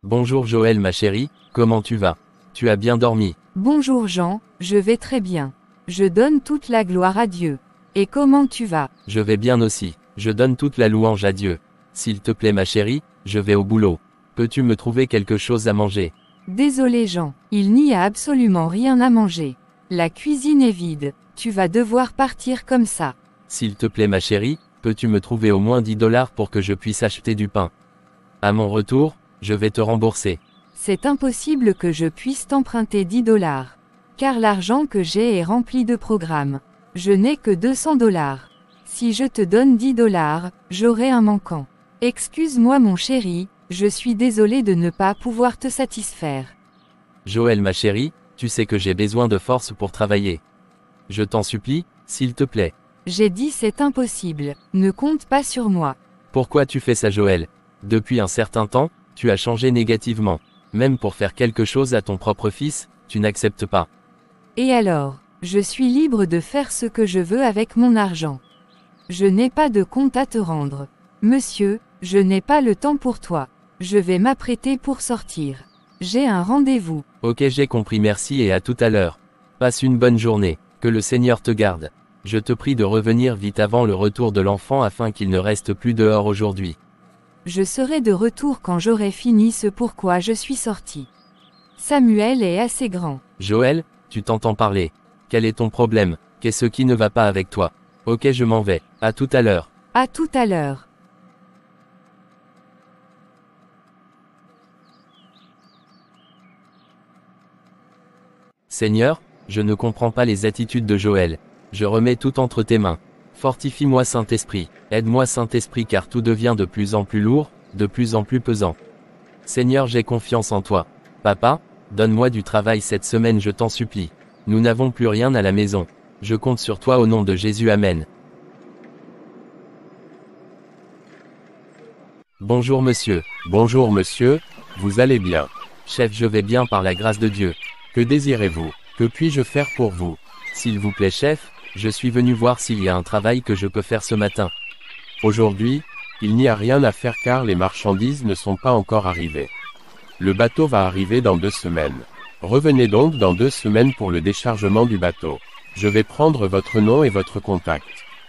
Bonjour Joël ma chérie, comment tu vas? Tu as bien dormi? Bonjour Jean, je vais très bien. Je donne toute la gloire à Dieu. Et comment tu vas? Je vais bien aussi, je donne toute la louange à Dieu. S'il te plaît ma chérie, je vais au boulot. Peux-tu me trouver quelque chose à manger? Désolé Jean, il n'y a absolument rien à manger. La cuisine est vide, tu vas devoir partir comme ça. S'il te plaît ma chérie, peux-tu me trouver au moins 10 dollars pour que je puisse acheter du pain? À mon retour, je vais te rembourser. C'est impossible que je puisse t'emprunter 10 dollars. Car l'argent que j'ai est rempli de programmes. Je n'ai que 200 dollars. Si je te donne 10 dollars, j'aurai un manquant. Excuse-moi mon chéri, je suis désolé de ne pas pouvoir te satisfaire. Joël ma chérie, tu sais que j'ai besoin de force pour travailler. Je t'en supplie, s'il te plaît. J'ai dit c'est impossible, ne compte pas sur moi. Pourquoi tu fais ça Joël? Depuis un certain temps, tu as changé négativement. Même pour faire quelque chose à ton propre fils, tu n'acceptes pas. Et alors, je suis libre de faire ce que je veux avec mon argent. Je n'ai pas de compte à te rendre. Monsieur, je n'ai pas le temps pour toi. Je vais m'apprêter pour sortir. J'ai un rendez-vous. Ok j'ai compris merci et à tout à l'heure. Passe une bonne journée, que le Seigneur te garde. Je te prie de revenir vite avant le retour de l'enfant afin qu'il ne reste plus dehors aujourd'hui. Je serai de retour quand j'aurai fini ce pourquoi je suis sorti. Samuel est assez grand. Joël, tu t'entends parler. Quel est ton problème? Qu'est-ce qui ne va pas avec toi? Ok je m'en vais, à tout à l'heure. À tout à l'heure. Seigneur, je ne comprends pas les attitudes de Joël. Je remets tout entre tes mains. Fortifie-moi Saint-Esprit, aide-moi Saint-Esprit car tout devient de plus en plus lourd, de plus en plus pesant. Seigneur j'ai confiance en toi. Papa, donne-moi du travail cette semaine je t'en supplie. Nous n'avons plus rien à la maison. Je compte sur toi au nom de Jésus Amen. Bonjour monsieur. Bonjour monsieur, vous allez bien? Chef je vais bien par la grâce de Dieu. Que désirez-vous? Que puis-je faire pour vous? S'il vous plaît chef, je suis venu voir s'il y a un travail que je peux faire ce matin. Aujourd'hui, il n'y a rien à faire car les marchandises ne sont pas encore arrivées. Le bateau va arriver dans 2 semaines. Revenez donc dans 2 semaines pour le déchargement du bateau. Je vais prendre votre nom et votre contact.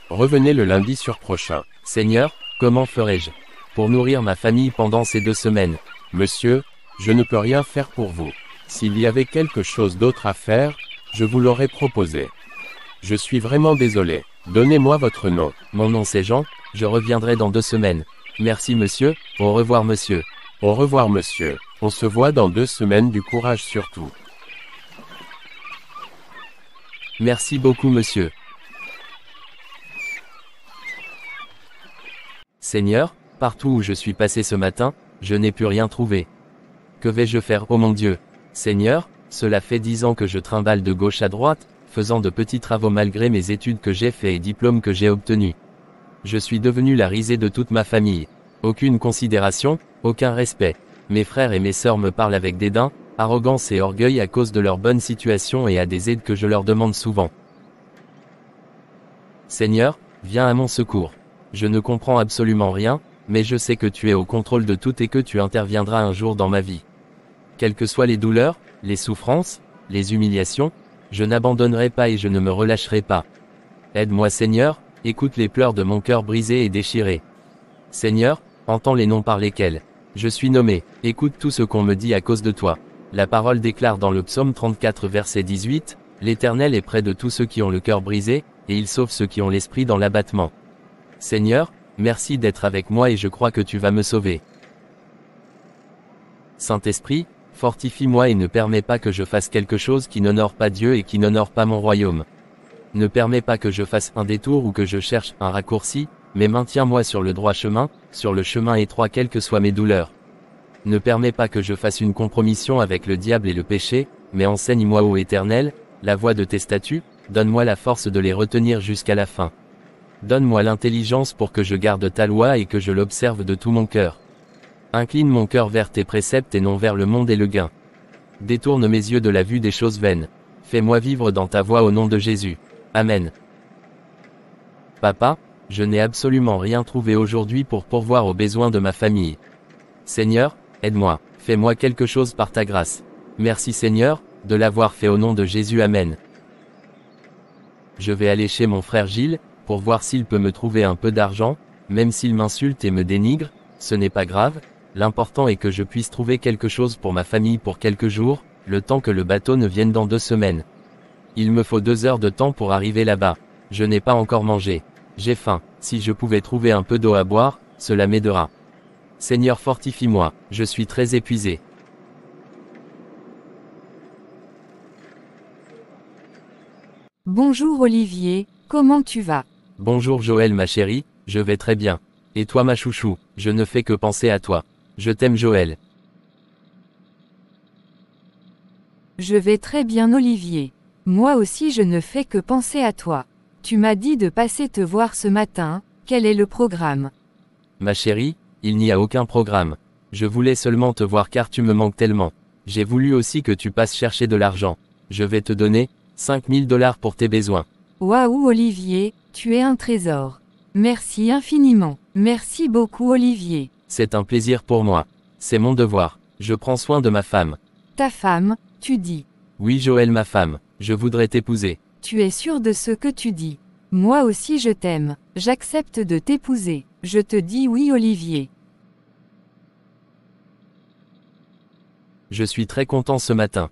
Revenez le lundi prochain. Seigneur, comment ferai-je pour nourrir ma famille pendant ces 2 semaines? Monsieur, je ne peux rien faire pour vous. S'il y avait quelque chose d'autre à faire, je vous l'aurais proposé. Je suis vraiment désolé. Donnez-moi votre nom. Mon nom c'est Jean, je reviendrai dans 2 semaines. Merci monsieur, au revoir monsieur. Au revoir monsieur. On se voit dans 2 semaines, du courage surtout. Merci beaucoup monsieur. Seigneur, partout où je suis passé ce matin, je n'ai pu rien trouver. Que vais-je faire, oh mon Dieu? Seigneur, cela fait 10 ans que je trimballe de gauche à droite, faisant de petits travaux malgré mes études que j'ai fait et diplômes que j'ai obtenus. Je suis devenu la risée de toute ma famille. Aucune considération, aucun respect. Mes frères et mes sœurs me parlent avec dédain, arrogance et orgueil à cause de leur bonne situation et à des aides que je leur demande souvent. Seigneur, viens à mon secours. Je ne comprends absolument rien, mais je sais que tu es au contrôle de tout et que tu interviendras un jour dans ma vie. Quelles que soient les douleurs, les souffrances, les humiliations, je n'abandonnerai pas et je ne me relâcherai pas. Aide-moi Seigneur, écoute les pleurs de mon cœur brisé et déchiré. Seigneur, entends les noms par lesquels je suis nommé, écoute tout ce qu'on me dit à cause de toi. La parole déclare dans le psaume 34 verset 18, « L'Éternel est près de tous ceux qui ont le cœur brisé, et il sauve ceux qui ont l'esprit dans l'abattement. » Seigneur, merci d'être avec moi et je crois que tu vas me sauver. Saint-Esprit, fortifie-moi et ne permets pas que je fasse quelque chose qui n'honore pas Dieu et qui n'honore pas mon royaume. Ne permets pas que je fasse un détour ou que je cherche un raccourci, mais maintiens-moi sur le droit chemin, sur le chemin étroit quelles que soient mes douleurs. Ne permets pas que je fasse une compromission avec le diable et le péché, mais enseigne-moi ô Éternel, la voie de tes statuts, donne-moi la force de les retenir jusqu'à la fin. Donne-moi l'intelligence pour que je garde ta loi et que je l'observe de tout mon cœur. Incline mon cœur vers tes préceptes et non vers le monde et le gain. Détourne mes yeux de la vue des choses vaines. Fais-moi vivre dans ta voie au nom de Jésus. Amen. Papa, je n'ai absolument rien trouvé aujourd'hui pour pourvoir aux besoins de ma famille. Seigneur, aide-moi. Fais-moi quelque chose par ta grâce. Merci Seigneur, de l'avoir fait au nom de Jésus. Amen. Je vais aller chez mon frère Gilles, pour voir s'il peut me trouver un peu d'argent, même s'il m'insulte et me dénigre, ce n'est pas grave, l'important est que je puisse trouver quelque chose pour ma famille pour quelques jours, le temps que le bateau ne vienne dans 2 semaines. Il me faut 2 heures de temps pour arriver là-bas. Je n'ai pas encore mangé. J'ai faim. Si je pouvais trouver un peu d'eau à boire, cela m'aidera. Seigneur, fortifie-moi, je suis très épuisé. Bonjour Olivier, comment tu vas? Bonjour Joël ma chérie, je vais très bien. Et toi ma chouchou, je ne fais que penser à toi. Je t'aime Joël. Je vais très bien Olivier. Moi aussi je ne fais que penser à toi. Tu m'as dit de passer te voir ce matin, quel est le programme? Ma chérie, il n'y a aucun programme. Je voulais seulement te voir car tu me manques tellement. J'ai voulu aussi que tu passes chercher de l'argent. Je vais te donner 5000 $ pour tes besoins. Waouh Olivier, tu es un trésor. Merci infiniment. Merci beaucoup Olivier. C'est un plaisir pour moi. C'est mon devoir. Je prends soin de ma femme. Ta femme, tu dis. Oui Joël ma femme, je voudrais t'épouser. Tu es sûr de ce que tu dis? Moi aussi je t'aime. J'accepte de t'épouser. Je te dis oui Olivier. Je suis très content ce matin.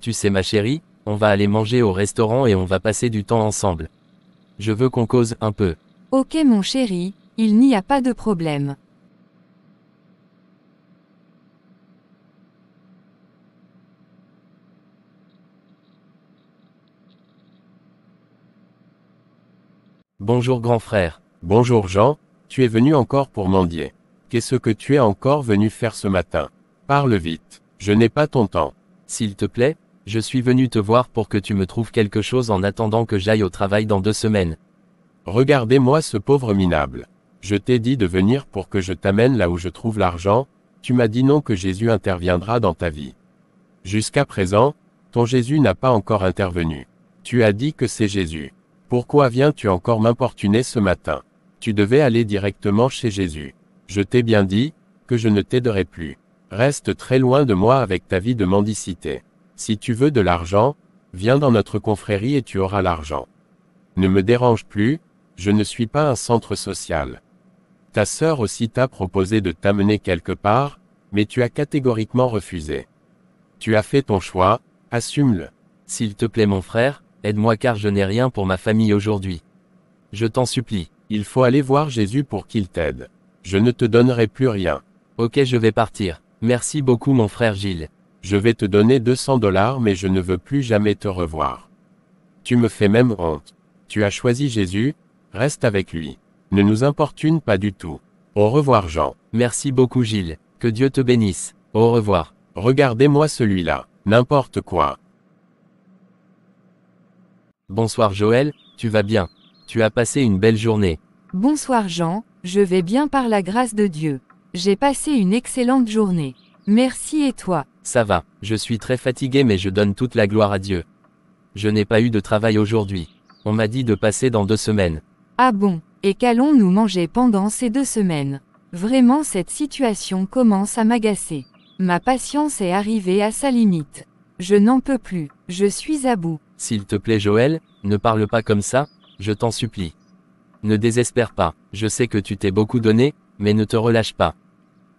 Tu sais ma chérie, on va aller manger au restaurant et on va passer du temps ensemble. Je veux qu'on cause un peu. Ok mon chéri, il n'y a pas de problème. Bonjour grand frère. Bonjour Jean, tu es venu encore pour mendier. Qu'est-ce que tu es encore venu faire ce matin? Parle vite, je n'ai pas ton temps. S'il te plaît, je suis venu te voir pour que tu me trouves quelque chose en attendant que j'aille au travail dans 2 semaines. Regardez-moi ce pauvre minable. Je t'ai dit de venir pour que je t'amène là où je trouve l'argent, tu m'as dit non que Jésus interviendra dans ta vie. Jusqu'à présent, ton Jésus n'a pas encore intervenu. Tu as dit que c'est Jésus. Pourquoi viens-tu encore m'importuner ce matin? Tu devais aller directement chez Jésus. Je t'ai bien dit, que je ne t'aiderai plus. Reste très loin de moi avec ta vie de mendicité. Si tu veux de l'argent, viens dans notre confrérie et tu auras l'argent. Ne me dérange plus, je ne suis pas un centre social. Ta sœur aussi t'a proposé de t'amener quelque part, mais tu as catégoriquement refusé. Tu as fait ton choix, assume-le. S'il te plaît mon frère, aide-moi car je n'ai rien pour ma famille aujourd'hui. Je t'en supplie. Il faut aller voir Jésus pour qu'il t'aide. Je ne te donnerai plus rien. Ok je vais partir. Merci beaucoup mon frère Gilles. Je vais te donner 200 $ mais je ne veux plus jamais te revoir. Tu me fais même honte. Tu as choisi Jésus, reste avec lui. Ne nous importune pas du tout. Au revoir Jean. Merci beaucoup Gilles. Que Dieu te bénisse. Au revoir. Regardez-moi celui-là. N'importe quoi. Bonsoir Joël, tu vas bien? Tu as passé une belle journée. Bonsoir Jean, je vais bien par la grâce de Dieu. J'ai passé une excellente journée. Merci et toi? Ça va, je suis très fatigué mais je donne toute la gloire à Dieu. Je n'ai pas eu de travail aujourd'hui. On m'a dit de passer dans 2 semaines. Ah bon, et qu'allons-nous manger pendant ces 2 semaines? Vraiment cette situation commence à m'agacer. Ma patience est arrivée à sa limite. Je n'en peux plus, je suis à bout. S'il te plaît Joël, ne parle pas comme ça, je t'en supplie. Ne désespère pas, je sais que tu t'es beaucoup donné, mais ne te relâche pas.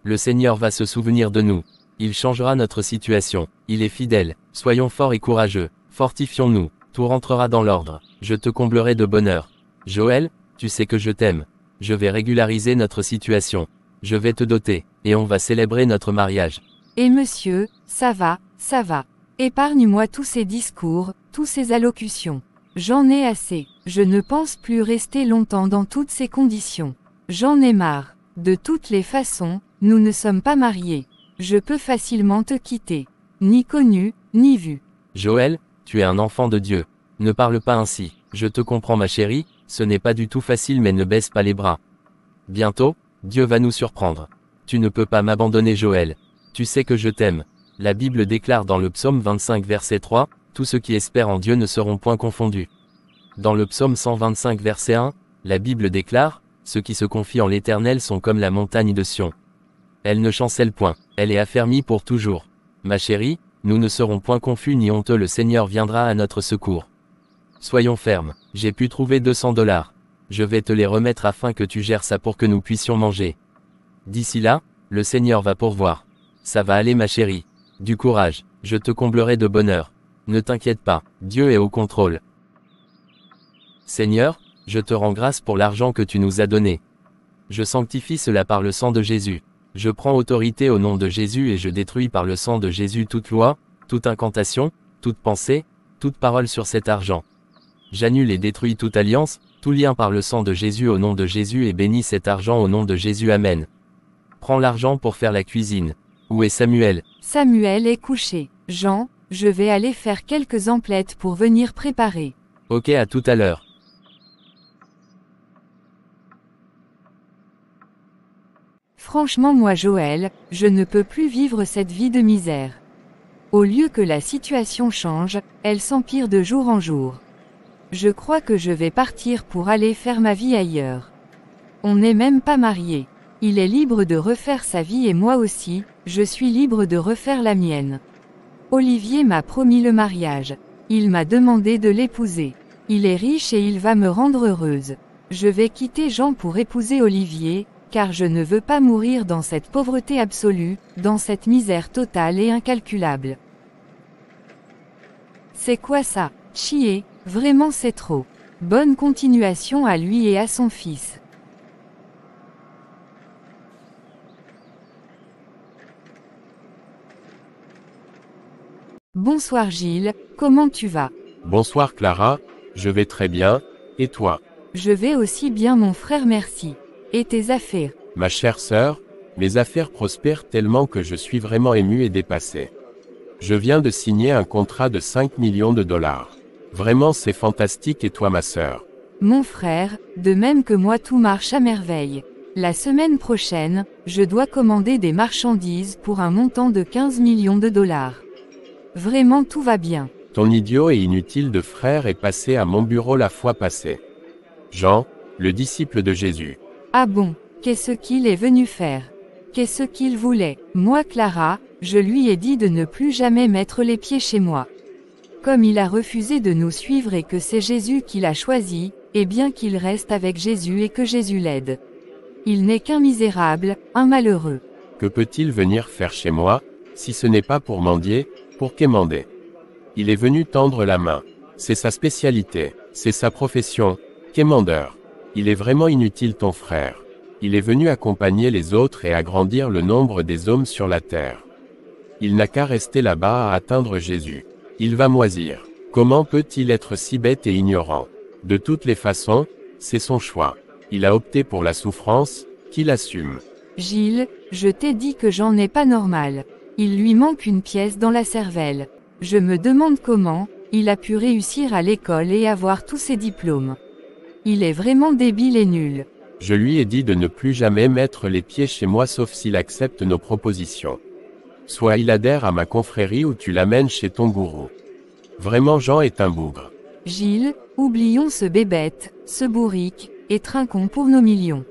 Le Seigneur va se souvenir de nous. Il changera notre situation. Il est fidèle. Soyons forts et courageux. Fortifions-nous. Tout rentrera dans l'ordre. Je te comblerai de bonheur. Joël, tu sais que je t'aime. Je vais régulariser notre situation. Je vais te doter, et on va célébrer notre mariage. Et monsieur, ça va, ça va. Épargne-moi tous ces discours, tous ces allocutions. J'en ai assez. Je ne pense plus rester longtemps dans toutes ces conditions. J'en ai marre. De toutes les façons, nous ne sommes pas mariés. Je peux facilement te quitter. Ni connu, ni vu. Joël, tu es un enfant de Dieu. Ne parle pas ainsi. Je te comprends ma chérie, ce n'est pas du tout facile mais ne baisse pas les bras. Bientôt, Dieu va nous surprendre. Tu ne peux pas m'abandonner Joël. Tu sais que je t'aime. La Bible déclare dans le psaume 25 verset 3, « Tous ceux qui espèrent en Dieu ne seront point confondus ». Dans le psaume 125 verset 1, La Bible déclare, ceux qui se confient en l'Éternel sont comme la montagne de Sion. Elle ne chancelle point, elle est affermie pour toujours. Ma chérie, nous ne serons point confus ni honteux, le Seigneur viendra à notre secours. Soyons fermes, j'ai pu trouver 200 $. Je vais te les remettre afin que tu gères ça pour que nous puissions manger. D'ici là, le Seigneur va pourvoir. Ça va aller ma chérie. Du courage, je te comblerai de bonheur. Ne t'inquiète pas, Dieu est au contrôle. Seigneur, je te rends grâce pour l'argent que tu nous as donné. Je sanctifie cela par le sang de Jésus. Je prends autorité au nom de Jésus et je détruis par le sang de Jésus toute loi, toute incantation, toute pensée, toute parole sur cet argent. J'annule et détruis toute alliance, tout lien par le sang de Jésus au nom de Jésus et bénis cet argent au nom de Jésus. Amen. Prends l'argent pour faire la cuisine. Où est Samuel? Samuel est couché. Jean, je vais aller faire quelques emplettes pour venir préparer. Ok, à tout à l'heure. Franchement moi Joël, je ne peux plus vivre cette vie de misère. Au lieu que la situation change, elle s'empire de jour en jour. Je crois que je vais partir pour aller faire ma vie ailleurs. On n'est même pas mariés. Il est libre de refaire sa vie et moi aussi, je suis libre de refaire la mienne. Olivier m'a promis le mariage. Il m'a demandé de l'épouser. Il est riche et il va me rendre heureuse. Je vais quitter Jean pour épouser Olivier, car je ne veux pas mourir dans cette pauvreté absolue, dans cette misère totale et incalculable. C'est quoi ça? Chier, vraiment c'est trop. Bonne continuation à lui et à son fils. Bonsoir Gilles, comment tu vas? Bonsoir Clara, je vais très bien, et toi? Je vais aussi bien mon frère merci. Et tes affaires? Ma chère sœur, mes affaires prospèrent tellement que je suis vraiment ému et dépassé. Je viens de signer un contrat de 5 millions de $. Vraiment c'est fantastique. Et toi ma sœur? Mon frère, de même que moi tout marche à merveille. La semaine prochaine, je dois commander des marchandises pour un montant de 15 millions de $. Vraiment tout va bien. Ton idiot et inutile de frère est passé à mon bureau la fois passée. Jean, le disciple de Jésus. Ah bon, qu'est-ce qu'il est venu faire? Qu'est-ce qu'il voulait? Moi Clara, je lui ai dit de ne plus jamais mettre les pieds chez moi. Comme il a refusé de nous suivre et que c'est Jésus qui l'a choisi, eh bien qu'il reste avec Jésus et que Jésus l'aide. Il n'est qu'un misérable, un malheureux. Que peut-il venir faire chez moi, si ce n'est pas pour mendier, pour quémander? Il est venu tendre la main. C'est sa spécialité, c'est sa profession, quémandeur. Il est vraiment inutile ton frère. Il est venu accompagner les autres et agrandir le nombre des hommes sur la terre. Il n'a qu'à rester là-bas à atteindre Jésus. Il va moisir. Comment peut-il être si bête et ignorant? De toutes les façons, c'est son choix. Il a opté pour la souffrance, qu'il assume. Gilles, je t'ai dit que Jean n'est pas normal. Il lui manque une pièce dans la cervelle. Je me demande comment, il a pu réussir à l'école et avoir tous ses diplômes. Il est vraiment débile et nul. Je lui ai dit de ne plus jamais mettre les pieds chez moi sauf s'il accepte nos propositions. Soit il adhère à ma confrérie ou tu l'amènes chez ton gourou. Vraiment Jean est un bougre. Gilles, oublions ce bébête, ce bourrique, et trinquons pour nos millions.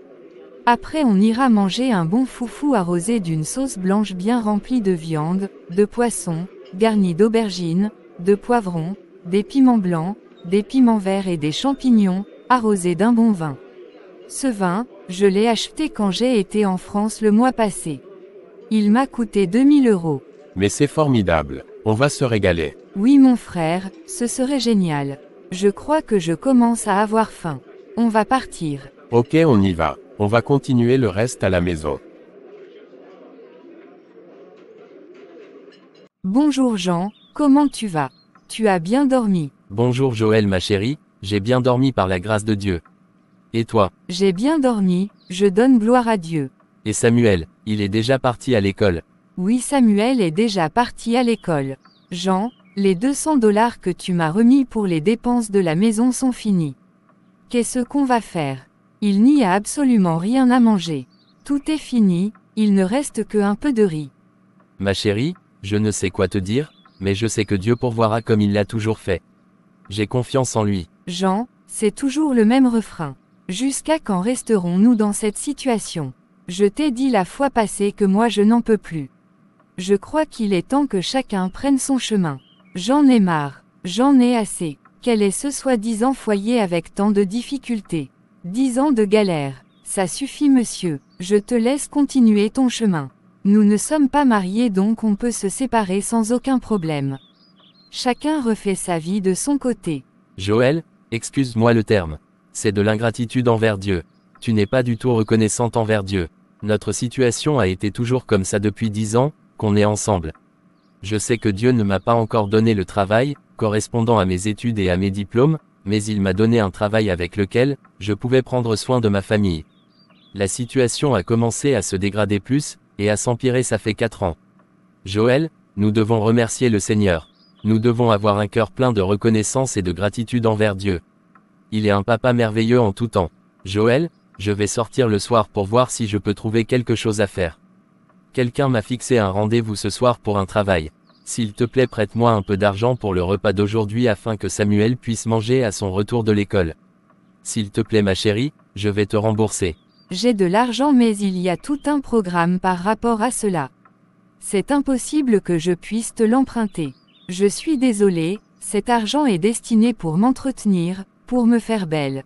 Après on ira manger un bon foufou arrosé d'une sauce blanche bien remplie de viande, de poisson, garni d'aubergines, de poivrons, des piments blancs, des piments verts et des champignons, arrosé d'un bon vin. Ce vin, je l'ai acheté quand j'ai été en France le mois passé. Il m'a coûté 2000 €. Mais c'est formidable, on va se régaler. Oui mon frère, ce serait génial. Je crois que je commence à avoir faim. On va partir. Ok on y va, on va continuer le reste à la maison. Bonjour Jean, comment tu vas? Tu as bien dormi? Bonjour Joël ma chérie, j'ai bien dormi par la grâce de Dieu. Et toi? J'ai bien dormi, je donne gloire à Dieu. Et Samuel, il est déjà parti à l'école. Oui Samuel est déjà parti à l'école. Jean, les 200 $ que tu m'as remis pour les dépenses de la maison sont finis. Qu'est-ce qu'on va faire? Il n'y a absolument rien à manger. Tout est fini, il ne reste que un peu de riz. Ma chérie, je ne sais quoi te dire, mais je sais que Dieu pourvoira comme il l'a toujours fait. J'ai confiance en lui. Jean, c'est toujours le même refrain. Jusqu'à quand resterons-nous dans cette situation? Je t'ai dit la fois passée que moi je n'en peux plus. Je crois qu'il est temps que chacun prenne son chemin. J'en ai marre. J'en ai assez. Quel est ce soi-disant foyer avec tant de difficultés? 10 ans de galère. Ça suffit monsieur. Je te laisse continuer ton chemin. Nous ne sommes pas mariés donc on peut se séparer sans aucun problème. Chacun refait sa vie de son côté. Joël, excuse-moi le terme. C'est de l'ingratitude envers Dieu. Tu n'es pas du tout reconnaissante envers Dieu. Notre situation a été toujours comme ça depuis 10 ans, qu'on est ensemble. Je sais que Dieu ne m'a pas encore donné le travail, correspondant à mes études et à mes diplômes, mais il m'a donné un travail avec lequel, je pouvais prendre soin de ma famille. La situation a commencé à se dégrader plus, et à s'empirer ça fait 4 ans. Joël, nous devons remercier le Seigneur. Nous devons avoir un cœur plein de reconnaissance et de gratitude envers Dieu. Il est un papa merveilleux en tout temps. Joël, je vais sortir le soir pour voir si je peux trouver quelque chose à faire. Quelqu'un m'a fixé un rendez-vous ce soir pour un travail. S'il te plaît, prête-moi un peu d'argent pour le repas d'aujourd'hui afin que Samuel puisse manger à son retour de l'école. S'il te plaît ma chérie, je vais te rembourser. J'ai de l'argent mais il y a tout un programme par rapport à cela. C'est impossible que je puisse te l'emprunter. Je suis désolé, cet argent est destiné pour m'entretenir, pour me faire belle.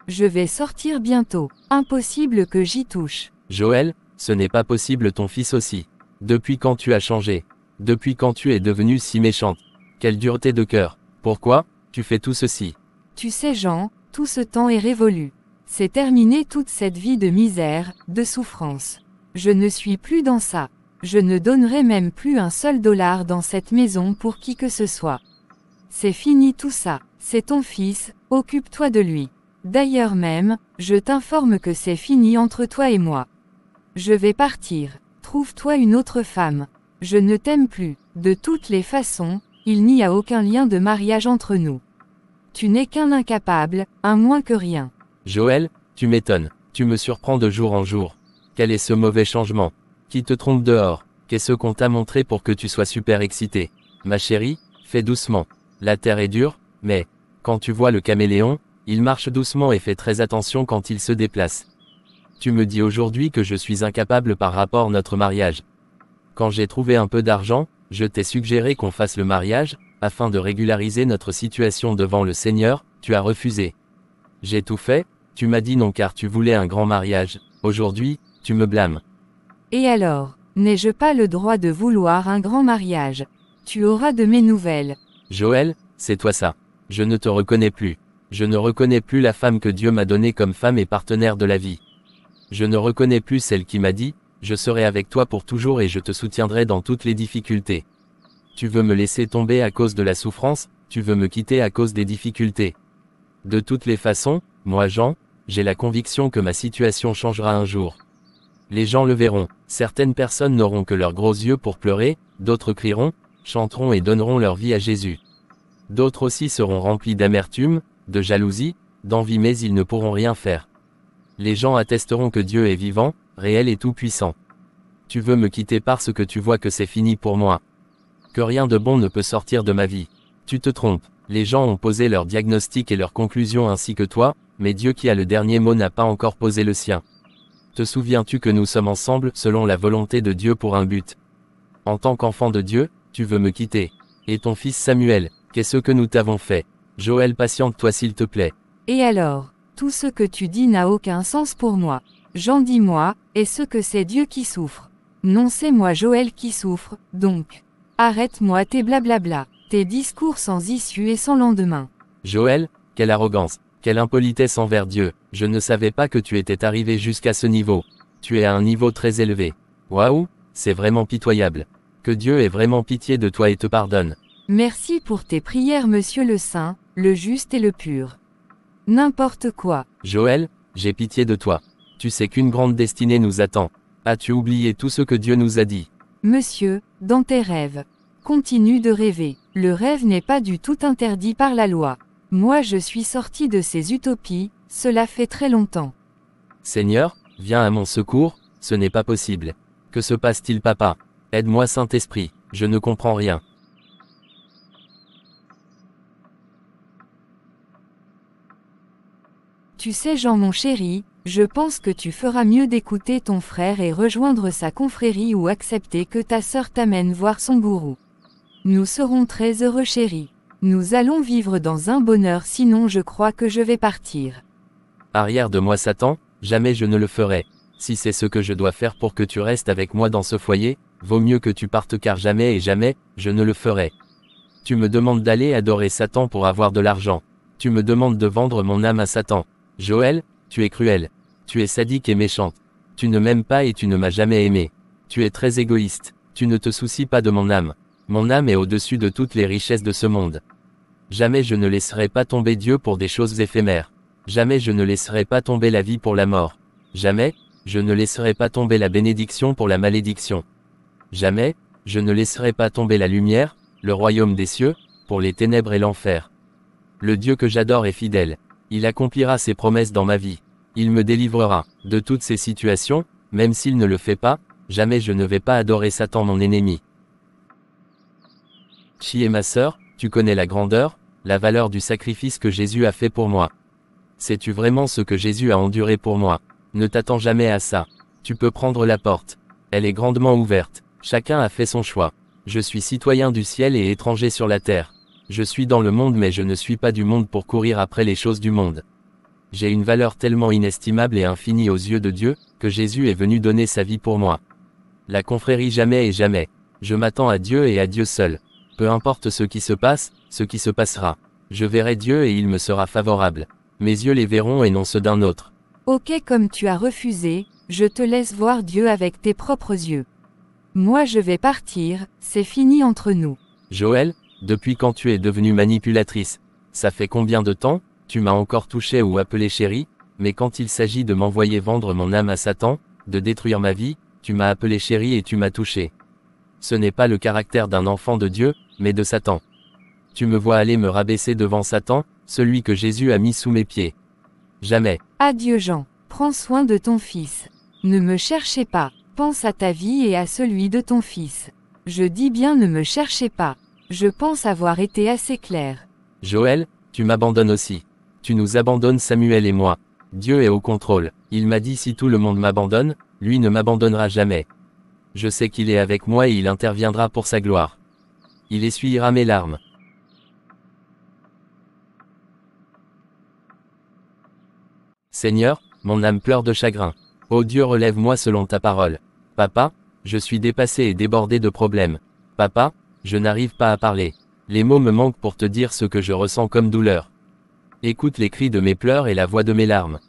Je vais sortir bientôt. Impossible que j'y touche. Joël, ce n'est pas possible, ton fils aussi. Depuis quand tu as changé? Depuis quand tu es devenue si méchante? Quelle dureté de cœur. Pourquoi tu fais tout ceci? Tu sais Jean, tout ce temps est révolu. C'est terminé toute cette vie de misère, de souffrance. Je ne suis plus dans ça. Je ne donnerai même plus un seul dollar dans cette maison pour qui que ce soit. C'est fini tout ça. C'est ton fils, occupe-toi de lui. D'ailleurs même, je t'informe que c'est fini entre toi et moi. Je vais partir. Trouve-toi une autre femme. Je ne t'aime plus. De toutes les façons, il n'y a aucun lien de mariage entre nous. Tu n'es qu'un incapable, un moins que rien. Joël, tu m'étonnes. Tu me surprends de jour en jour. Quel est ce mauvais changement? Qui te trompe dehors? Qu'est-ce qu'on t'a montré pour que tu sois super excitée? Ma chérie, fais doucement. La terre est dure, mais, quand tu vois le caméléon, il marche doucement et fait très attention quand il se déplace. Tu me dis aujourd'hui que je suis incapable par rapport à notre mariage. Quand j'ai trouvé un peu d'argent, je t'ai suggéré qu'on fasse le mariage, afin de régulariser notre situation devant le Seigneur, tu as refusé. J'ai tout fait, tu m'as dit non car tu voulais un grand mariage, aujourd'hui, tu me blâmes. Et alors, n'ai-je pas le droit de vouloir un grand mariage? Tu auras de mes nouvelles. Joël, c'est toi ça. Je ne te reconnais plus. Je ne reconnais plus la femme que Dieu m'a donnée comme femme et partenaire de la vie. Je ne reconnais plus celle qui m'a dit, je serai avec toi pour toujours et je te soutiendrai dans toutes les difficultés. Tu veux me laisser tomber à cause de la souffrance, tu veux me quitter à cause des difficultés. De toutes les façons, moi Jean, j'ai la conviction que ma situation changera un jour. Les gens le verront, certaines personnes n'auront que leurs gros yeux pour pleurer, d'autres crieront, chanteront et donneront leur vie à Jésus. D'autres aussi seront remplis d'amertume, de jalousie, d'envie mais ils ne pourront rien faire. Les gens attesteront que Dieu est vivant, réel et tout-puissant. Tu veux me quitter parce que tu vois que c'est fini pour moi. Que rien de bon ne peut sortir de ma vie. Tu te trompes, les gens ont posé leur diagnostic et leurs conclusions ainsi que toi, mais Dieu qui a le dernier mot n'a pas encore posé le sien. Te souviens-tu que nous sommes ensemble selon la volonté de Dieu pour un but? En tant qu'enfant de Dieu, tu veux me quitter. Et ton fils Samuel, qu'est-ce que nous t'avons fait? Joël, patiente-toi s'il te plaît. Et alors, tout ce que tu dis n'a aucun sens pour moi. Jean, dis-moi, est-ce que c'est Dieu qui souffre? Non, c'est moi Joël qui souffre, donc. Arrête-moi tes blablabla, tes discours sans issue et sans lendemain. Joël, quelle arrogance, quelle impolitesse envers Dieu, je ne savais pas que tu étais arrivé jusqu'à ce niveau. Tu es à un niveau très élevé. Waouh, c'est vraiment pitoyable. Que Dieu ait vraiment pitié de toi et te pardonne. Merci pour tes prières Monsieur le Saint, le juste et le pur. N'importe quoi. Joël, j'ai pitié de toi. Tu sais qu'une grande destinée nous attend. As-tu oublié tout ce que Dieu nous a dit? Monsieur, dans tes rêves. Continue de rêver. Le rêve n'est pas du tout interdit par la loi. Moi je suis sorti de ces utopies, cela fait très longtemps. Seigneur, viens à mon secours, ce n'est pas possible. Que se passe-t-il papa? Aide-moi Saint-Esprit, je ne comprends rien. Tu sais Jean mon chéri, je pense que tu feras mieux d'écouter ton frère et rejoindre sa confrérie ou accepter que ta sœur t'amène voir son gourou. Nous serons très heureux chéri. Nous allons vivre dans un bonheur sinon je crois que je vais partir. Arrière de moi Satan, jamais je ne le ferai. Si c'est ce que je dois faire pour que tu restes avec moi dans ce foyer, vaut mieux que tu partes car jamais et jamais, je ne le ferai. Tu me demandes d'aller adorer Satan pour avoir de l'argent. Tu me demandes de vendre mon âme à Satan. Joël, tu es cruel. Tu es sadique et méchante. Tu ne m'aimes pas et tu ne m'as jamais aimé. Tu es très égoïste. Tu ne te soucies pas de mon âme. Mon âme est au-dessus de toutes les richesses de ce monde. Jamais je ne laisserai pas tomber Dieu pour des choses éphémères. Jamais je ne laisserai pas tomber la vie pour la mort. Jamais, je ne laisserai pas tomber la bénédiction pour la malédiction. Jamais, je ne laisserai pas tomber la lumière, le royaume des cieux, pour les ténèbres et l'enfer. Le Dieu que j'adore est fidèle. Il accomplira ses promesses dans ma vie. Il me délivrera de toutes ces situations, même s'il ne le fait pas, jamais je ne vais pas adorer Satan mon ennemi. Chi et ma sœur, tu connais la grandeur, la valeur du sacrifice que Jésus a fait pour moi. Sais-tu vraiment ce que Jésus a enduré pour moi? Ne t'attends jamais à ça. Tu peux prendre la porte. Elle est grandement ouverte. Chacun a fait son choix. Je suis citoyen du ciel et étranger sur la terre. Je suis dans le monde mais je ne suis pas du monde pour courir après les choses du monde. J'ai une valeur tellement inestimable et infinie aux yeux de Dieu, que Jésus est venu donner sa vie pour moi. La confrérie jamais et jamais. Je m'attends à Dieu et à Dieu seul. Peu importe ce qui se passe, ce qui se passera. Je verrai Dieu et il me sera favorable. Mes yeux les verront et non ceux d'un autre. Ok comme tu as refusé, je te laisse voir Dieu avec tes propres yeux. Moi je vais partir, c'est fini entre nous. Joël, depuis quand tu es devenue manipulatrice? Ça fait combien de temps? Tu m'as encore touché ou appelé chéri, mais quand il s'agit de m'envoyer vendre mon âme à Satan, de détruire ma vie, tu m'as appelé chéri et tu m'as touché. Ce n'est pas le caractère d'un enfant de Dieu, mais de Satan. Tu me vois aller me rabaisser devant Satan, celui que Jésus a mis sous mes pieds. Jamais. Adieu Jean, prends soin de ton fils. Ne me cherchez pas, pense à ta vie et à celui de ton fils. Je dis bien ne me cherchez pas. Je pense avoir été assez clair. Joël, tu m'abandonnes aussi. Tu nous abandonnes Samuel et moi. Dieu est au contrôle. Il m'a dit si tout le monde m'abandonne, lui ne m'abandonnera jamais. Je sais qu'il est avec moi et il interviendra pour sa gloire. Il essuiera mes larmes. Seigneur, mon âme pleure de chagrin. Ô Dieu, relève-moi selon ta parole. Papa, je suis dépassé et débordé de problèmes. Papa, je n'arrive pas à parler. Les mots me manquent pour te dire ce que je ressens comme douleur. Écoute les cris de mes pleurs et la voix de mes larmes.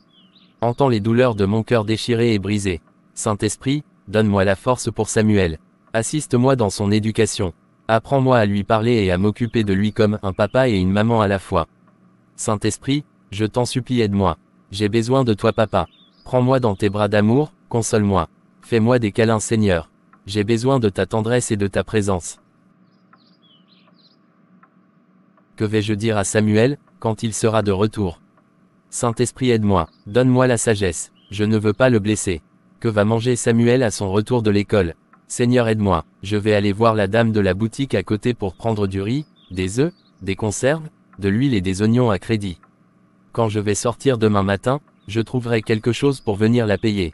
Entends les douleurs de mon cœur déchiré et brisé. Saint-Esprit, donne-moi la force pour Samuel. Assiste-moi dans son éducation. Apprends-moi à lui parler et à m'occuper de lui comme un papa et une maman à la fois. Saint-Esprit, je t'en supplie, aide-moi. J'ai besoin de toi papa. Prends-moi dans tes bras d'amour, console-moi. Fais-moi des câlins Seigneur. J'ai besoin de ta tendresse et de ta présence. Que vais-je dire à Samuel, quand il sera de retour? Saint-Esprit aide-moi, donne-moi la sagesse, je ne veux pas le blesser. Que va manger Samuel à son retour de l'école? Seigneur aide-moi, je vais aller voir la dame de la boutique à côté pour prendre du riz, des œufs, des conserves, de l'huile et des oignons à crédit. Quand je vais sortir demain matin, je trouverai quelque chose pour venir la payer.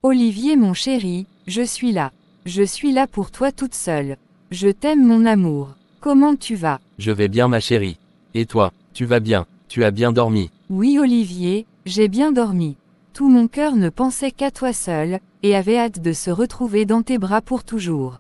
Olivier mon chéri, je suis là. Je suis là pour toi toute seule. Je t'aime mon amour. Comment tu vas? Je vais bien ma chérie. Et toi, tu vas bien? Tu as bien dormi? Oui Olivier, j'ai bien dormi. Tout mon cœur ne pensait qu'à toi seul, et avait hâte de se retrouver dans tes bras pour toujours.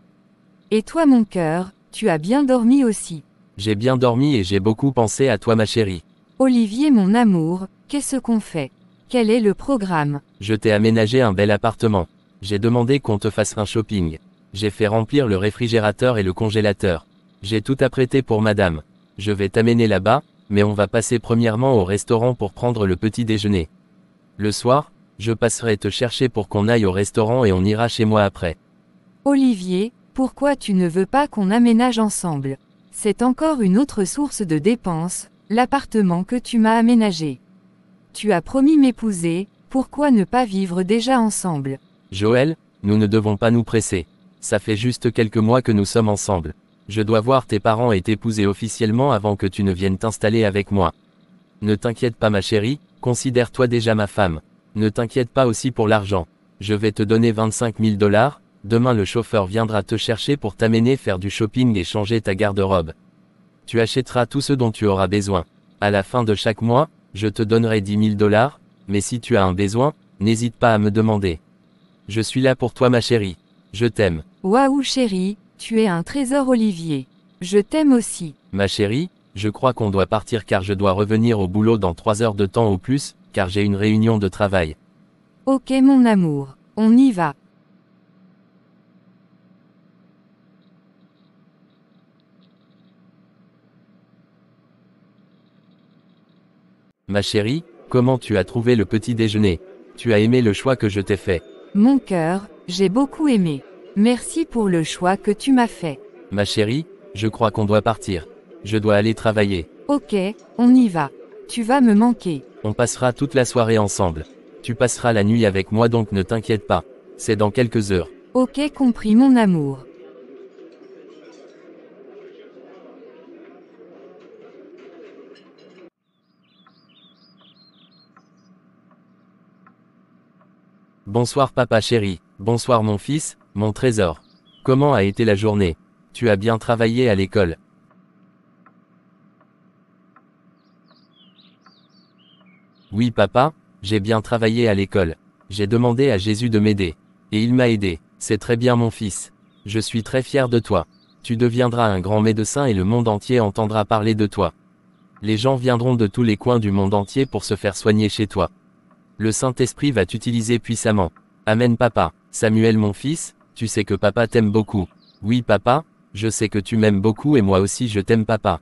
Et toi mon cœur, tu as bien dormi aussi. J'ai bien dormi et j'ai beaucoup pensé à toi ma chérie. Olivier mon amour, qu'est-ce qu'on fait? Quel est le programme? Je t'ai aménagé un bel appartement. J'ai demandé qu'on te fasse un shopping. J'ai fait remplir le réfrigérateur et le congélateur. J'ai tout apprêté pour madame. Je vais t'amener là-bas, mais on va passer premièrement au restaurant pour prendre le petit déjeuner. Le soir, je passerai te chercher pour qu'on aille au restaurant et on ira chez moi après. Olivier, pourquoi tu ne veux pas qu'on aménage ensemble? C'est encore une autre source de dépenses, l'appartement que tu m'as aménagé. Tu as promis m'épouser, pourquoi ne pas vivre déjà ensemble? Joël, nous ne devons pas nous presser. Ça fait juste quelques mois que nous sommes ensemble. Je dois voir tes parents et t'épouser officiellement avant que tu ne viennes t'installer avec moi. Ne t'inquiète pas ma chérie, considère-toi déjà ma femme. Ne t'inquiète pas aussi pour l'argent. Je vais te donner 25 000 $, demain le chauffeur viendra te chercher pour t'amener faire du shopping et changer ta garde-robe. Tu achèteras tout ce dont tu auras besoin. À la fin de chaque mois, je te donnerai 10 000 $, mais si tu as un besoin, n'hésite pas à me demander. Je suis là pour toi ma chérie. Je t'aime. Waouh chérie, tu es un trésor Olivier. Je t'aime aussi. Ma chérie, je crois qu'on doit partir car je dois revenir au boulot dans 3 heures de temps au plus, car j'ai une réunion de travail. Ok mon amour, on y va. Ma chérie, comment tu as trouvé le petit déjeuner? Tu as aimé le choix que je t'ai fait? Mon cœur, j'ai beaucoup aimé. Merci pour le choix que tu m'as fait. Ma chérie, je crois qu'on doit partir. Je dois aller travailler. Ok, on y va. Tu vas me manquer. On passera toute la soirée ensemble. Tu passeras la nuit avec moi donc ne t'inquiète pas. C'est dans quelques heures. Ok compris mon amour. Bonsoir papa chéri, bonsoir mon fils, mon trésor. Comment a été la journée? Tu as bien travaillé à l'école? Oui papa, j'ai bien travaillé à l'école. J'ai demandé à Jésus de m'aider. Et il m'a aidé. C'est très bien mon fils. Je suis très fier de toi. Tu deviendras un grand médecin et le monde entier entendra parler de toi. Les gens viendront de tous les coins du monde entier pour se faire soigner chez toi. Le Saint-Esprit va t'utiliser puissamment. Amen papa. Samuel mon fils, tu sais que papa t'aime beaucoup. Oui papa, je sais que tu m'aimes beaucoup et moi aussi je t'aime papa.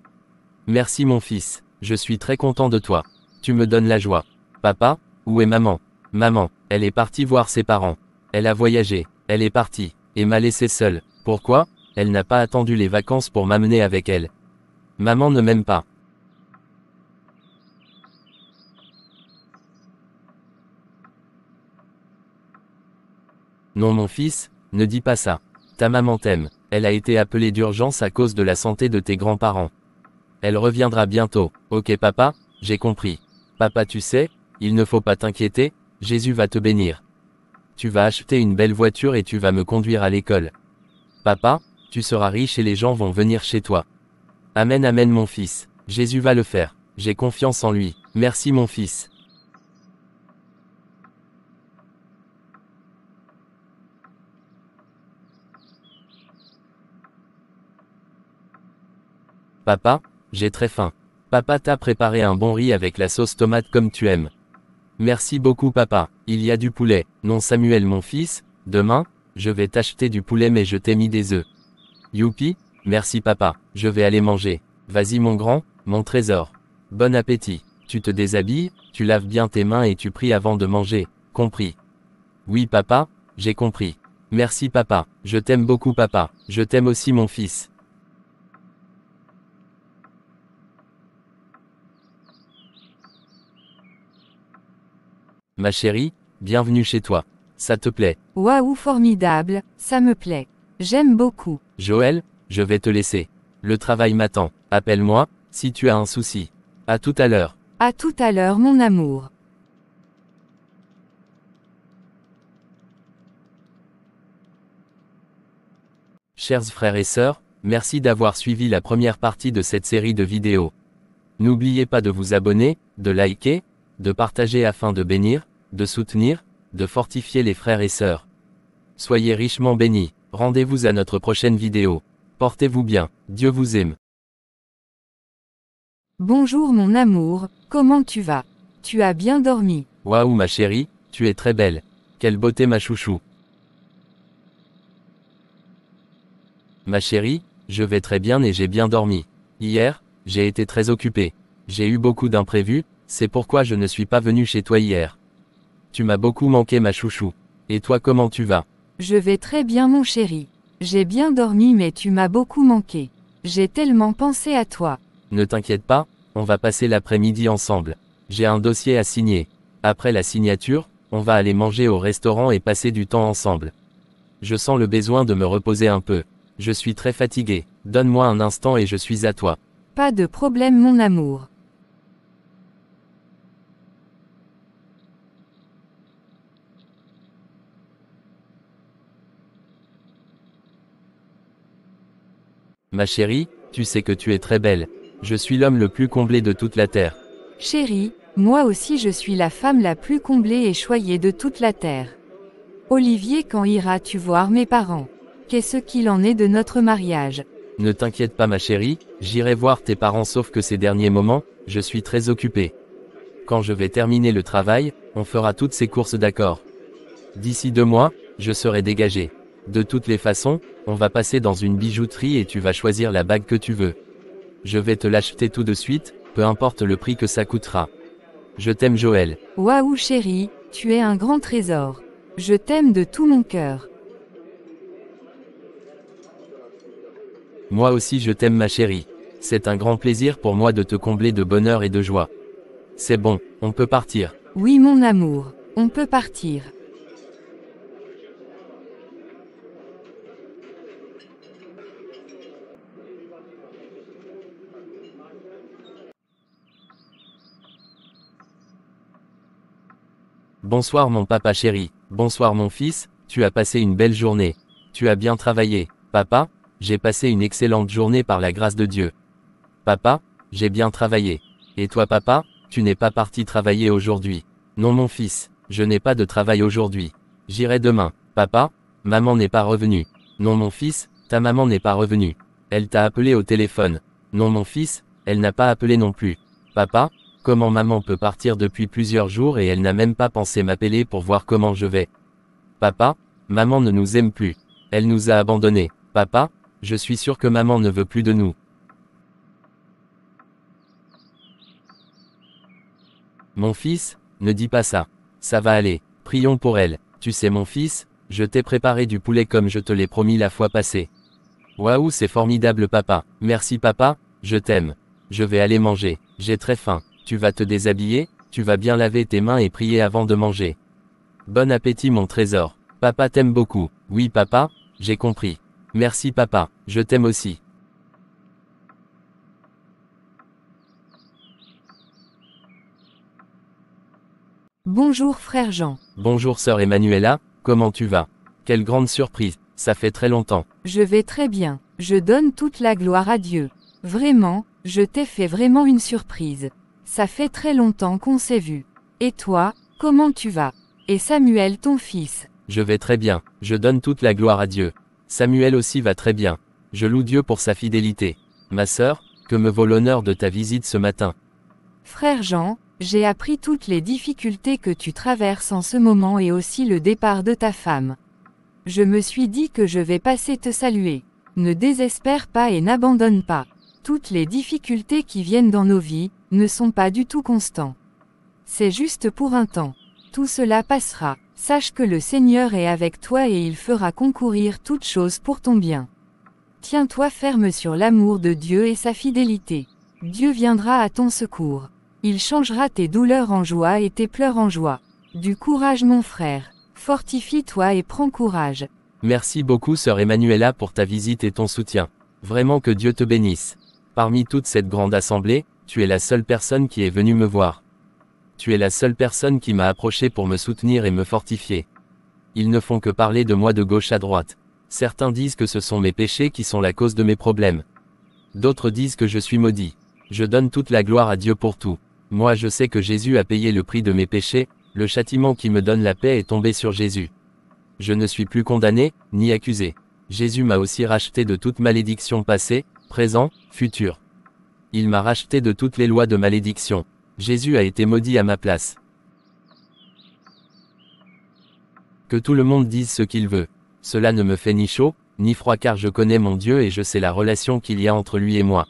Merci mon fils, je suis très content de toi. Tu me donnes la joie. Papa, où est maman? Maman, elle est partie voir ses parents. Elle a voyagé, elle est partie, et m'a laissé seule. Pourquoi? Elle n'a pas attendu les vacances pour m'amener avec elle. Maman ne m'aime pas. Non mon fils, ne dis pas ça. Ta maman t'aime, elle a été appelée d'urgence à cause de la santé de tes grands-parents. Elle reviendra bientôt, ok papa, j'ai compris. Papa tu sais, il ne faut pas t'inquiéter, Jésus va te bénir. Tu vas acheter une belle voiture et tu vas me conduire à l'école. Papa, tu seras riche et les gens vont venir chez toi. Amen amen mon fils, Jésus va le faire, j'ai confiance en lui, merci mon fils. Papa, j'ai très faim. Papa t'a préparé un bon riz avec la sauce tomate comme tu aimes. Merci beaucoup papa, il y a du poulet. Non Samuel mon fils, demain, je vais t'acheter du poulet mais je t'ai mis des œufs. Youpi, merci papa, je vais aller manger. Vas-y mon grand, mon trésor. Bon appétit. Tu te déshabilles, tu laves bien tes mains et tu pries avant de manger, compris? Oui papa, j'ai compris. Merci papa, je t'aime beaucoup papa, je t'aime aussi mon fils. Ma chérie, bienvenue chez toi. Ça te plaît? Waouh formidable, ça me plaît. J'aime beaucoup. Joël, je vais te laisser. Le travail m'attend. Appelle-moi, si tu as un souci. À tout à l'heure. À tout à l'heure mon amour. Chers frères et sœurs, merci d'avoir suivi la première partie de cette série de vidéos. N'oubliez pas de vous abonner, de liker, de partager afin de bénir, de soutenir, de fortifier les frères et sœurs. Soyez richement bénis. Rendez-vous à notre prochaine vidéo. Portez-vous bien, Dieu vous aime. Bonjour mon amour, comment tu vas? Tu as bien dormi? Waouh ma chérie, tu es très belle. Quelle beauté ma chouchou. Ma chérie, je vais très bien et j'ai bien dormi. Hier, j'ai été très occupé. J'ai eu beaucoup d'imprévus, c'est pourquoi je ne suis pas venu chez toi hier. Tu m'as beaucoup manqué ma chouchou. Et toi comment tu vas? Je vais très bien mon chéri. J'ai bien dormi mais tu m'as beaucoup manqué. J'ai tellement pensé à toi. Ne t'inquiète pas, on va passer l'après-midi ensemble. J'ai un dossier à signer. Après la signature, on va aller manger au restaurant et passer du temps ensemble. Je sens le besoin de me reposer un peu. Je suis très fatigué. Donne-moi un instant et je suis à toi. Pas de problème mon amour. Ma chérie, tu sais que tu es très belle. Je suis l'homme le plus comblé de toute la terre. Chérie, moi aussi je suis la femme la plus comblée et choyée de toute la terre. Olivier, quand iras-tu voir mes parents? Qu'est-ce qu'il en est de notre mariage? Ne t'inquiète pas ma chérie, j'irai voir tes parents sauf que ces derniers moments, je suis très occupé. Quand je vais terminer le travail, on fera toutes ces courses d'accord. D'ici 2 mois, je serai dégagé. De toutes les façons, on va passer dans une bijouterie et tu vas choisir la bague que tu veux. Je vais te l'acheter tout de suite, peu importe le prix que ça coûtera. Je t'aime Joël. Waouh chérie, tu es un grand trésor. Je t'aime de tout mon cœur. Moi aussi je t'aime ma chérie. C'est un grand plaisir pour moi de te combler de bonheur et de joie. C'est bon, on peut partir. Oui mon amour, on peut partir. Bonsoir mon papa chéri. Bonsoir mon fils, tu as passé une belle journée. Tu as bien travaillé. Papa, j'ai passé une excellente journée par la grâce de Dieu. Papa, j'ai bien travaillé. Et toi papa, tu n'es pas parti travailler aujourd'hui. Non mon fils, je n'ai pas de travail aujourd'hui. J'irai demain. Papa, maman n'est pas revenue. Non mon fils, ta maman n'est pas revenue. Elle t'a appelé au téléphone. Non mon fils, elle n'a pas appelé non plus. Papa, comment maman peut partir depuis plusieurs jours et elle n'a même pas pensé m'appeler pour voir comment je vais. Papa, maman ne nous aime plus. Elle nous a abandonnés. Papa, je suis sûr que maman ne veut plus de nous. Mon fils, ne dis pas ça. Ça va aller. Prions pour elle. Tu sais mon fils, je t'ai préparé du poulet comme je te l'ai promis la fois passée. Waouh, c'est formidable papa. Merci papa, je t'aime. Je vais aller manger. J'ai très faim. Tu vas te déshabiller, tu vas bien laver tes mains et prier avant de manger. Bon appétit mon trésor. Papa t'aime beaucoup. Oui papa, j'ai compris. Merci papa, je t'aime aussi. Bonjour frère Jean. Bonjour sœur Emmanuela, comment tu vas? Quelle grande surprise, ça fait très longtemps. Je vais très bien. Je donne toute la gloire à Dieu. Vraiment, je t'ai fait vraiment une surprise. Ça fait très longtemps qu'on s'est vu. Et toi, comment tu vas? Et Samuel ton fils? Je vais très bien, je donne toute la gloire à Dieu. Samuel aussi va très bien. Je loue Dieu pour sa fidélité. Ma sœur, que me vaut l'honneur de ta visite ce matin? Frère Jean, j'ai appris toutes les difficultés que tu traverses en ce moment et aussi le départ de ta femme. Je me suis dit que je vais passer te saluer. Ne désespère pas et n'abandonne pas. Toutes les difficultés qui viennent dans nos vies ne sont pas du tout constants. C'est juste pour un temps. Tout cela passera. Sache que le Seigneur est avec toi et il fera concourir toutes choses pour ton bien. Tiens-toi ferme sur l'amour de Dieu et sa fidélité. Dieu viendra à ton secours. Il changera tes douleurs en joie et tes pleurs en joie. Du courage mon frère. Fortifie-toi et prends courage. Merci beaucoup sœur Emmanuela pour ta visite et ton soutien. Vraiment que Dieu te bénisse. Parmi toute cette grande assemblée, tu es la seule personne qui est venue me voir. Tu es la seule personne qui m'a approché pour me soutenir et me fortifier. Ils ne font que parler de moi de gauche à droite. Certains disent que ce sont mes péchés qui sont la cause de mes problèmes. D'autres disent que je suis maudit. Je donne toute la gloire à Dieu pour tout. Moi je sais que Jésus a payé le prix de mes péchés, le châtiment qui me donne la paix est tombé sur Jésus. Je ne suis plus condamné, ni accusé. Jésus m'a aussi racheté de toute malédiction passée, présent, future. Il m'a racheté de toutes les lois de malédiction. Jésus a été maudit à ma place. Que tout le monde dise ce qu'il veut. Cela ne me fait ni chaud, ni froid car je connais mon Dieu et je sais la relation qu'il y a entre lui et moi.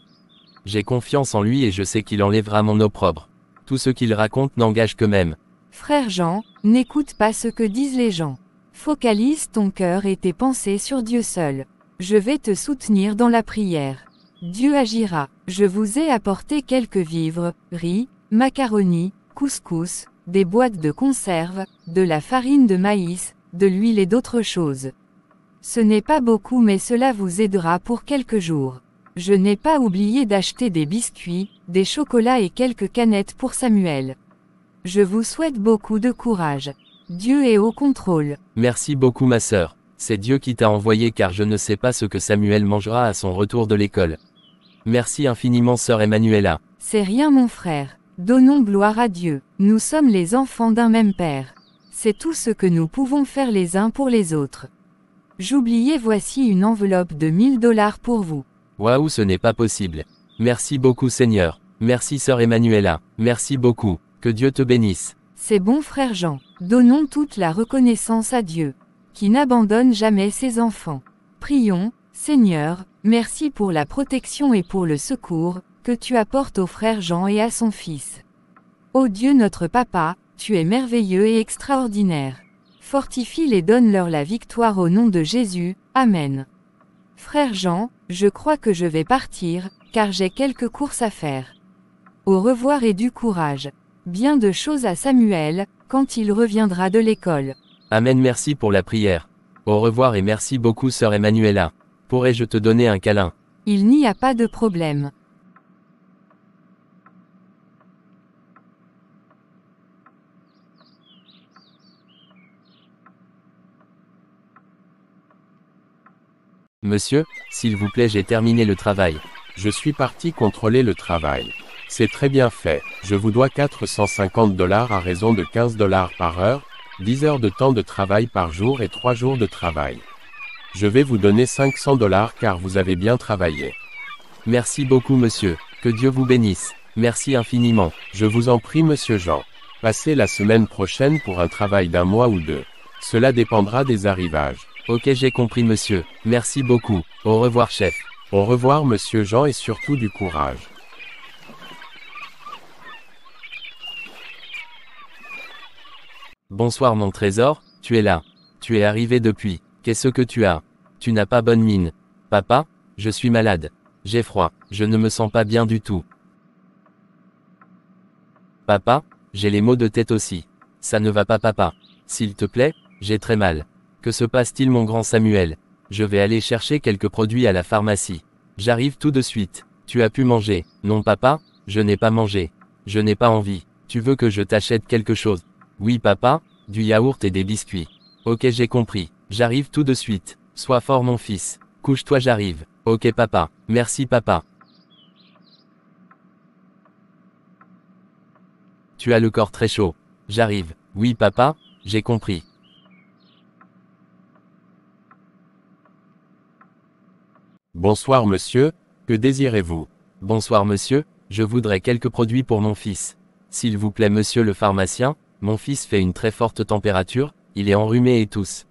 J'ai confiance en lui et je sais qu'il enlèvera mon opprobre. Tout ce qu'il raconte n'engage qu'eux-mêmes. Frère Jean, n'écoute pas ce que disent les gens. Focalise ton cœur et tes pensées sur Dieu seul. Je vais te soutenir dans la prière. Dieu agira. Je vous ai apporté quelques vivres, riz, macaroni, couscous, des boîtes de conserve, de la farine de maïs, de l'huile et d'autres choses. Ce n'est pas beaucoup mais cela vous aidera pour quelques jours. Je n'ai pas oublié d'acheter des biscuits, des chocolats et quelques canettes pour Samuel. Je vous souhaite beaucoup de courage. Dieu est au contrôle. Merci beaucoup ma sœur. C'est Dieu qui t'a envoyé car je ne sais pas ce que Samuel mangera à son retour de l'école. Merci infiniment sœur Emmanuela. C'est rien mon frère. Donnons gloire à Dieu. Nous sommes les enfants d'un même Père. C'est tout ce que nous pouvons faire les uns pour les autres. J'oubliais, voici une enveloppe de 1000 $ pour vous. Waouh, ce n'est pas possible. Merci beaucoup Seigneur. Merci sœur Emmanuela. Merci beaucoup. Que Dieu te bénisse. C'est bon frère Jean. Donnons toute la reconnaissance à Dieu, qui n'abandonne jamais ses enfants. Prions, Seigneur, merci pour la protection et pour le secours que tu apportes au frère Jean et à son fils. Ô Dieu notre Papa, tu es merveilleux et extraordinaire. Fortifie-les, donne-leur la victoire au nom de Jésus, Amen. Frère Jean, je crois que je vais partir, car j'ai quelques courses à faire. Au revoir et du courage. Bien de choses à Samuel, quand il reviendra de l'école. Amen, merci pour la prière. Au revoir et merci beaucoup sœur Emmanuela. Pourrais-je te donner un câlin? Il n'y a pas de problème. Monsieur, s'il vous plaît, j'ai terminé le travail. Je suis parti contrôler le travail. C'est très bien fait. Je vous dois 450 $ à raison de 15 $ par heure, 10 heures de temps de travail par jour et 3 jours de travail. Je vais vous donner 500 $ car vous avez bien travaillé. Merci beaucoup monsieur. Que Dieu vous bénisse. Merci infiniment. Je vous en prie monsieur Jean. Passez la semaine prochaine pour un travail d'un mois ou deux. Cela dépendra des arrivages. Ok, j'ai compris monsieur. Merci beaucoup. Au revoir chef. Au revoir monsieur Jean et surtout du courage. Bonsoir mon trésor, tu es là. Tu es arrivé depuis. Qu'est-ce que tu as? Tu n'as pas bonne mine. Papa, je suis malade. J'ai froid, je ne me sens pas bien du tout. Papa, j'ai les maux de tête aussi. Ça ne va pas papa. S'il te plaît, j'ai très mal. Que se passe-t-il mon grand Samuel? Je vais aller chercher quelques produits à la pharmacie. J'arrive tout de suite. Tu as pu manger? Non papa, je n'ai pas mangé. Je n'ai pas envie. Tu veux que je t'achète quelque chose? Oui papa, du yaourt et des biscuits. Ok, j'ai compris. J'arrive tout de suite. Sois fort mon fils. Couche-toi, j'arrive. Ok papa. Merci papa. Tu as le corps très chaud. J'arrive. Oui papa, j'ai compris. Bonsoir monsieur, que désirez-vous? Bonsoir monsieur, je voudrais quelques produits pour mon fils. S'il vous plaît monsieur le pharmacien, mon fils fait une très forte température, il est enrhumé et tousse.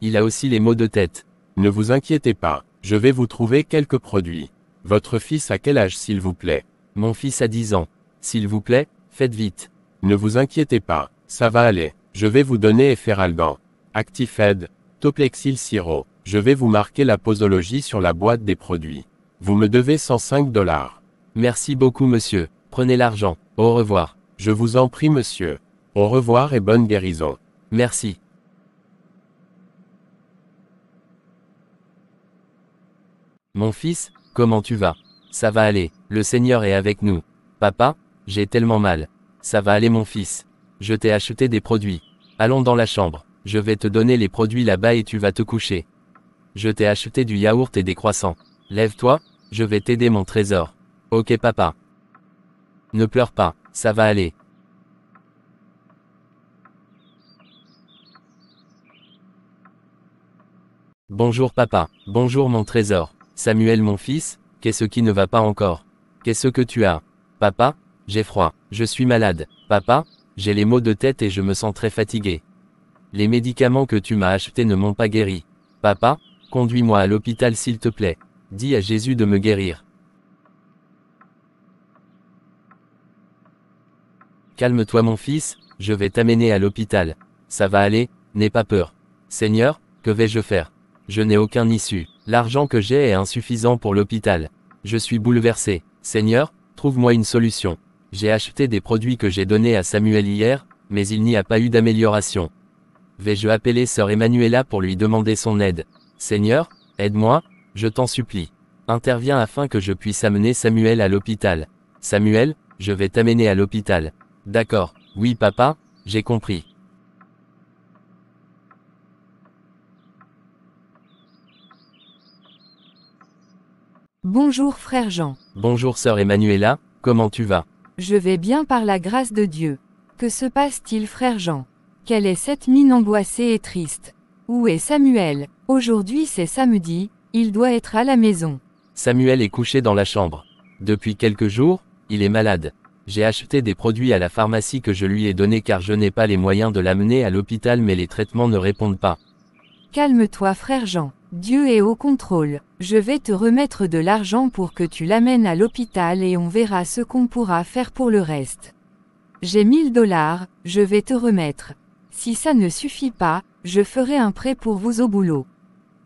Il a aussi les maux de tête. Ne vous inquiétez pas, je vais vous trouver quelques produits. Votre fils a quel âge s'il vous plaît? Mon fils a 10 ans. S'il vous plaît, faites vite. Ne vous inquiétez pas, ça va aller. Je vais vous donner Efferalgan, Actifed, Toplexil Sirop. Je vais vous marquer la posologie sur la boîte des produits. Vous me devez 105 $. Merci beaucoup monsieur, prenez l'argent, au revoir. Je vous en prie monsieur. Au revoir et bonne guérison. Merci. Mon fils, comment tu vas? Ça va aller, le Seigneur est avec nous. Papa, j'ai tellement mal. Ça va aller mon fils. Je t'ai acheté des produits. Allons dans la chambre, je vais te donner les produits là-bas et tu vas te coucher. Je t'ai acheté du yaourt et des croissants. Lève-toi, je vais t'aider mon trésor. Ok papa. Ne pleure pas, ça va aller. Bonjour papa, bonjour mon trésor. Samuel mon fils, qu'est-ce qui ne va pas encore? Qu'est-ce que tu as? Papa, j'ai froid, je suis malade. Papa, j'ai les maux de tête et je me sens très fatigué. Les médicaments que tu m'as achetés ne m'ont pas guéri. Papa, conduis-moi à l'hôpital s'il te plaît. Dis à Jésus de me guérir. Calme-toi mon fils, je vais t'amener à l'hôpital. Ça va aller, n'aie pas peur. Seigneur, que vais-je faire? Je n'ai aucune issue. L'argent que j'ai est insuffisant pour l'hôpital. Je suis bouleversé. Seigneur, trouve-moi une solution. J'ai acheté des produits que j'ai donnés à Samuel hier, mais il n'y a pas eu d'amélioration. Vais-je appeler sœur Emmanuela pour lui demander son aide? Seigneur, aide-moi, je t'en supplie. Interviens afin que je puisse amener Samuel à l'hôpital. Samuel, je vais t'amener à l'hôpital. D'accord, oui papa, j'ai compris. Bonjour frère Jean. Bonjour sœur Emmanuela, comment tu vas? Je vais bien par la grâce de Dieu. Que se passe-t-il frère Jean? Quelle est cette mine angoissée et triste? Où est Samuel? Aujourd'hui c'est samedi, il doit être à la maison. Samuel est couché dans la chambre. Depuis quelques jours, il est malade. J'ai acheté des produits à la pharmacie que je lui ai donnés car je n'ai pas les moyens de l'amener à l'hôpital mais les traitements ne répondent pas. Calme-toi frère Jean. Dieu est au contrôle. Je vais te remettre de l'argent pour que tu l'amènes à l'hôpital et on verra ce qu'on pourra faire pour le reste. J'ai 1000 $, je vais te remettre. Si ça ne suffit pas, je ferai un prêt pour vous au boulot.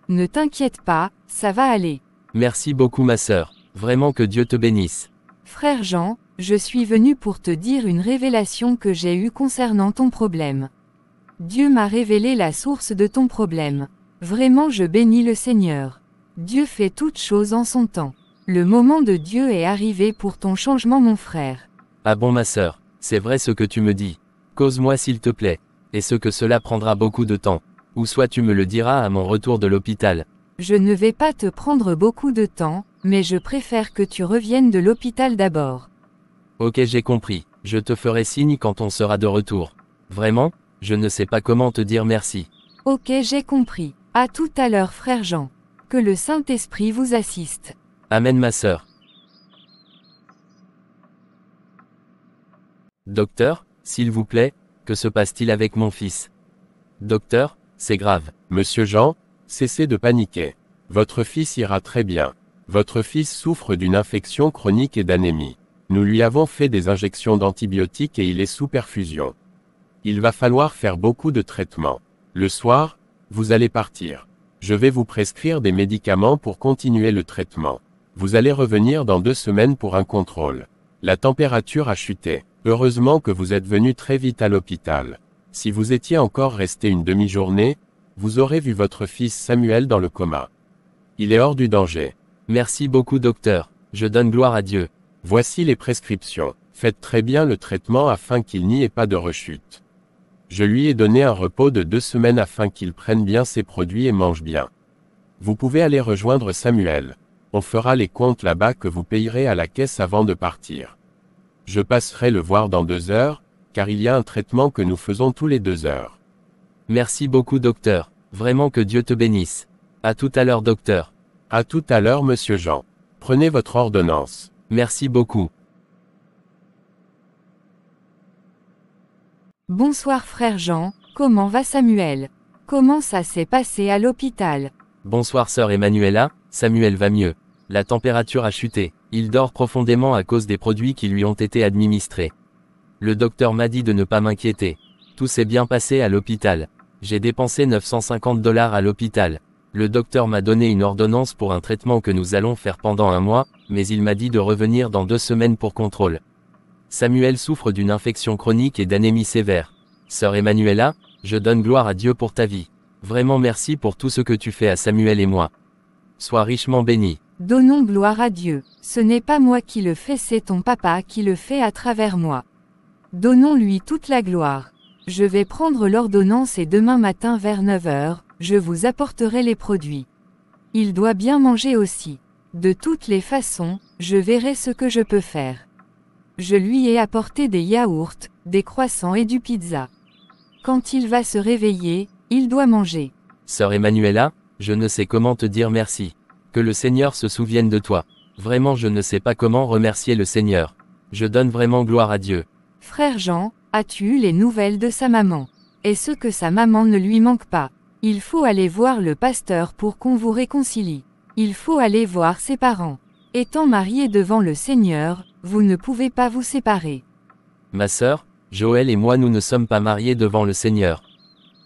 Ne t'inquiète pas, ça va aller. Merci beaucoup ma sœur. Vraiment que Dieu te bénisse. Frère Jean, je suis venu pour te dire une révélation que j'ai eue concernant ton problème. Dieu m'a révélé la source de ton problème. Vraiment je bénis le Seigneur. Dieu fait toutes choses en son temps. Le moment de Dieu est arrivé pour ton changement mon frère. Ah bon ma sœur, c'est vrai ce que tu me dis. Cause-moi s'il te plaît. Et ce que cela prendra beaucoup de temps. Ou soit tu me le diras à mon retour de l'hôpital. Je ne vais pas te prendre beaucoup de temps, mais je préfère que tu reviennes de l'hôpital d'abord. Ok j'ai compris, je te ferai signe quand on sera de retour. Vraiment, je ne sais pas comment te dire merci. Ok j'ai compris. À tout à l'heure frère Jean. Que le Saint-Esprit vous assiste. Amen ma sœur. Docteur, s'il vous plaît, que se passe-t-il avec mon fils? Docteur, c'est grave. Monsieur Jean, cessez de paniquer. Votre fils ira très bien. Votre fils souffre d'une infection chronique et d'anémie. Nous lui avons fait des injections d'antibiotiques et il est sous perfusion. Il va falloir faire beaucoup de traitements. Le soir, vous allez partir. Je vais vous prescrire des médicaments pour continuer le traitement. Vous allez revenir dans 2 semaines pour un contrôle. La température a chuté. Heureusement que vous êtes venu très vite à l'hôpital. Si vous étiez encore resté une demi-journée, vous aurez vu votre fils Samuel dans le coma. Il est hors du danger. Merci beaucoup docteur, je donne gloire à Dieu. Voici les prescriptions. Faites très bien le traitement afin qu'il n'y ait pas de rechute. Je lui ai donné un repos de 2 semaines afin qu'il prenne bien ses produits et mange bien. Vous pouvez aller rejoindre Samuel. On fera les comptes là-bas que vous payerez à la caisse avant de partir. Je passerai le voir dans 2 heures, car il y a un traitement que nous faisons tous les 2 heures. Merci beaucoup docteur, vraiment que Dieu te bénisse. À tout à l'heure docteur. À tout à l'heure monsieur Jean. Prenez votre ordonnance. Merci beaucoup. Bonsoir frère Jean, comment va Samuel? Comment ça s'est passé à l'hôpital? Bonsoir sœur Emmanuela, Samuel va mieux. La température a chuté, il dort profondément à cause des produits qui lui ont été administrés. Le docteur m'a dit de ne pas m'inquiéter. Tout s'est bien passé à l'hôpital. J'ai dépensé 950 $ à l'hôpital. Le docteur m'a donné une ordonnance pour un traitement que nous allons faire pendant 1 mois, mais il m'a dit de revenir dans 2 semaines pour contrôle. Samuel souffre d'une infection chronique et d'anémie sévère. Sœur Emmanuela, je donne gloire à Dieu pour ta vie. Vraiment merci pour tout ce que tu fais à Samuel et moi. Sois richement béni. Donnons gloire à Dieu. Ce n'est pas moi qui le fais, c'est ton papa qui le fait à travers moi. Donnons-lui toute la gloire. Je vais prendre l'ordonnance et demain matin vers 9 h, je vous apporterai les produits. Il doit bien manger aussi. De toutes les façons, je verrai ce que je peux faire. Je lui ai apporté des yaourts, des croissants et du pizza. Quand il va se réveiller, il doit manger. Sœur Emmanuela, je ne sais comment te dire merci. Que le Seigneur se souvienne de toi. Vraiment je ne sais pas comment remercier le Seigneur. Je donne vraiment gloire à Dieu. Frère Jean, as-tu eu les nouvelles de sa maman? Est-ce que sa maman ne lui manque pas? Il faut aller voir le pasteur pour qu'on vous réconcilie. Il faut aller voir ses parents. Étant mariés devant le Seigneur, vous ne pouvez pas vous séparer. Ma sœur, Joël et moi nous ne sommes pas mariés devant le Seigneur.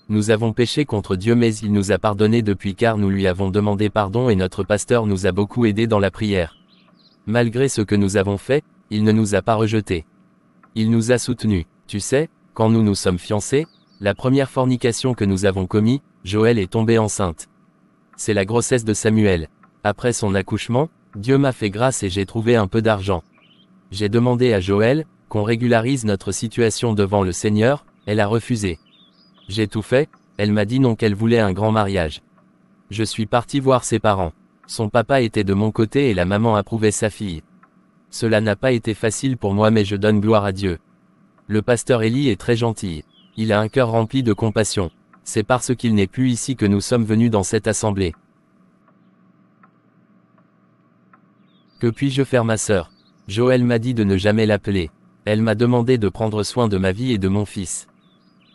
Nous avons péché contre Dieu mais il nous a pardonné depuis car nous lui avons demandé pardon et notre pasteur nous a beaucoup aidés dans la prière. Malgré ce que nous avons fait, il ne nous a pas rejetés. Il nous a soutenus. Tu sais, quand nous nous sommes fiancés, la première fornication que nous avons commis, Joël est tombée enceinte. C'est la grossesse de Samuel. Après son accouchement, Dieu m'a fait grâce et j'ai trouvé un peu d'argent. J'ai demandé à Joël qu'on régularise notre situation devant le Seigneur, elle a refusé. J'ai tout fait, elle m'a dit non qu'elle voulait un grand mariage. Je suis parti voir ses parents. Son papa était de mon côté et la maman approuvait sa fille. Cela n'a pas été facile pour moi mais je donne gloire à Dieu. Le pasteur Eli est très gentil. Il a un cœur rempli de compassion. C'est parce qu'il n'est plus ici que nous sommes venus dans cette assemblée. Que puis-je faire ma sœur? Joël m'a dit de ne jamais l'appeler. Elle m'a demandé de prendre soin de ma vie et de mon fils.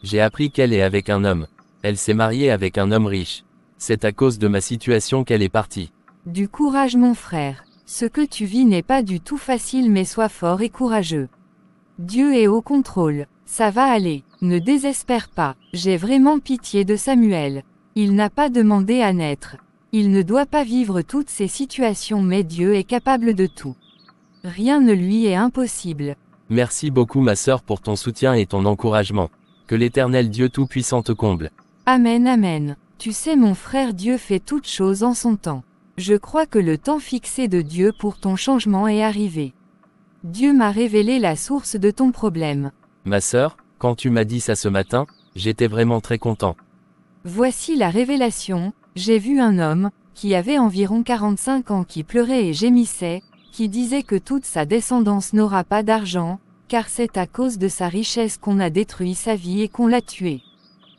J'ai appris qu'elle est avec un homme. Elle s'est mariée avec un homme riche. C'est à cause de ma situation qu'elle est partie. Du courage mon frère. Ce que tu vis n'est pas du tout facile mais sois fort et courageux. Dieu est au contrôle. Ça va aller. Ne désespère pas. J'ai vraiment pitié de Samuel. Il n'a pas demandé à naître. Il ne doit pas vivre toutes ces situations mais Dieu est capable de tout. Rien ne lui est impossible. Merci beaucoup ma sœur pour ton soutien et ton encouragement. Que l'Éternel Dieu Tout-Puissant te comble. Amen amen. Tu sais mon frère, Dieu fait toutes choses en son temps. Je crois que le temps fixé de Dieu pour ton changement est arrivé. Dieu m'a révélé la source de ton problème. Ma sœur, quand tu m'as dit ça ce matin, j'étais vraiment très content. Voici la révélation. J'ai vu un homme, qui avait environ 45 ans qui pleurait et gémissait, qui disait que toute sa descendance n'aura pas d'argent, car c'est à cause de sa richesse qu'on a détruit sa vie et qu'on l'a tué.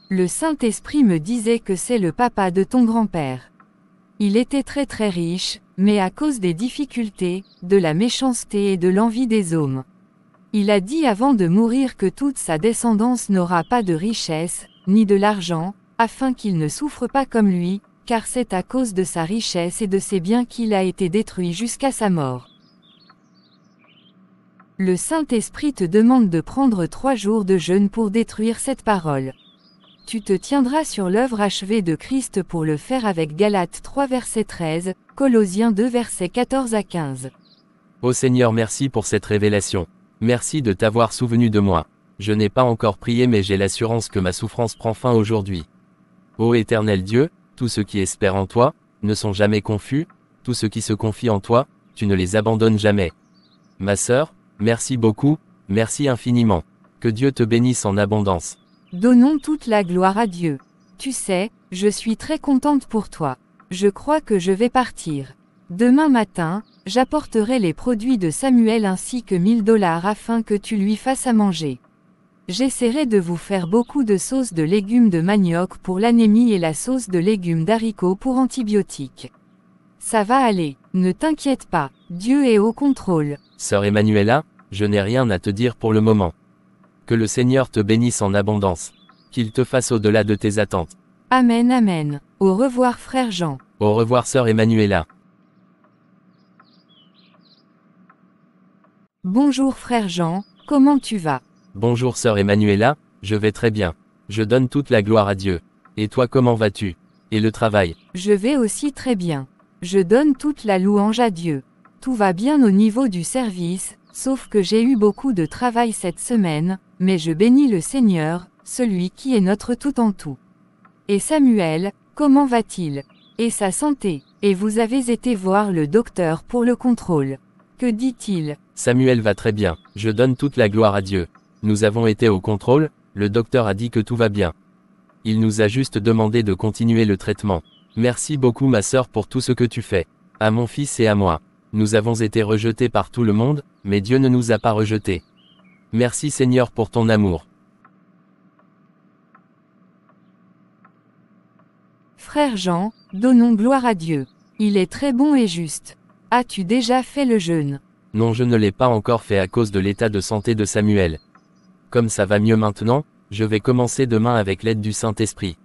Le Saint-Esprit me disait que c'est le papa de ton grand-père. Il était très très riche, mais à cause des difficultés, de la méchanceté et de l'envie des hommes. Il a dit avant de mourir que toute sa descendance n'aura pas de richesse, ni de l'argent, afin qu'il ne souffre pas comme lui, car c'est à cause de sa richesse et de ses biens qu'il a été détruit jusqu'à sa mort. Le Saint-Esprit te demande de prendre 3 jours de jeûne pour détruire cette parole. Tu te tiendras sur l'œuvre achevée de Christ pour le faire avec Galates 3 verset 13, Colossiens 2 verset 14 à 15. Ô Seigneur, merci pour cette révélation. Merci de t'avoir souvenu de moi. Je n'ai pas encore prié mais j'ai l'assurance que ma souffrance prend fin aujourd'hui. Ô Éternel Dieu, tous ceux qui espèrent en toi, ne sont jamais confus, tous ceux qui se confient en toi, tu ne les abandonnes jamais. Ma sœur, merci beaucoup, merci infiniment. Que Dieu te bénisse en abondance. Donnons toute la gloire à Dieu. Tu sais, je suis très contente pour toi. Je crois que je vais partir. Demain matin, j'apporterai les produits de Samuel ainsi que $1000 afin que tu lui fasses à manger. J'essaierai de vous faire beaucoup de sauce de légumes de manioc pour l'anémie et la sauce de légumes d'haricots pour antibiotiques. Ça va aller, ne t'inquiète pas, Dieu est au contrôle. Sœur Emmanuela, je n'ai rien à te dire pour le moment. Que le Seigneur te bénisse en abondance. Qu'il te fasse au-delà de tes attentes. Amen amen. Au revoir frère Jean. Au revoir sœur Emmanuela. Bonjour frère Jean, comment tu vas? Bonjour sœur Emmanuela, je vais très bien. Je donne toute la gloire à Dieu. Et toi comment vas-tu? Et le travail? Je vais aussi très bien. Je donne toute la louange à Dieu. Tout va bien au niveau du service, sauf que j'ai eu beaucoup de travail cette semaine, mais je bénis le Seigneur, celui qui est notre tout en tout. Et Samuel, comment va-t-il? Et sa santé? Et vous avez été voir le docteur pour le contrôle. Que dit-il? Samuel va très bien, je donne toute la gloire à Dieu. Nous avons été au contrôle, le docteur a dit que tout va bien. Il nous a juste demandé de continuer le traitement. Merci beaucoup ma sœur pour tout ce que tu fais. À mon fils et à moi. Nous avons été rejetés par tout le monde, mais Dieu ne nous a pas rejetés. Merci Seigneur pour ton amour. Frère Jean, donnons gloire à Dieu. Il est très bon et juste. As-tu déjà fait le jeûne? Non, je ne l'ai pas encore fait à cause de l'état de santé de Samuel. Comme ça va mieux maintenant, je vais commencer demain avec l'aide du Saint-Esprit.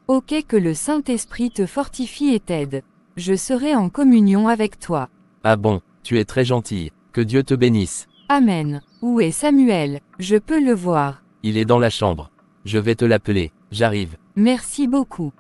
Ok, que le Saint-Esprit te fortifie et t'aide. Je serai en communion avec toi. Ah bon, tu es très gentille. Que Dieu te bénisse. Amen. Où est Samuel? Je peux le voir. Il est dans la chambre. Je vais te l'appeler. J'arrive. Merci beaucoup.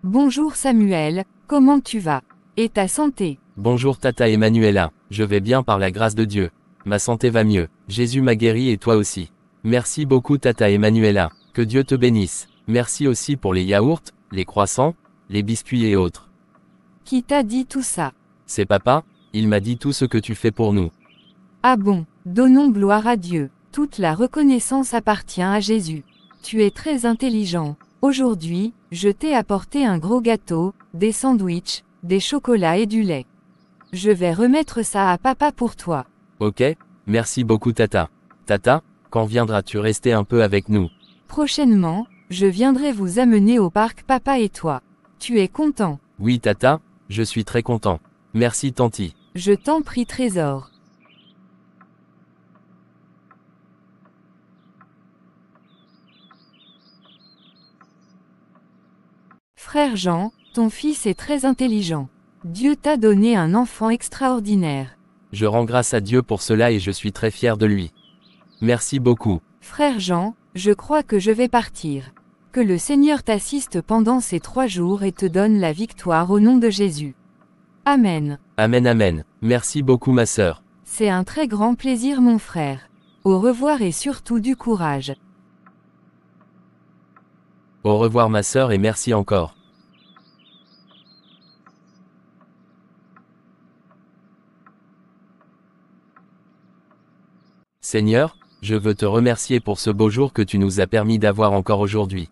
Bonjour Samuel, comment tu vas? Et ta santé? Bonjour Tata Emmanuela, je vais bien par la grâce de Dieu. Ma santé va mieux. Jésus m'a guéri et toi aussi. Merci beaucoup Tata Emmanuela. Que Dieu te bénisse. Merci aussi pour les yaourts, les croissants, les biscuits et autres. Qui t'a dit tout ça? C'est papa, il m'a dit tout ce que tu fais pour nous. Ah bon, donnons gloire à Dieu. Toute la reconnaissance appartient à Jésus. Tu es très intelligent. Aujourd'hui, je t'ai apporté un gros gâteau, des sandwichs, des chocolats et du lait. Je vais remettre ça à papa pour toi. Ok, merci beaucoup Tata. Tata, quand viendras-tu rester un peu avec nous? Prochainement, je viendrai vous amener au parc papa et toi. Tu es content? Oui Tata, je suis très content. Merci Tanti. Je t'en prie trésor. Frère Jean, ton fils est très intelligent. Dieu t'a donné un enfant extraordinaire. Je rends grâce à Dieu pour cela et je suis très fier de lui. Merci beaucoup. Frère Jean, je crois que je vais partir. Que le Seigneur t'assiste pendant ces 3 jours et te donne la victoire au nom de Jésus. Amen. Amen amen. Merci beaucoup ma sœur. C'est un très grand plaisir mon frère. Au revoir et surtout du courage. Au revoir ma sœur et merci encore. Seigneur, je veux te remercier pour ce beau jour que tu nous as permis d'avoir encore aujourd'hui.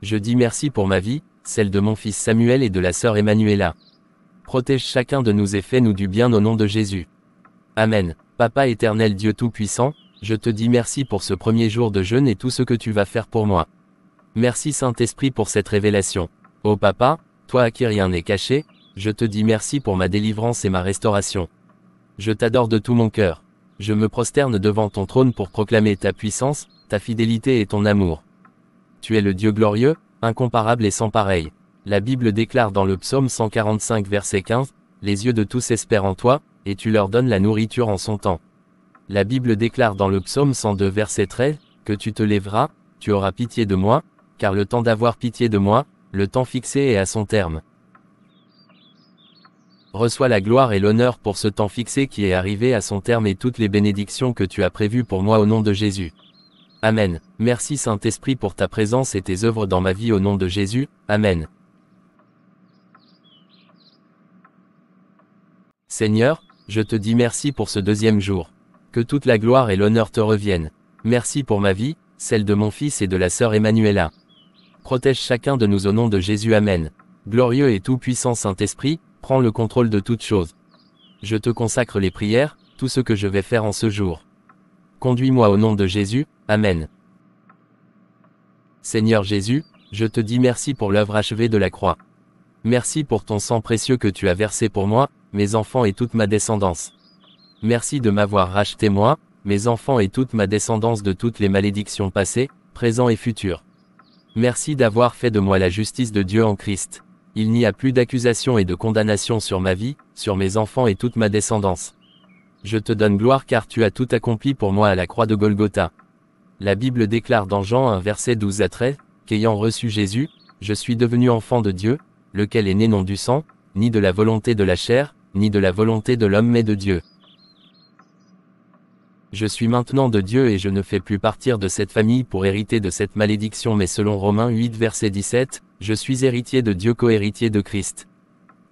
Je dis merci pour ma vie, celle de mon fils Samuel et de la sœur Emmanuela. Protège chacun de nous et fais-nous du bien au nom de Jésus. Amen. Papa éternel Dieu Tout-Puissant, je te dis merci pour ce premier jour de jeûne et tout ce que tu vas faire pour moi. Merci Saint-Esprit pour cette révélation. Ô Papa, toi à qui rien n'est caché, je te dis merci pour ma délivrance et ma restauration. Je t'adore de tout mon cœur. Je me prosterne devant ton trône pour proclamer ta puissance, ta fidélité et ton amour. Tu es le Dieu glorieux, incomparable et sans pareil. La Bible déclare dans le psaume 145 verset 15, « Les yeux de tous espèrent en toi, et tu leur donnes la nourriture en son temps. » La Bible déclare dans le psaume 102 verset 13, « Que tu te lèveras, tu auras pitié de moi, car le temps d'avoir pitié de moi, le temps fixé est à son terme. » Reçois la gloire et l'honneur pour ce temps fixé qui est arrivé à son terme et toutes les bénédictions que tu as prévues pour moi au nom de Jésus. Amen. Merci Saint-Esprit pour ta présence et tes œuvres dans ma vie au nom de Jésus. Amen. Seigneur, je te dis merci pour ce deuxième jour. Que toute la gloire et l'honneur te reviennent. Merci pour ma vie, celle de mon fils et de la sœur Emmanuela. Protège chacun de nous au nom de Jésus. Amen. Glorieux et tout-puissant Saint-Esprit, prends le contrôle de toutes choses. Je te consacre les prières, tout ce que je vais faire en ce jour. Conduis-moi au nom de Jésus. Amen. Seigneur Jésus, je te dis merci pour l'œuvre achevée de la croix. Merci pour ton sang précieux que tu as versé pour moi, mes enfants et toute ma descendance. Merci de m'avoir racheté moi, mes enfants et toute ma descendance de toutes les malédictions passées, présentes et futures. Merci d'avoir fait de moi la justice de Dieu en Christ. Il n'y a plus d'accusation et de condamnation sur ma vie, sur mes enfants et toute ma descendance. Je te donne gloire car tu as tout accompli pour moi à la croix de Golgotha. La Bible déclare dans Jean 1 verset 12 à 13, qu'ayant reçu Jésus, je suis devenu enfant de Dieu, lequel est né non du sang, ni de la volonté de la chair, ni de la volonté de l'homme mais de Dieu. Je suis maintenant de Dieu et je ne fais plus partir de cette famille pour hériter de cette malédiction mais selon Romains 8 verset 17, je suis héritier de Dieu co-héritier de Christ.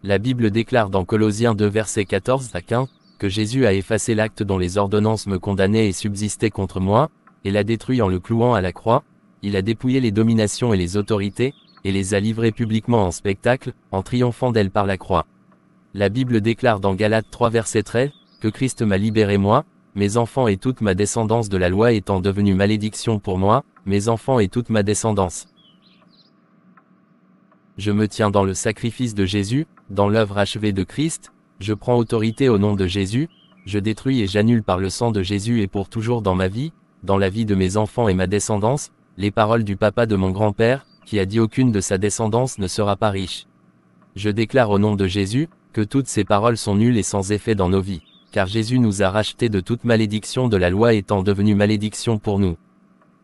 La Bible déclare dans Colossiens 2 verset 14 à 15, que Jésus a effacé l'acte dont les ordonnances me condamnaient et subsistaient contre moi, et l'a détruit en le clouant à la croix, il a dépouillé les dominations et les autorités, et les a livrées publiquement en spectacle, en triomphant d'elles par la croix. La Bible déclare dans Galates 3 verset 13, que Christ m'a libéré moi, mes enfants et toute ma descendance de la loi étant devenue malédiction pour moi, mes enfants et toute ma descendance. Je me tiens dans le sacrifice de Jésus, dans l'œuvre achevée de Christ, je prends autorité au nom de Jésus, je détruis et j'annule par le sang de Jésus et pour toujours dans ma vie, dans la vie de mes enfants et ma descendance, les paroles du papa de mon grand-père, qui a dit aucune de sa descendance ne sera pas riche. Je déclare au nom de Jésus, que toutes ces paroles sont nulles et sans effet dans nos vies, car Jésus nous a rachetés de toute malédiction de la loi étant devenue malédiction pour nous.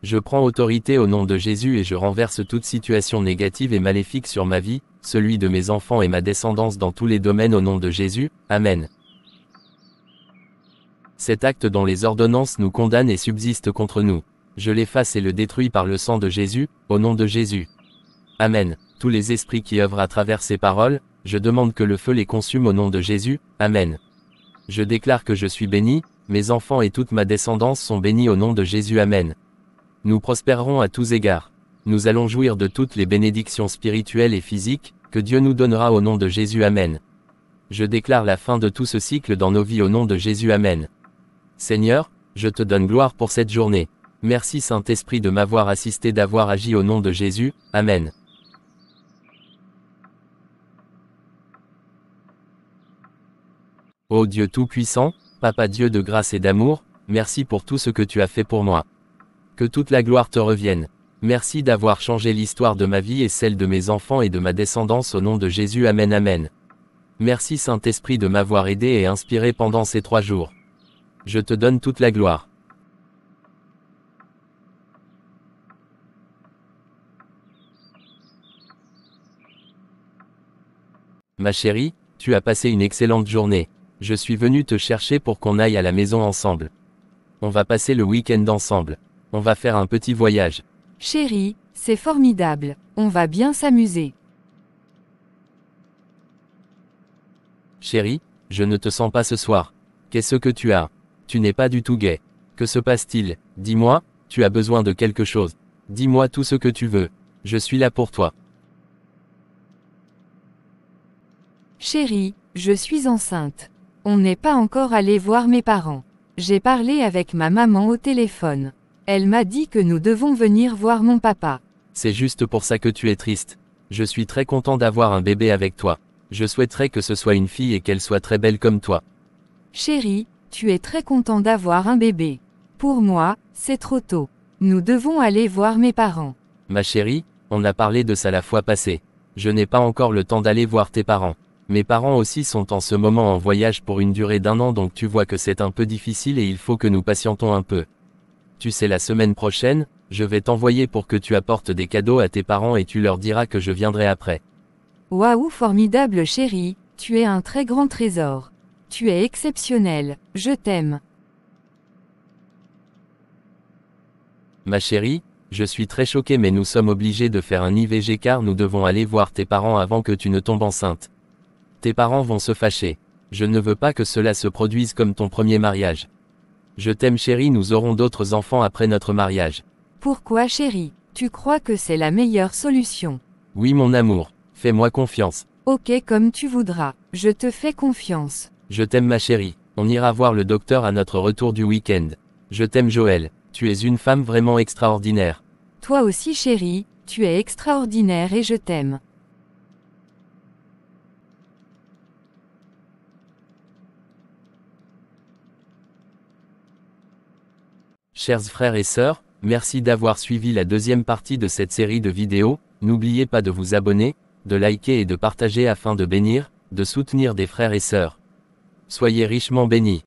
Je prends autorité au nom de Jésus et je renverse toute situation négative et maléfique sur ma vie, celui de mes enfants et ma descendance dans tous les domaines au nom de Jésus. Amen. Cet acte dont les ordonnances nous condamnent et subsistent contre nous, je l'efface et le détruis par le sang de Jésus, au nom de Jésus. Amen. Tous les esprits qui œuvrent à travers ces paroles, je demande que le feu les consume au nom de Jésus. Amen. Je déclare que je suis béni, mes enfants et toute ma descendance sont bénis au nom de Jésus. Amen. Nous prospérerons à tous égards. Nous allons jouir de toutes les bénédictions spirituelles et physiques, que Dieu nous donnera au nom de Jésus. Amen. Je déclare la fin de tout ce cycle dans nos vies au nom de Jésus. Amen. Seigneur, je te donne gloire pour cette journée. Merci Saint-Esprit de m'avoir assisté, d'avoir agi au nom de Jésus. Amen. Ô Dieu Tout-Puissant, Papa Dieu de grâce et d'amour, merci pour tout ce que tu as fait pour moi. Que toute la gloire te revienne. Merci d'avoir changé l'histoire de ma vie et celle de mes enfants et de ma descendance au nom de Jésus. Amen. Amen. Merci Saint-Esprit de m'avoir aidé et inspiré pendant ces 3 jours. Je te donne toute la gloire. Ma chérie, tu as passé une excellente journée. Je suis venu te chercher pour qu'on aille à la maison ensemble. On va passer le week-end ensemble. On va faire un petit voyage. Chérie, c'est formidable. On va bien s'amuser. Chérie, je ne te sens pas ce soir. Qu'est-ce que tu as? Tu n'es pas du tout gai. Que se passe-t-il? Dis-moi, tu as besoin de quelque chose. Dis-moi tout ce que tu veux. Je suis là pour toi. Chérie, je suis enceinte. On n'est pas encore allé voir mes parents. J'ai parlé avec ma maman au téléphone. Elle m'a dit que nous devons venir voir mon papa. C'est juste pour ça que tu es triste. Je suis très content d'avoir un bébé avec toi. Je souhaiterais que ce soit une fille et qu'elle soit très belle comme toi. Chérie, tu es très content d'avoir un bébé. Pour moi, c'est trop tôt. Nous devons aller voir mes parents. Ma chérie, on a parlé de ça la fois passée. Je n'ai pas encore le temps d'aller voir tes parents. Mes parents aussi sont en ce moment en voyage pour une durée d'1 an, donc tu vois que c'est un peu difficile et il faut que nous patientons un peu. Tu sais, la semaine prochaine, je vais t'envoyer pour que tu apportes des cadeaux à tes parents et tu leur diras que je viendrai après. Waouh, formidable chérie, tu es un très grand trésor. Tu es exceptionnel, je t'aime. Ma chérie, je suis très choqué mais nous sommes obligés de faire un IVG car nous devons aller voir tes parents avant que tu ne tombes enceinte. Tes parents vont se fâcher. Je ne veux pas que cela se produise comme ton premier mariage. Je t'aime chérie, nous aurons d'autres enfants après notre mariage. Pourquoi chérie? Tu crois que c'est la meilleure solution? Oui mon amour, fais-moi confiance. Ok, comme tu voudras, je te fais confiance. Je t'aime ma chérie, on ira voir le docteur à notre retour du week-end. Je t'aime Joël, tu es une femme vraiment extraordinaire. Toi aussi chérie, tu es extraordinaire et je t'aime. Chers frères et sœurs, merci d'avoir suivi la deuxième partie de cette série de vidéos. N'oubliez pas de vous abonner, de liker et de partager afin de bénir, de soutenir des frères et sœurs. Soyez richement bénis.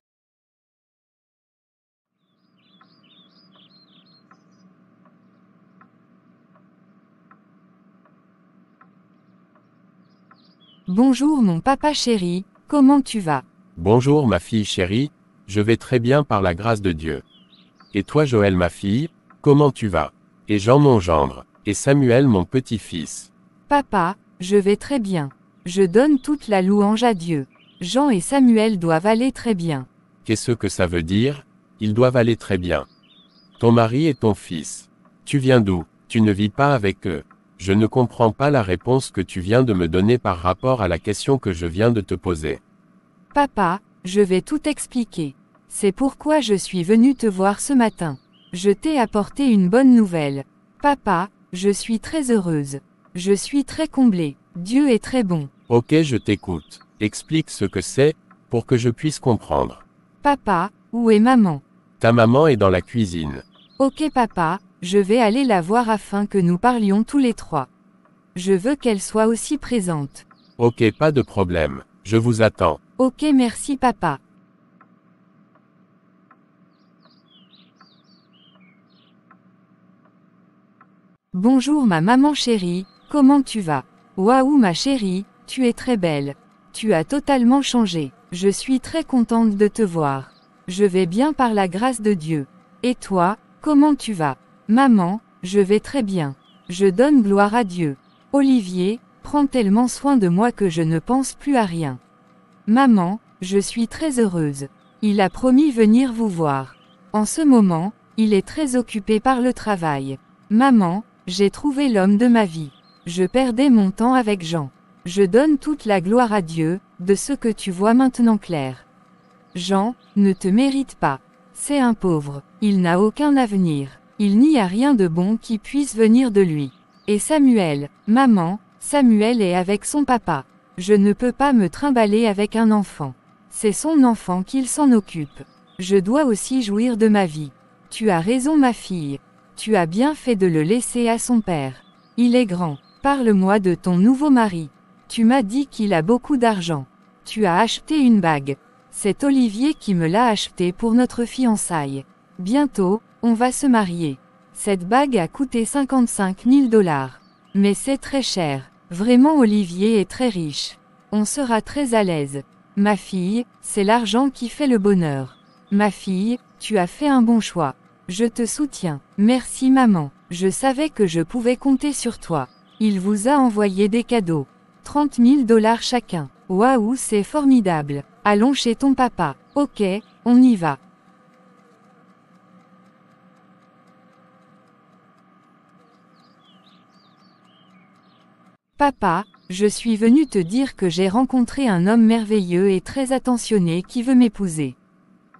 Bonjour mon papa chéri, comment tu vas? Bonjour ma fille chérie, je vais très bien par la grâce de Dieu. Et toi Joël ma fille, comment tu vas? Et Jean mon gendre, et Samuel mon petit-fils. Papa, je vais très bien. Je donne toute la louange à Dieu. Jean et Samuel doivent aller très bien. Qu'est-ce que ça veut dire? Ils doivent aller très bien. Ton mari et ton fils. Tu viens d'où? Tu ne vis pas avec eux. Je ne comprends pas la réponse que tu viens de me donner par rapport à la question que je viens de te poser. Papa, je vais tout expliquer. C'est pourquoi je suis venue te voir ce matin. Je t'ai apporté une bonne nouvelle. Papa, je suis très heureuse. Je suis très comblée. Dieu est très bon. Ok, je t'écoute. Explique ce que c'est, pour que je puisse comprendre. Papa, où est maman? Ta maman est dans la cuisine. Ok papa, je vais aller la voir afin que nous parlions tous les 3. Je veux qu'elle soit aussi présente. Ok, pas de problème. Je vous attends. Ok, merci papa. Bonjour ma maman chérie, comment tu vas? Waouh ma chérie, tu es très belle. Tu as totalement changé. Je suis très contente de te voir. Je vais bien par la grâce de Dieu. Et toi, comment tu vas? Maman, je vais très bien. Je donne gloire à Dieu. Olivier, prends tellement soin de moi que je ne pense plus à rien. Maman, je suis très heureuse. Il a promis venir vous voir. En ce moment, Il est très occupé par le travail. Maman, j'ai trouvé l'homme de ma vie. Je perdais mon temps avec Jean. Je donne toute la gloire à Dieu, de ce que tu vois maintenant clair. Jean, ne te mérite pas. C'est un pauvre. Il n'a aucun avenir. Il n'y a rien de bon qui puisse venir de lui. Et Samuel, maman, Samuel est avec son papa. Je ne peux pas me trimballer avec un enfant. C'est son enfant qu'il s'en occupe. Je dois aussi jouir de ma vie. Tu as raison ma fille. Tu as bien fait de le laisser à son père. Il est grand. Parle-moi de ton nouveau mari. Tu m'as dit qu'il a beaucoup d'argent. Tu as acheté une bague. C'est Olivier qui me l'a achetée pour notre fiançailles. Bientôt, on va se marier. Cette bague a coûté 55 000 $. Mais c'est très cher. Vraiment Olivier est très riche. On sera très à l'aise. Ma fille, c'est l'argent qui fait le bonheur. Ma fille, tu as fait un bon choix. Je te soutiens. Merci maman. Je savais que je pouvais compter sur toi. Il vous a envoyé des cadeaux. 30 000 $ chacun. Waouh, c'est formidable. Allons chez ton papa. Ok, on y va. Papa, je suis venu te dire que j'ai rencontré un homme merveilleux et très attentionné qui veut m'épouser.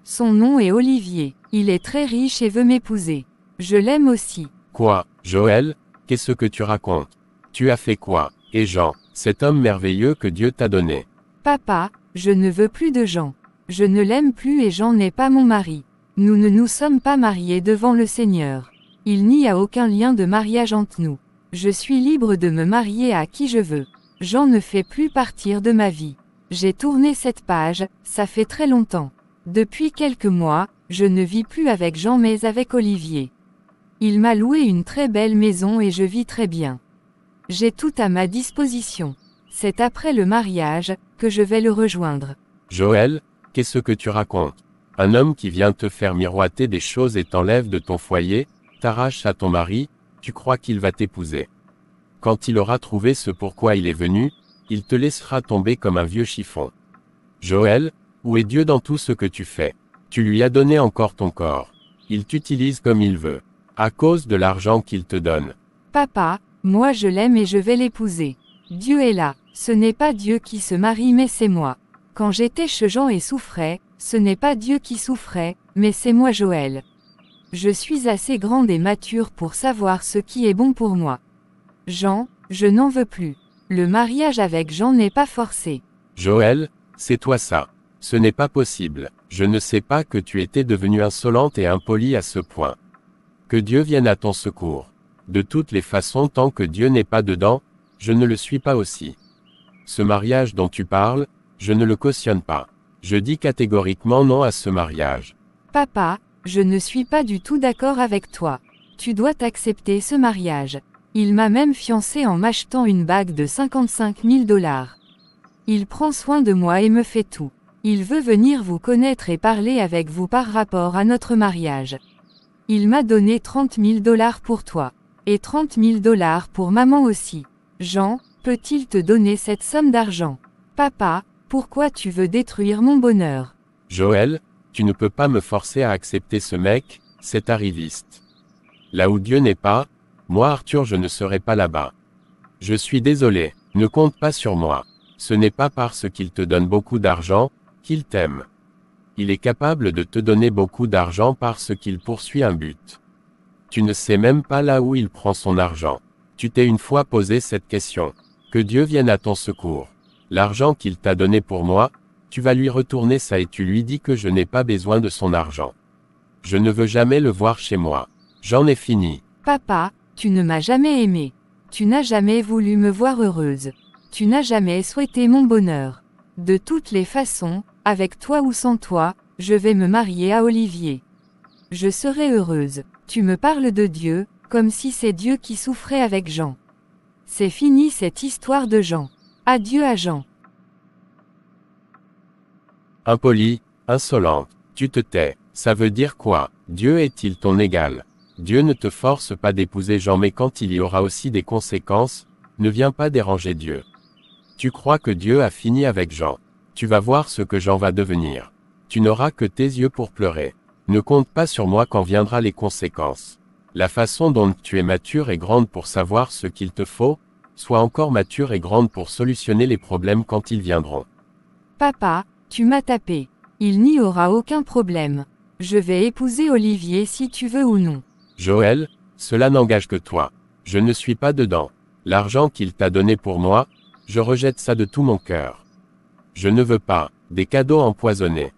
Son nom est Olivier. Il est très riche et veut m'épouser. Je l'aime aussi. Quoi, Joël? Qu'est-ce que tu racontes? Tu as fait quoi? Et Jean, cet homme merveilleux que Dieu t'a donné? Papa, je ne veux plus de Jean. Je ne l'aime plus et Jean n'est pas mon mari. Nous ne nous sommes pas mariés devant le Seigneur. Il n'y a aucun lien de mariage entre nous. Je suis libre de me marier à qui je veux. Jean ne fait plus partir de ma vie. J'ai tourné cette page, ça fait très longtemps. Depuis quelques mois, je ne vis plus avec Jean mais avec Olivier. Il m'a loué une très belle maison et je vis très bien. J'ai tout à ma disposition. C'est après le mariage que je vais le rejoindre. Joël, qu'est-ce que tu racontes? Un homme qui vient te faire miroiter des choses et t'enlève de ton foyer, t'arrache à ton mari, tu crois qu'il va t'épouser. Quand il aura trouvé ce pourquoi il est venu, il te laissera tomber comme un vieux chiffon. Joël, où est Dieu dans tout ce que tu fais? Tu lui as donné encore ton corps. Il t'utilise comme il veut, à cause de l'argent qu'il te donne. Papa, moi je l'aime et je vais l'épouser. Dieu est là, ce n'est pas Dieu qui se marie mais c'est moi. Quand j'étais chez Jean et souffrais, ce n'est pas Dieu qui souffrait, mais c'est moi Joël. Je suis assez grande et mature pour savoir ce qui est bon pour moi. Jean, je n'en veux plus. Le mariage avec Jean n'est pas forcé. Joël, c'est toi ça. Ce n'est pas possible. Je ne sais pas que tu étais devenue insolente et impolie à ce point. Que Dieu vienne à ton secours. De toutes les façons, tant que Dieu n'est pas dedans, je ne le suis pas aussi. Ce mariage dont tu parles, je ne le cautionne pas. Je dis catégoriquement non à ce mariage. Papa, je ne suis pas du tout d'accord avec toi. Tu dois accepter ce mariage. Il m'a même fiancée en m'achetant une bague de 55 000 $. Il prend soin de moi et me fait tout. Il veut venir vous connaître et parler avec vous par rapport à notre mariage. Il m'a donné 30 000 $ pour toi. Et 30 000 $ pour maman aussi. Jean, peut-il te donner cette somme d'argent? Papa, pourquoi tu veux détruire mon bonheur? Joël, tu ne peux pas me forcer à accepter ce mec, cet arriviste. Là où Dieu n'est pas, moi Arthur je ne serai pas là-bas. Je suis désolé, ne compte pas sur moi. Ce n'est pas parce qu'il te donne beaucoup d'argent, qu'il t'aime. Il est capable de te donner beaucoup d'argent parce qu'il poursuit un but. Tu ne sais même pas là où il prend son argent. Tu t'es une fois posé cette question. Que Dieu vienne à ton secours. L'argent qu'il t'a donné pour moi, tu vas lui retourner ça et tu lui dis que je n'ai pas besoin de son argent. Je ne veux jamais le voir chez moi. J'en ai fini. Papa, tu ne m'as jamais aimé. Tu n'as jamais voulu me voir heureuse. Tu n'as jamais souhaité mon bonheur. De toutes les façons, avec toi ou sans toi, je vais me marier à Olivier. Je serai heureuse. Tu me parles de Dieu, comme si c'est Dieu qui souffrait avec Jean. C'est fini cette histoire de Jean. Adieu à Jean. Impolie, insolente, tu te tais. Ça veut dire quoi? Dieu est-il ton égal? Dieu ne te force pas d'épouser Jean mais quand il y aura aussi des conséquences, ne viens pas déranger Dieu. Tu crois que Dieu a fini avec Jean. Tu vas voir ce que Jean va devenir. Tu n'auras que tes yeux pour pleurer. Ne compte pas sur moi quand viendra les conséquences. La façon dont tu es mature et grande pour savoir ce qu'il te faut, sois encore mature et grande pour solutionner les problèmes quand ils viendront. Papa, tu m'as tapé. Il n'y aura aucun problème. Je vais épouser Olivier si tu veux ou non. Joël, cela n'engage que toi. Je ne suis pas dedans. L'argent qu'il t'a donné pour moi, je rejette ça de tout mon cœur. Je ne veux pas des cadeaux empoisonnés.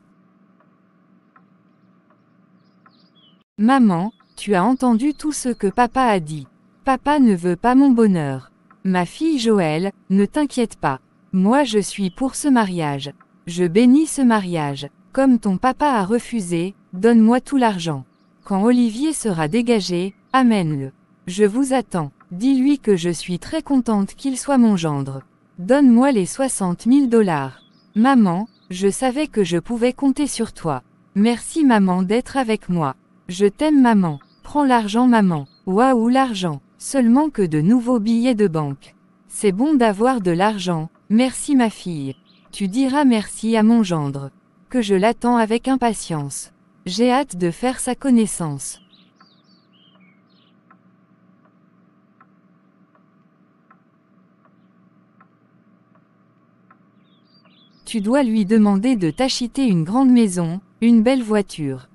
Maman, tu as entendu tout ce que papa a dit. Papa ne veut pas mon bonheur. Ma fille Joël, ne t'inquiète pas. Moi je suis pour ce mariage. Je bénis ce mariage. Comme ton papa a refusé, donne-moi tout l'argent. Quand Olivier sera dégagé, amène-le. Je vous attends. Dis-lui que je suis très contente qu'il soit mon gendre. Donne-moi les 60 000 $. Maman, je savais que je pouvais compter sur toi. Merci maman d'être avec moi. Je t'aime maman. Prends l'argent maman. Waouh l'argent. Seulement que de nouveaux billets de banque. C'est bon d'avoir de l'argent. Merci ma fille. Tu diras merci à mon gendre. Que je l'attends avec impatience. J'ai hâte de faire sa connaissance. Tu dois lui demander de t'acheter une grande maison, une belle voiture.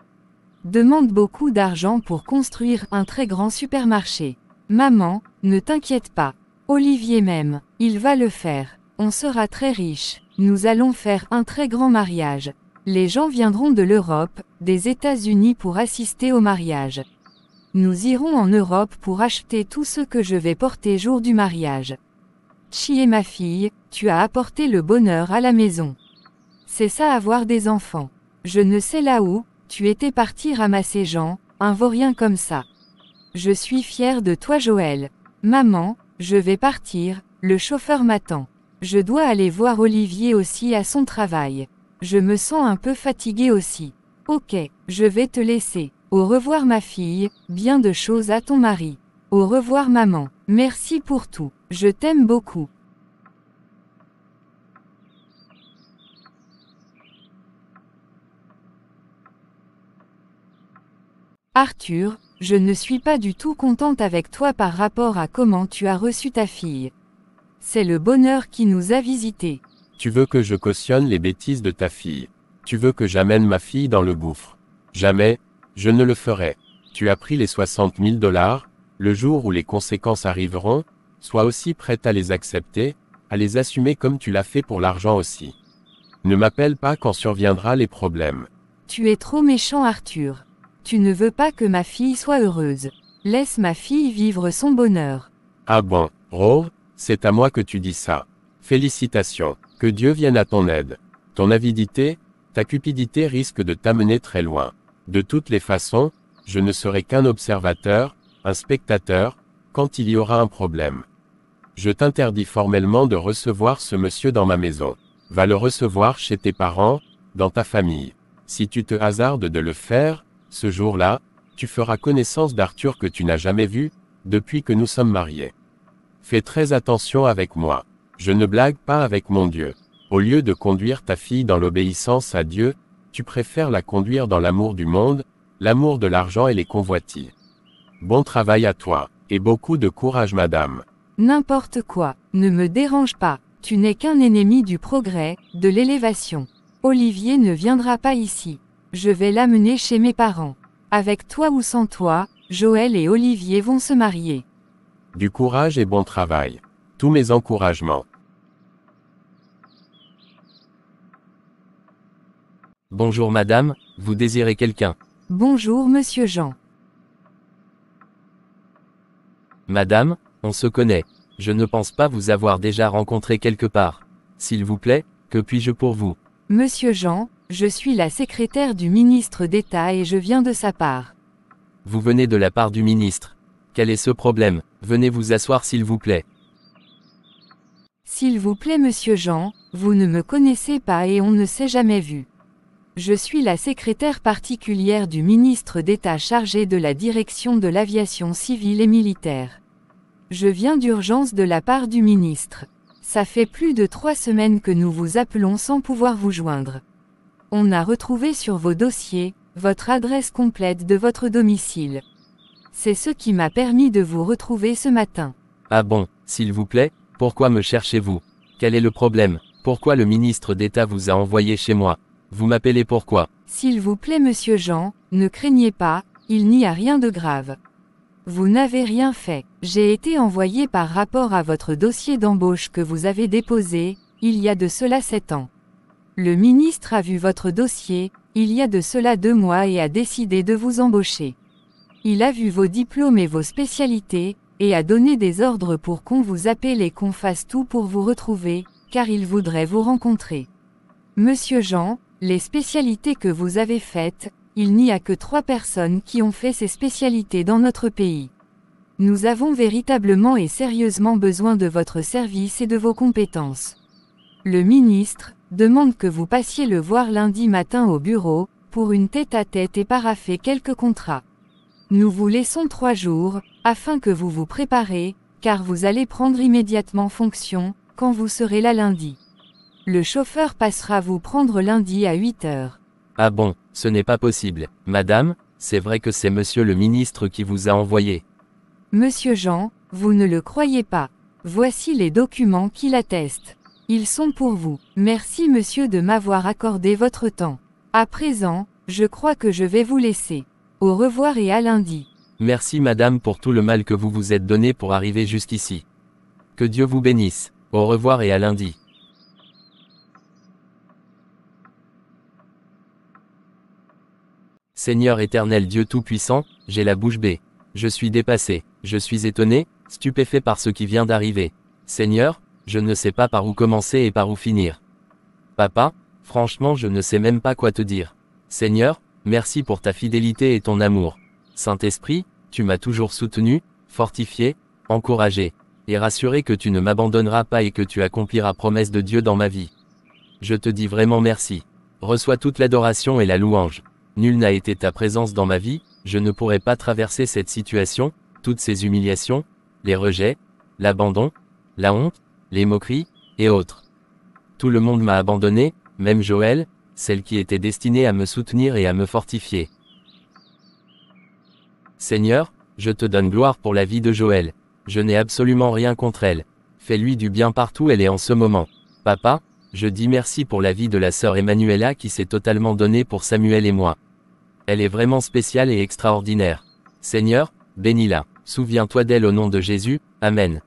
Demande beaucoup d'argent pour construire un très grand supermarché. Maman, ne t'inquiète pas. Olivier m'aime, il va le faire. On sera très riche. Nous allons faire un très grand mariage. Les gens viendront de l'Europe, des États-Unis pour assister au mariage. Nous irons en Europe pour acheter tout ce que je vais porter jour du mariage. Chier ma fille, tu as apporté le bonheur à la maison. C'est ça avoir des enfants. Je ne sais là où, tu étais parti ramasser Jean, un vaurien comme ça. Je suis fière de toi Joël. Maman, je vais partir, le chauffeur m'attend. Je dois aller voir Olivier aussi à son travail. Je me sens un peu fatiguée aussi. Ok, je vais te laisser. Au revoir ma fille, bien de choses à ton mari. Au revoir maman, merci pour tout, je t'aime beaucoup. Arthur, je ne suis pas du tout contente avec toi par rapport à comment tu as reçu ta fille. C'est le bonheur qui nous a visités. Tu veux que je cautionne les bêtises de ta fille. Tu veux que j'amène ma fille dans le gouffre. Jamais, je ne le ferai. Tu as pris les 60 000 $, le jour où les conséquences arriveront, sois aussi prête à les accepter, à les assumer comme tu l'as fait pour l'argent aussi. Ne m'appelle pas quand surviendra les problèmes. Tu es trop méchant Arthur. Tu ne veux pas que ma fille soit heureuse. Laisse ma fille vivre son bonheur. Ah bon, Rove, c'est à moi que tu dis ça. Félicitations, que Dieu vienne à ton aide. Ton avidité, ta cupidité risque de t'amener très loin. De toutes les façons, je ne serai qu'un observateur, un spectateur, quand il y aura un problème. Je t'interdis formellement de recevoir ce monsieur dans ma maison. Va le recevoir chez tes parents, dans ta famille. Si tu te hasardes de le faire, ce jour-là, tu feras connaissance d'Arthur que tu n'as jamais vu, depuis que nous sommes mariés. Fais très attention avec moi. Je ne blague pas avec mon Dieu. Au lieu de conduire ta fille dans l'obéissance à Dieu, tu préfères la conduire dans l'amour du monde, l'amour de l'argent et les convoitises. Bon travail à toi, et beaucoup de courage madame. N'importe quoi, ne me dérange pas. Tu n'es qu'un ennemi du progrès, de l'élévation. Olivier ne viendra pas ici. Je vais l'amener chez mes parents. Avec toi ou sans toi, Joël et Olivier vont se marier. Du courage et bon travail. Tous mes encouragements. Bonjour madame, vous désirez quelqu'un? Bonjour monsieur Jean. Madame, on se connaît. Je ne pense pas vous avoir déjà rencontré quelque part. S'il vous plaît, que puis-je pour vous? Monsieur Jean, je suis la secrétaire du ministre d'État et je viens de sa part. Vous venez de la part du ministre. Quel est ce problème? Venez vous asseoir s'il vous plaît. S'il vous plaît monsieur Jean, vous ne me connaissez pas et on ne s'est jamais vu. Je suis la secrétaire particulière du ministre d'État chargé de la direction de l'aviation civile et militaire. Je viens d'urgence de la part du ministre. Ça fait plus de 3 semaines que nous vous appelons sans pouvoir vous joindre. On a retrouvé sur vos dossiers votre adresse complète de votre domicile. C'est ce qui m'a permis de vous retrouver ce matin. Ah bon, s'il vous plaît, pourquoi me cherchez-vous? Quel est le problème? Pourquoi le ministre d'État vous a envoyé chez moi? Vous m'appelez pourquoi? S'il vous plaît monsieur Jean, ne craignez pas, il n'y a rien de grave. Vous n'avez rien fait. J'ai été envoyé par rapport à votre dossier d'embauche que vous avez déposé, il y a de cela 7 ans. Le ministre a vu votre dossier, il y a de cela 2 mois et a décidé de vous embaucher. Il a vu vos diplômes et vos spécialités, et a donné des ordres pour qu'on vous appelle et qu'on fasse tout pour vous retrouver, car il voudrait vous rencontrer. Monsieur Jean, les spécialités que vous avez faites, il n'y a que 3 personnes qui ont fait ces spécialités dans notre pays. Nous avons véritablement et sérieusement besoin de votre service et de vos compétences. Le ministre demande que vous passiez le voir lundi matin au bureau, pour une tête-à-tête et parapher quelques contrats. Nous vous laissons 3 jours, afin que vous vous préparez, car vous allez prendre immédiatement fonction, quand vous serez là lundi. Le chauffeur passera vous prendre lundi à 8 heures. Ah bon, ce n'est pas possible. Madame, c'est vrai que c'est monsieur le ministre qui vous a envoyé. Monsieur Jean, vous ne le croyez pas. Voici les documents qui l'attestent. Ils sont pour vous. Merci monsieur de m'avoir accordé votre temps. À présent, je crois que je vais vous laisser. Au revoir et à lundi. Merci madame pour tout le mal que vous vous êtes donné pour arriver jusqu'ici. Que Dieu vous bénisse. Au revoir et à lundi. Seigneur éternel Dieu Tout-Puissant, j'ai la bouche bée. Je suis dépassé, je suis étonné, stupéfait par ce qui vient d'arriver. Seigneur, je ne sais pas par où commencer et par où finir. Papa, franchement je ne sais même pas quoi te dire. Seigneur, merci pour ta fidélité et ton amour. Saint-Esprit, tu m'as toujours soutenu, fortifié, encouragé, et rassuré que tu ne m'abandonneras pas et que tu accompliras promesse de Dieu dans ma vie. Je te dis vraiment merci. Reçois toute l'adoration et la louange. Nul n'a été ta présence dans ma vie, je ne pourrais pas traverser cette situation, toutes ces humiliations, les rejets, l'abandon, la honte, les moqueries, et autres. Tout le monde m'a abandonné, même Joël, celle qui était destinée à me soutenir et à me fortifier. Seigneur, je te donne gloire pour la vie de Joël. Je n'ai absolument rien contre elle. Fais-lui du bien partout où elle est en ce moment. Papa, je dis merci pour la vie de la sœur Emmanuela qui s'est totalement donnée pour Samuel et moi. Elle est vraiment spéciale et extraordinaire. Seigneur, bénis-la. Souviens-toi d'elle au nom de Jésus, Amen.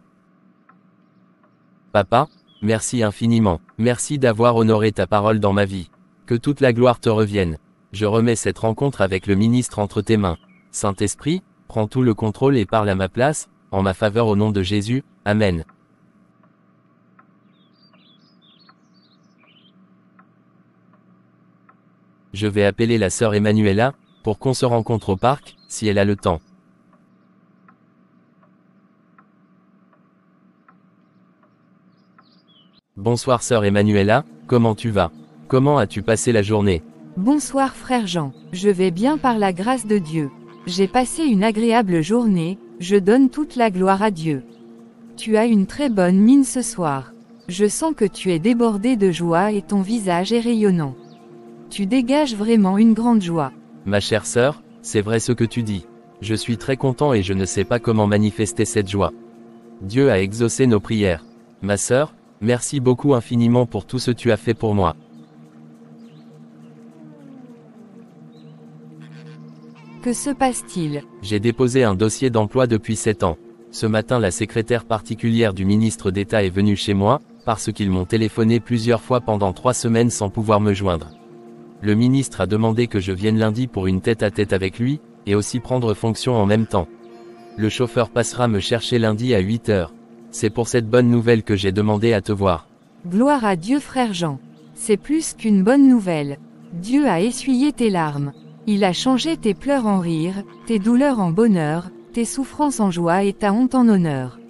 Papa, merci infiniment. Merci d'avoir honoré ta parole dans ma vie. Que toute la gloire te revienne. Je remets cette rencontre avec le ministre entre tes mains. Saint-Esprit, prends tout le contrôle et parle à ma place, en ma faveur au nom de Jésus, Amen. Je vais appeler la sœur Emmanuela, pour qu'on se rencontre au parc, si elle a le temps. Bonsoir sœur Emmanuela, comment tu vas? Comment as-tu passé la journée? Bonsoir frère Jean, je vais bien par la grâce de Dieu. J'ai passé une agréable journée, je donne toute la gloire à Dieu. Tu as une très bonne mine ce soir. Je sens que tu es débordé de joie et ton visage est rayonnant. Tu dégages vraiment une grande joie. Ma chère sœur, c'est vrai ce que tu dis. Je suis très content et je ne sais pas comment manifester cette joie. Dieu a exaucé nos prières. Ma sœur, merci beaucoup infiniment pour tout ce que tu as fait pour moi. Que se passe-t-il? J'ai déposé un dossier d'emploi depuis 7 ans. Ce matin la secrétaire particulière du ministre d'État est venue chez moi, parce qu'ils m'ont téléphoné plusieurs fois pendant 3 semaines sans pouvoir me joindre. Le ministre a demandé que je vienne lundi pour une tête-à-tête avec lui, et aussi prendre fonction en même temps. Le chauffeur passera me chercher lundi à 8 heures. C'est pour cette bonne nouvelle que j'ai demandé à te voir. Gloire à Dieu frère Jean. C'est plus qu'une bonne nouvelle. Dieu a essuyé tes larmes. Il a changé tes pleurs en rire, tes douleurs en bonheur, tes souffrances en joie et ta honte en honneur.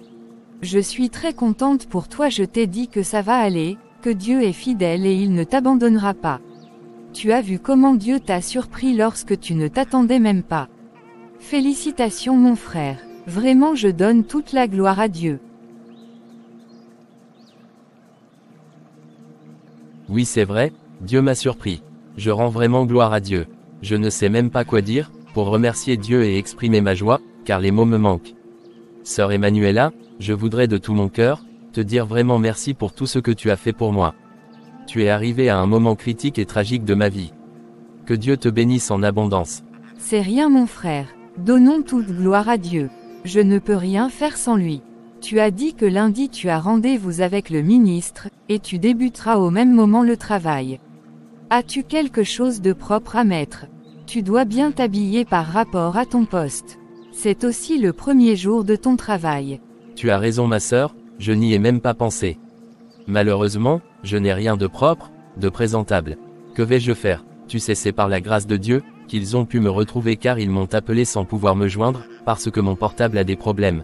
Je suis très contente pour toi, je t'ai dit que ça va aller, que Dieu est fidèle et il ne t'abandonnera pas. Tu as vu comment Dieu t'a surpris lorsque tu ne t'attendais même pas. Félicitations mon frère, vraiment je donne toute la gloire à Dieu. Oui c'est vrai, Dieu m'a surpris. Je rends vraiment gloire à Dieu. Je ne sais même pas quoi dire, pour remercier Dieu et exprimer ma joie, car les mots me manquent. Sœur Emmanuela, je voudrais de tout mon cœur, te dire vraiment merci pour tout ce que tu as fait pour moi. Tu es arrivé à un moment critique et tragique de ma vie. Que Dieu te bénisse en abondance. C'est rien mon frère. Donnons toute gloire à Dieu. Je ne peux rien faire sans lui. Tu as dit que lundi tu as rendez-vous avec le ministre, et tu débuteras au même moment le travail. As-tu quelque chose de propre à mettre? Tu dois bien t'habiller par rapport à ton poste. C'est aussi le premier jour de ton travail. Tu as raison ma sœur, je n'y ai même pas pensé. Malheureusement, je n'ai rien de propre, de présentable. Que vais-je faire? Tu sais, c'est par la grâce de Dieu qu'ils ont pu me retrouver car ils m'ont appelé sans pouvoir me joindre, parce que mon portable a des problèmes.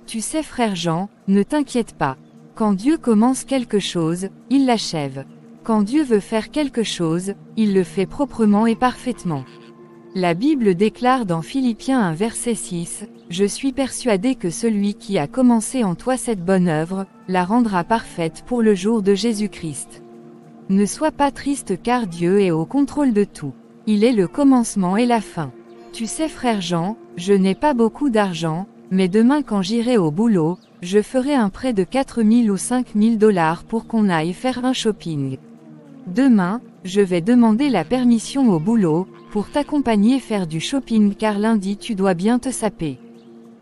Tu sais frère Jean, ne t'inquiète pas. Quand Dieu commence quelque chose, il l'achève. Quand Dieu veut faire quelque chose, il le fait proprement et parfaitement. La Bible déclare dans Philippiens 1 verset 6, « Je suis persuadé que celui qui a commencé en toi cette bonne œuvre, la rendra parfaite pour le jour de Jésus-Christ. » Ne sois pas triste car Dieu est au contrôle de tout. Il est le commencement et la fin. Tu sais frère Jean, je n'ai pas beaucoup d'argent, mais demain quand j'irai au boulot, je ferai un prêt de 4 000 ou 5 000 $ pour qu'on aille faire un shopping. Demain, je vais demander la permission au boulot, pour t'accompagner faire du shopping car lundi tu dois bien te saper.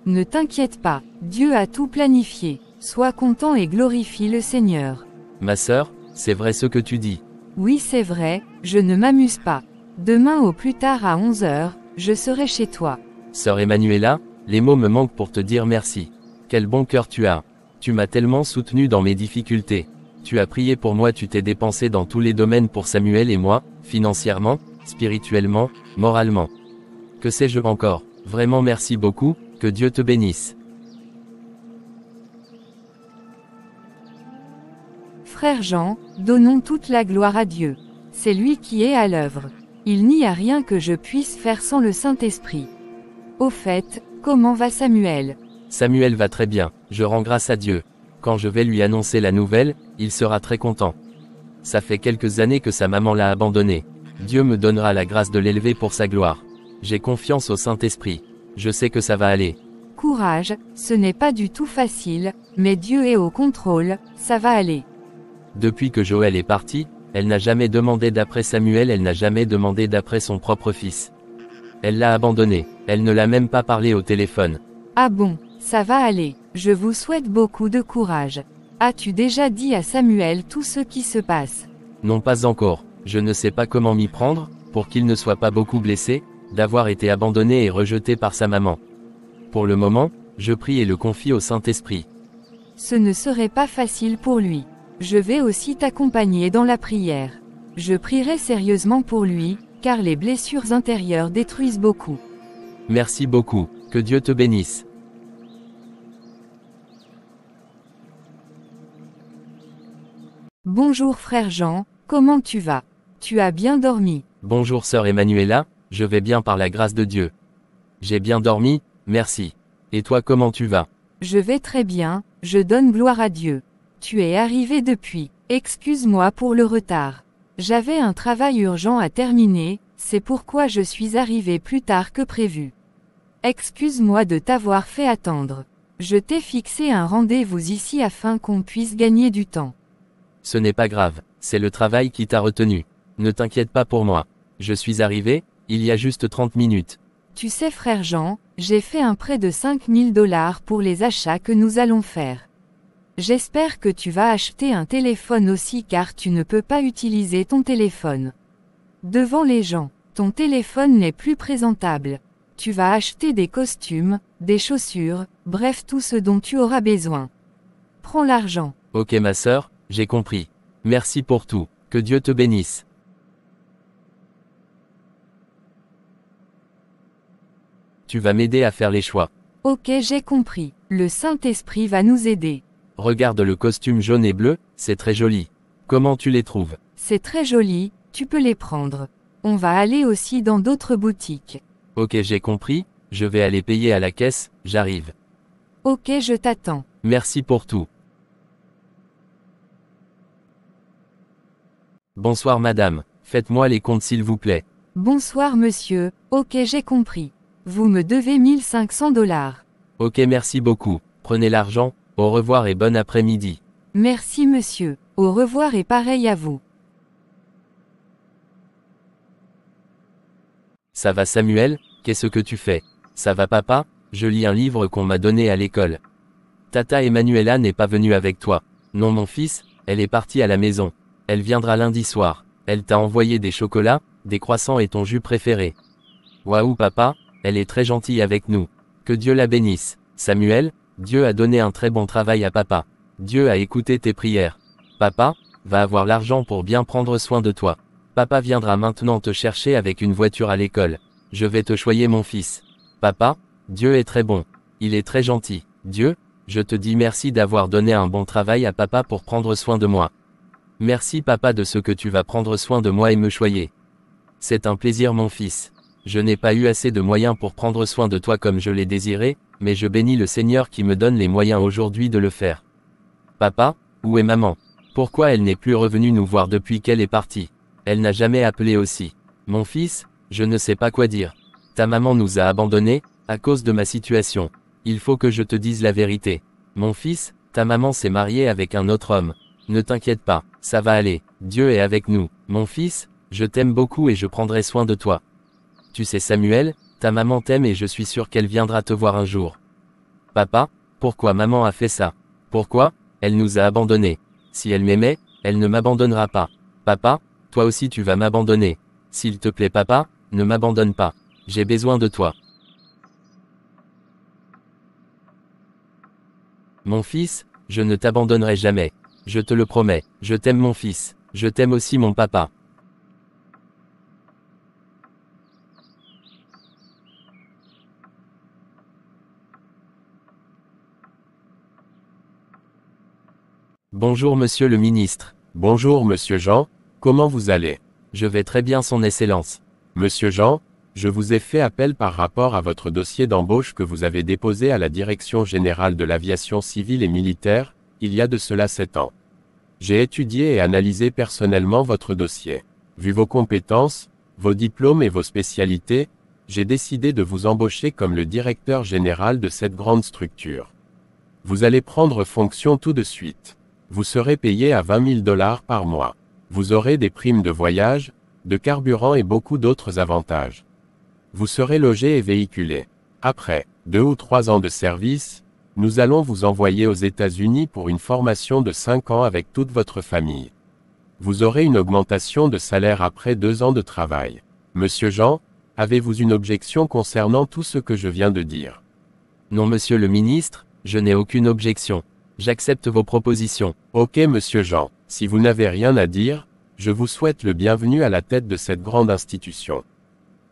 Ne t'inquiète pas, Dieu a tout planifié. Sois content et glorifie le Seigneur. Ma sœur, c'est vrai ce que tu dis. Oui c'est vrai, je ne m'amuse pas. Demain au plus tard à 11 h, je serai chez toi. Sœur Emmanuela, les mots me manquent pour te dire merci. Quel bon cœur tu as. Tu m'as tellement soutenu dans mes difficultés. Tu as prié pour moi, tu t'es dépensé dans tous les domaines pour Samuel et moi, financièrement, spirituellement, moralement. Que sais-je encore? Vraiment merci beaucoup, que Dieu te bénisse. Frère Jean, donnons toute la gloire à Dieu. C'est lui qui est à l'œuvre. Il n'y a rien que je puisse faire sans le Saint-Esprit. Au fait, comment va Samuel? Samuel va très bien, je rends grâce à Dieu. Quand je vais lui annoncer la nouvelle, il sera très content. Ça fait quelques années que sa maman l'a abandonné. Dieu me donnera la grâce de l'élever pour sa gloire. J'ai confiance au Saint-Esprit. Je sais que ça va aller. Courage, ce n'est pas du tout facile, mais Dieu est au contrôle, ça va aller. Depuis que Joël est parti, elle n'a jamais demandé d'après Samuel, elle n'a jamais demandé d'après son propre fils. Elle l'a abandonné, elle ne l'a même pas parlé au téléphone. Ah bon, ça va aller, je vous souhaite beaucoup de courage. As-tu déjà dit à Samuel tout ce qui se passe? Non pas encore, je ne sais pas comment m'y prendre, pour qu'il ne soit pas beaucoup blessé, d'avoir été abandonné et rejeté par sa maman. Pour le moment, je prie et le confie au Saint-Esprit. Ce ne serait pas facile pour lui. Je vais aussi t'accompagner dans la prière. Je prierai sérieusement pour lui, car les blessures intérieures détruisent beaucoup. Merci beaucoup, que Dieu te bénisse. Bonjour frère Jean, comment tu vas? Tu as bien dormi? Bonjour sœur Emmanuela, je vais bien par la grâce de Dieu. J'ai bien dormi, merci. Et toi comment tu vas? Je vais très bien, je donne gloire à Dieu. Tu es arrivé depuis. Excuse-moi pour le retard. J'avais un travail urgent à terminer, c'est pourquoi je suis arrivé plus tard que prévu. Excuse-moi de t'avoir fait attendre. Je t'ai fixé un rendez-vous ici afin qu'on puisse gagner du temps. Ce n'est pas grave, c'est le travail qui t'a retenu. Ne t'inquiète pas pour moi. Je suis arrivé, il y a juste 30 minutes. Tu sais frère Jean, j'ai fait un prêt de 5 000 $ pour les achats que nous allons faire. J'espère que tu vas acheter un téléphone aussi car tu ne peux pas utiliser ton téléphone devant les gens. Ton téléphone n'est plus présentable. Tu vas acheter des costumes, des chaussures, bref tout ce dont tu auras besoin. Prends l'argent. Ok ma sœur, j'ai compris. Merci pour tout, que Dieu te bénisse. Tu vas m'aider à faire les choix. Ok j'ai compris, le Saint-Esprit va nous aider. Regarde le costume jaune et bleu, c'est très joli. Comment tu les trouves? C'est très joli, tu peux les prendre. On va aller aussi dans d'autres boutiques. Ok j'ai compris, je vais aller payer à la caisse, j'arrive. Ok je t'attends. Merci pour tout. Bonsoir madame, Faites-moi les comptes s'il vous plaît. Bonsoir monsieur, ok j'ai compris. Vous me devez 1500 $. Ok merci beaucoup, prenez l'argent, au revoir et bon après-midi. Merci monsieur, au revoir et pareil à vous. Ça va Samuel, qu'est-ce que tu fais? Ça va papa? Je lis un livre qu'on m'a donné à l'école. Tata Emanuela n'est pas venue avec toi. Non mon fils, elle est partie à la maison. Elle viendra lundi soir. Elle t'a envoyé des chocolats, des croissants et ton jus préféré. Waouh papa, elle est très gentille avec nous. Que Dieu la bénisse. Samuel, Dieu a donné un très bon travail à papa. Dieu a écouté tes prières. Papa, va avoir l'argent pour bien prendre soin de toi. Papa viendra maintenant te chercher avec une voiture à l'école. Je vais te choyer mon fils. Papa, Dieu est très bon. Il est très gentil. Dieu, je te dis merci d'avoir donné un bon travail à papa pour prendre soin de moi. Merci papa de ce que tu vas prendre soin de moi et me choyer. C'est un plaisir mon fils. Je n'ai pas eu assez de moyens pour prendre soin de toi comme je l'ai désiré, mais je bénis le Seigneur qui me donne les moyens aujourd'hui de le faire. Papa, où est maman? Pourquoi elle n'est plus revenue nous voir depuis qu'elle est partie? Elle n'a jamais appelé aussi. Mon fils, je ne sais pas quoi dire. Ta maman nous a abandonnés, à cause de ma situation. Il faut que je te dise la vérité. Mon fils, ta maman s'est mariée avec un autre homme. Ne t'inquiète pas, ça va aller, Dieu est avec nous. Mon fils, je t'aime beaucoup et je prendrai soin de toi. Tu sais Samuel, ta maman t'aime et je suis sûr qu'elle viendra te voir un jour. Papa, pourquoi maman a fait ça? Pourquoi? Elle nous a abandonnés. Si elle m'aimait, elle ne m'abandonnera pas. Papa, toi aussi tu vas m'abandonner. S'il te plaît papa, ne m'abandonne pas. J'ai besoin de toi. Mon fils, je ne t'abandonnerai jamais. Je te le promets, je t'aime mon fils. Je t'aime aussi mon papa. Bonjour monsieur le ministre. Bonjour monsieur Jean, comment vous allez? Je vais très bien son excellence. Monsieur Jean, je vous ai fait appel par rapport à votre dossier d'embauche que vous avez déposé à la Direction générale de l'aviation civile et militaire, il y a de cela 7 ans. J'ai étudié et analysé personnellement votre dossier. Vu vos compétences, vos diplômes et vos spécialités, j'ai décidé de vous embaucher comme le directeur général de cette grande structure. Vous allez prendre fonction tout de suite. Vous serez payé à 20 000 $ par mois. Vous aurez des primes de voyage, de carburant et beaucoup d'autres avantages. Vous serez logé et véhiculé. Après 2 ou 3 ans de service, nous allons vous envoyer aux États-Unis pour une formation de 5 ans avec toute votre famille. Vous aurez une augmentation de salaire après 2 ans de travail. Monsieur Jean, avez-vous une objection concernant tout ce que je viens de dire? Non monsieur le ministre, je n'ai aucune objection. J'accepte vos propositions. Ok monsieur Jean, si vous n'avez rien à dire, je vous souhaite le bienvenu à la tête de cette grande institution.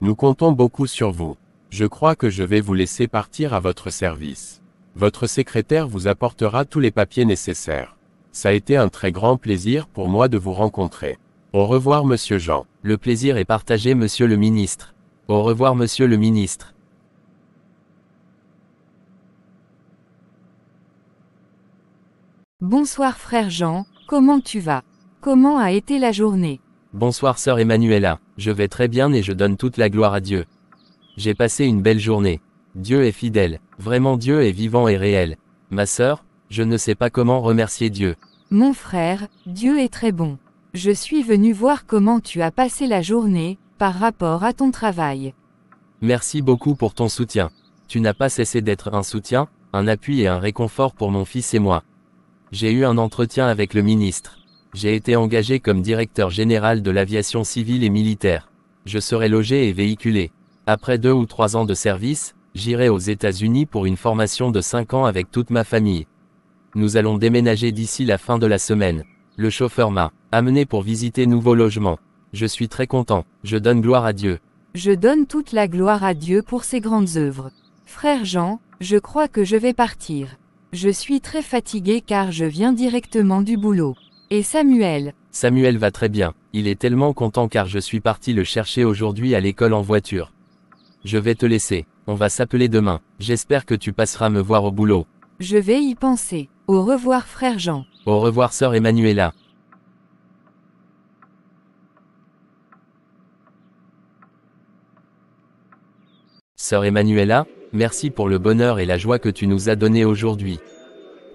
Nous comptons beaucoup sur vous. Je crois que je vais vous laisser partir à votre service. Votre secrétaire vous apportera tous les papiers nécessaires. Ça a été un très grand plaisir pour moi de vous rencontrer. Au revoir monsieur Jean. Le plaisir est partagé monsieur le ministre. Au revoir monsieur le ministre. Bonsoir frère Jean, comment tu vas? Comment a été la journée? Bonsoir sœur Emanuela, je vais très bien et je donne toute la gloire à Dieu. J'ai passé une belle journée. Dieu est fidèle, vraiment Dieu est vivant et réel. Ma sœur, je ne sais pas comment remercier Dieu. Mon frère, Dieu est très bon. Je suis venu voir comment tu as passé la journée, par rapport à ton travail. Merci beaucoup pour ton soutien. Tu n'as pas cessé d'être un soutien, un appui et un réconfort pour mon fils et moi. J'ai eu un entretien avec le ministre. J'ai été engagé comme directeur général de l'aviation civile et militaire. Je serai logé et véhiculé. Après 2 ou 3 ans de service, j'irai aux États-Unis pour une formation de 5 ans avec toute ma famille. Nous allons déménager d'ici la fin de la semaine. Le chauffeur m'a amené pour visiter nouveaux logements. Je suis très content, je donne gloire à Dieu. Je donne toute la gloire à Dieu pour ses grandes œuvres. Frère Jean, je crois que je vais partir. Je suis très fatigué car je viens directement du boulot. Et Samuel? Samuel va très bien, il est tellement content car je suis parti le chercher aujourd'hui à l'école en voiture. Je vais te laisser, on va s'appeler demain, j'espère que tu passeras me voir au boulot. Je vais y penser. Au revoir frère Jean. Au revoir sœur Emanuela. Sœur Emmanuela, merci pour le bonheur et la joie que tu nous as donné aujourd'hui.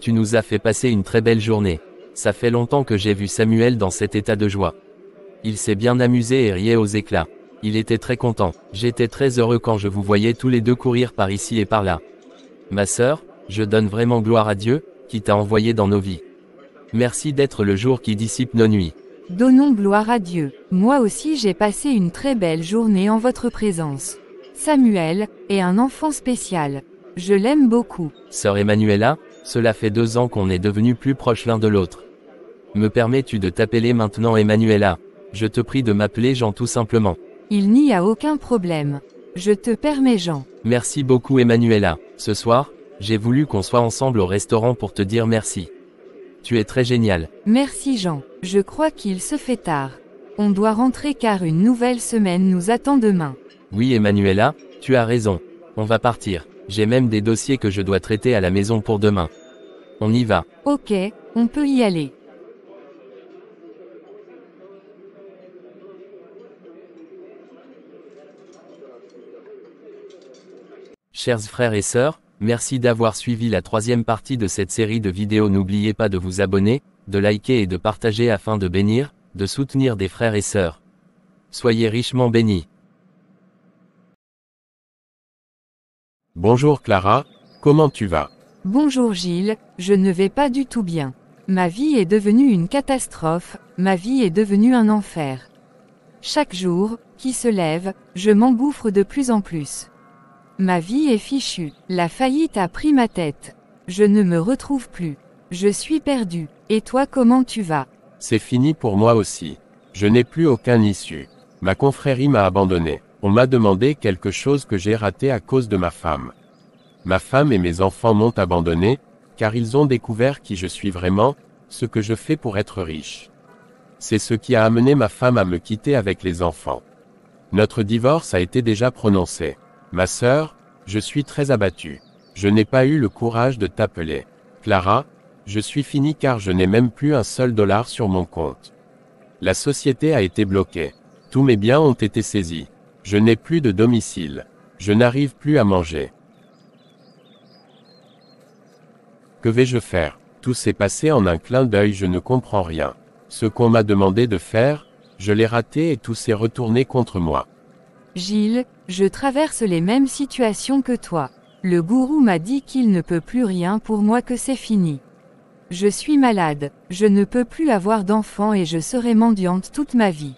Tu nous as fait passer une très belle journée. Ça fait longtemps que j'ai vu Samuel dans cet état de joie. Il s'est bien amusé et riait aux éclats. Il était très content. J'étais très heureux quand je vous voyais tous les deux courir par ici et par là. Ma sœur, je donne vraiment gloire à Dieu, qui t'a envoyé dans nos vies. Merci d'être le jour qui dissipe nos nuits. Donnons gloire à Dieu. Moi aussi j'ai passé une très belle journée en votre présence. Samuel est un enfant spécial. Je l'aime beaucoup. Sœur Emmanuela, cela fait 2 ans qu'on est devenus plus proches l'un de l'autre. Me permets-tu de t'appeler maintenant Emmanuela? Je te prie de m'appeler Jean tout simplement. Il n'y a aucun problème. Je te permets Jean. Merci beaucoup Emmanuela. Ce soir, j'ai voulu qu'on soit ensemble au restaurant pour te dire merci. Tu es très génial. Merci Jean. Je crois qu'il se fait tard. On doit rentrer car une nouvelle semaine nous attend demain. Oui Emmanuela, tu as raison. On va partir. J'ai même des dossiers que je dois traiter à la maison pour demain. On y va. Ok, on peut y aller. Chers frères et sœurs, merci d'avoir suivi la 3e partie de cette série de vidéos. N'oubliez pas de vous abonner, de liker et de partager afin de bénir, de soutenir des frères et sœurs. Soyez richement bénis. Bonjour Clara, comment tu vas? Bonjour Gilles, je ne vais pas du tout bien. Ma vie est devenue une catastrophe, ma vie est devenue un enfer. Chaque jour, qui se lève, je m'engouffre de plus en plus. Ma vie est fichue, la faillite a pris ma tête. Je ne me retrouve plus. Je suis perdu. Et toi comment tu vas? C'est fini pour moi aussi. Je n'ai plus aucune issue. Ma confrérie m'a abandonné. On m'a demandé quelque chose que j'ai raté à cause de ma femme. Ma femme et mes enfants m'ont abandonné, car ils ont découvert qui je suis vraiment, ce que je fais pour être riche. C'est ce qui a amené ma femme à me quitter avec les enfants. Notre divorce a été déjà prononcé. Ma sœur, je suis très abattu. Je n'ai pas eu le courage de t'appeler. Clara, je suis fini car je n'ai même plus un seul dollar sur mon compte. La société a été bloquée. Tous mes biens ont été saisis. Je n'ai plus de domicile. Je n'arrive plus à manger. Que vais-je faire? Tout s'est passé en un clin d'œil, je ne comprends rien. Ce qu'on m'a demandé de faire, je l'ai raté et tout s'est retourné contre moi. Gilles, je traverse les mêmes situations que toi. Le gourou m'a dit qu'il ne peut plus rien pour moi, que c'est fini. Je suis malade, je ne peux plus avoir d'enfants et je serai mendiante toute ma vie.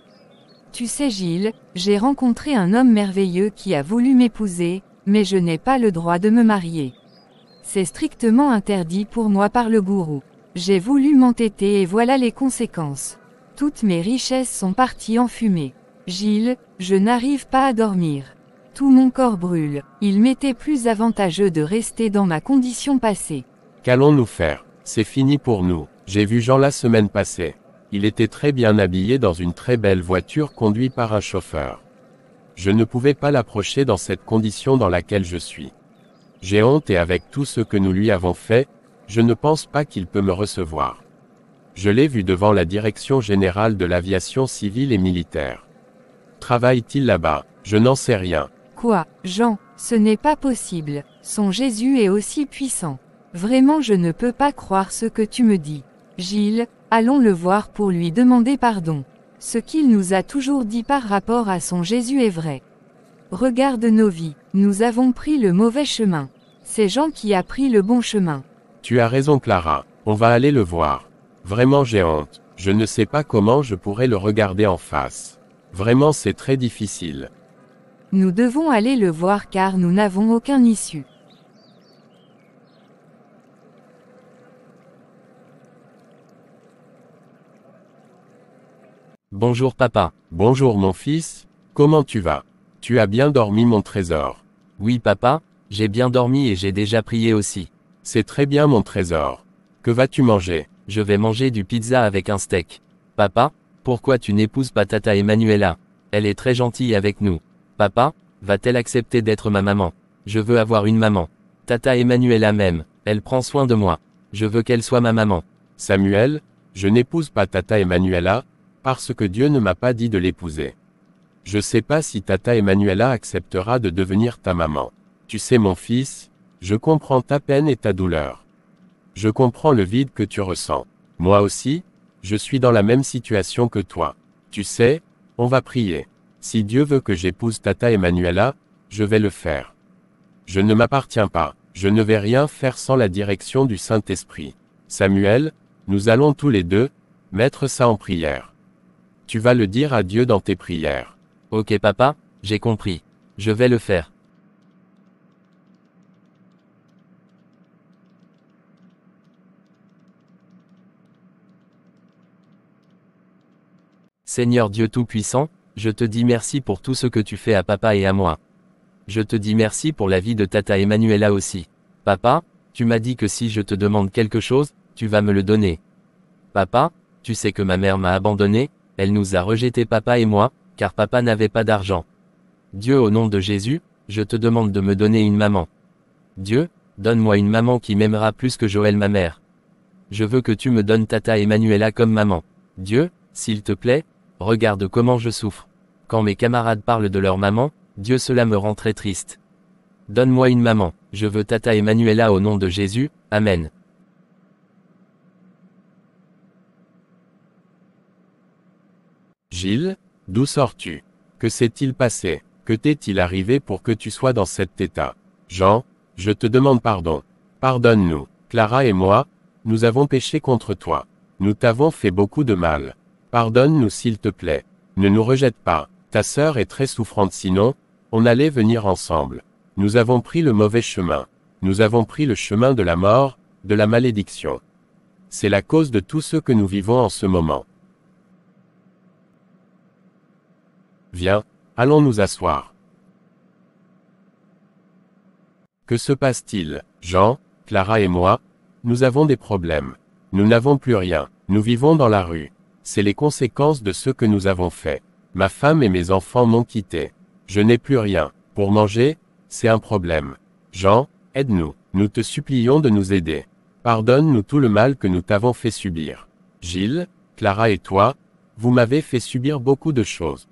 Tu sais Gilles, j'ai rencontré un homme merveilleux qui a voulu m'épouser, mais je n'ai pas le droit de me marier. C'est strictement interdit pour moi par le gourou. J'ai voulu m'entêter et voilà les conséquences. Toutes mes richesses sont parties en fumée. Gilles, je n'arrive pas à dormir. Tout mon corps brûle. Il m'était plus avantageux de rester dans ma condition passée. Qu'allons-nous faire? C'est fini pour nous. J'ai vu Jean la semaine passée. Il était très bien habillé dans une très belle voiture conduite par un chauffeur. Je ne pouvais pas l'approcher dans cette condition dans laquelle je suis. J'ai honte et avec tout ce que nous lui avons fait, je ne pense pas qu'il peut me recevoir. Je l'ai vu devant la Direction générale de l'aviation civile et militaire. Travaille-t-il là-bas? Je n'en sais rien. Quoi, Jean, ce n'est pas possible. Son Jésus est aussi puissant. Vraiment je ne peux pas croire ce que tu me dis. Gilles, allons le voir pour lui demander pardon. Ce qu'il nous a toujours dit par rapport à son Jésus est vrai. Regarde nos vies, nous avons pris le mauvais chemin. C'est Jean qui a pris le bon chemin. Tu as raison Clara, on va aller le voir. Vraiment j'ai honte, je ne sais pas comment je pourrais le regarder en face. Vraiment c'est très difficile. Nous devons aller le voir car nous n'avons aucun issue. Bonjour papa. Bonjour mon fils, comment tu vas? Tu as bien dormi mon trésor? Oui papa, j'ai bien dormi et j'ai déjà prié aussi. C'est très bien mon trésor. Que vas-tu manger? Je vais manger du pizza avec un steak. Papa, pourquoi tu n'épouses pas Tata Emmanuela? Elle est très gentille avec nous. Papa, va-t-elle accepter d'être ma maman? Je veux avoir une maman. Tata Emmanuela m'aime, elle prend soin de moi. Je veux qu'elle soit ma maman. Samuel, je n'épouse pas Tata Emmanuela, parce que Dieu ne m'a pas dit de l'épouser. Je sais pas si tata Emanuela acceptera de devenir ta maman. Tu sais mon fils, je comprends ta peine et ta douleur. Je comprends le vide que tu ressens. Moi aussi, je suis dans la même situation que toi. Tu sais, on va prier. Si Dieu veut que j'épouse tata Emanuela, je vais le faire. Je ne m'appartiens pas, je ne vais rien faire sans la direction du Saint-Esprit. Samuel, nous allons tous les deux, mettre ça en prière. Tu vas le dire à Dieu dans tes prières. Ok papa, j'ai compris. Je vais le faire. Seigneur Dieu Tout-Puissant, je te dis merci pour tout ce que tu fais à papa et à moi. Je te dis merci pour la vie de tata Emanuela aussi. Papa, tu m'as dit que si je te demande quelque chose, tu vas me le donner. Papa, tu sais que ma mère m'a abandonné, elle nous a rejetés papa et moi, car papa n'avait pas d'argent. Dieu au nom de Jésus, je te demande de me donner une maman. Dieu, donne-moi une maman qui m'aimera plus que Joël ma mère. Je veux que tu me donnes tata Emanuela comme maman. Dieu, s'il te plaît, regarde comment je souffre. Quand mes camarades parlent de leur maman, Dieu cela me rend très triste. Donne-moi une maman, je veux tata Emanuela au nom de Jésus, Amen. Gilles, d'où sors-tu? Que s'est-il passé? Que t'est-il arrivé pour que tu sois dans cet état? Jean, je te demande pardon. Pardonne-nous. Clara et moi, nous avons péché contre toi. Nous t'avons fait beaucoup de mal. Pardonne-nous s'il te plaît. Ne nous rejette pas. Ta sœur est très souffrante sinon, on allait venir ensemble. Nous avons pris le mauvais chemin. Nous avons pris le chemin de la mort, de la malédiction. C'est la cause de tout ce que nous vivons en ce moment. Viens, allons nous asseoir. Que se passe-t-il? Jean, Clara et moi, nous avons des problèmes. Nous n'avons plus rien. Nous vivons dans la rue. C'est les conséquences de ce que nous avons fait. Ma femme et mes enfants m'ont quitté. Je n'ai plus rien. Pour manger, c'est un problème. Jean, aide-nous. Nous te supplions de nous aider. Pardonne-nous tout le mal que nous t'avons fait subir. Gilles, Clara et toi, vous m'avez fait subir beaucoup de choses.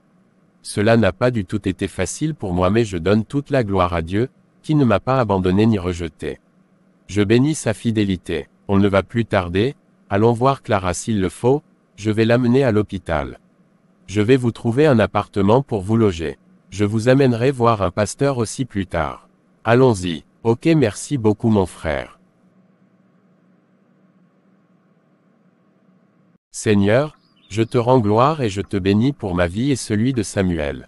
Cela n'a pas du tout été facile pour moi mais je donne toute la gloire à Dieu, qui ne m'a pas abandonné ni rejeté. Je bénis sa fidélité. On ne va plus tarder, allons voir Clara s'il le faut, je vais l'amener à l'hôpital. Je vais vous trouver un appartement pour vous loger. Je vous amènerai voir un pasteur aussi plus tard. Allons-y. Ok, merci beaucoup mon frère. Seigneur, je te rends gloire et je te bénis pour ma vie et celui de Samuel.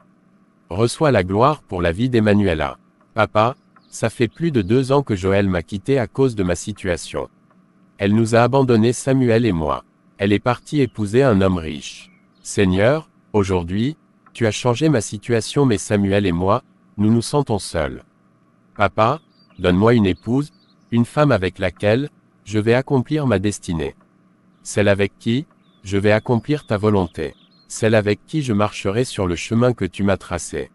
Reçois la gloire pour la vie d'Emanuela. Papa, ça fait plus de 2 ans que Joël m'a quitté à cause de ma situation. Elle nous a abandonnés Samuel et moi. Elle est partie épouser un homme riche. Seigneur, aujourd'hui, tu as changé ma situation mais Samuel et moi, nous nous sentons seuls. Papa, donne-moi une épouse, une femme avec laquelle, je vais accomplir ma destinée. Celle avec qui, je vais accomplir ta volonté. Celle avec qui je marcherai sur le chemin que tu m'as tracé.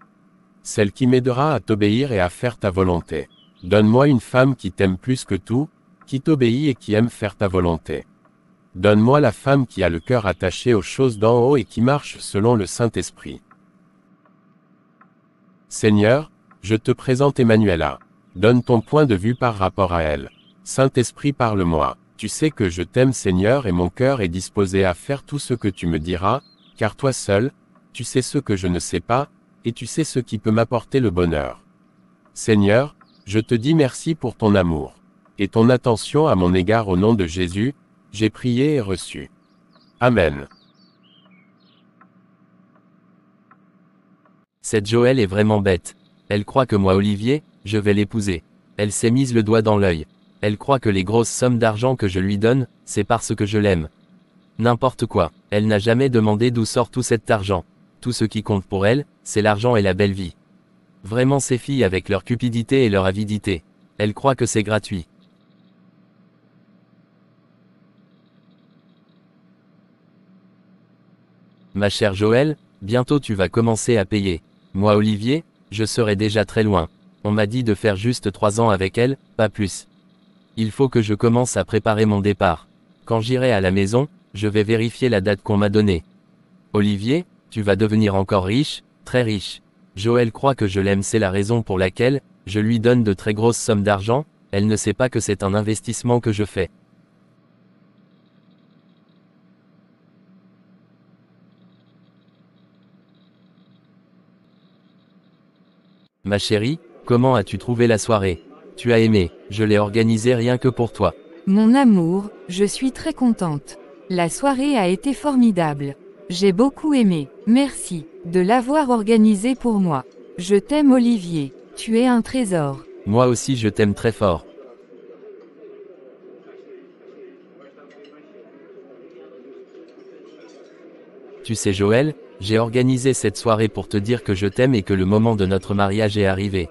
Celle qui m'aidera à t'obéir et à faire ta volonté. Donne-moi une femme qui t'aime plus que tout, qui t'obéit et qui aime faire ta volonté. Donne-moi la femme qui a le cœur attaché aux choses d'en haut et qui marche selon le Saint-Esprit. Seigneur, je te présente Emanuela. Donne ton point de vue par rapport à elle. Saint-Esprit parle-moi. Tu sais que je t'aime Seigneur et mon cœur est disposé à faire tout ce que tu me diras, car toi seul, tu sais ce que je ne sais pas, et tu sais ce qui peut m'apporter le bonheur. Seigneur, je te dis merci pour ton amour. Et ton attention à mon égard au nom de Jésus, j'ai prié et reçu. Amen. Cette Joël est vraiment bête. Elle croit que moi Olivier, je vais l'épouser. Elle s'est mise le doigt dans l'œil. Elle croit que les grosses sommes d'argent que je lui donne, c'est parce que je l'aime. N'importe quoi. Elle n'a jamais demandé d'où sort tout cet argent. Tout ce qui compte pour elle, c'est l'argent et la belle vie. Vraiment ces filles avec leur cupidité et leur avidité. Elles croient que c'est gratuit. Ma chère Joël, bientôt tu vas commencer à payer. Moi Olivier, je serai déjà très loin. On m'a dit de faire juste 3 ans avec elle, pas plus. Il faut que je commence à préparer mon départ. Quand j'irai à la maison, je vais vérifier la date qu'on m'a donnée. Olivier, tu vas devenir encore riche, Très riche. Joël croit que je l'aime, c'est la raison pour laquelle je lui donne de très grosses sommes d'argent, elle ne sait pas que c'est un investissement que je fais. Ma chérie, comment as-tu trouvé la soirée? Tu as aimé, je l'ai organisée rien que pour toi. Mon amour, je suis très contente. La soirée a été formidable. J'ai beaucoup aimé, merci, de l'avoir organisée pour moi. Je t'aime Olivier, tu es un trésor. Moi aussi je t'aime très fort. Tu sais Joël, j'ai organisé cette soirée pour te dire que je t'aime et que le moment de notre mariage est arrivé.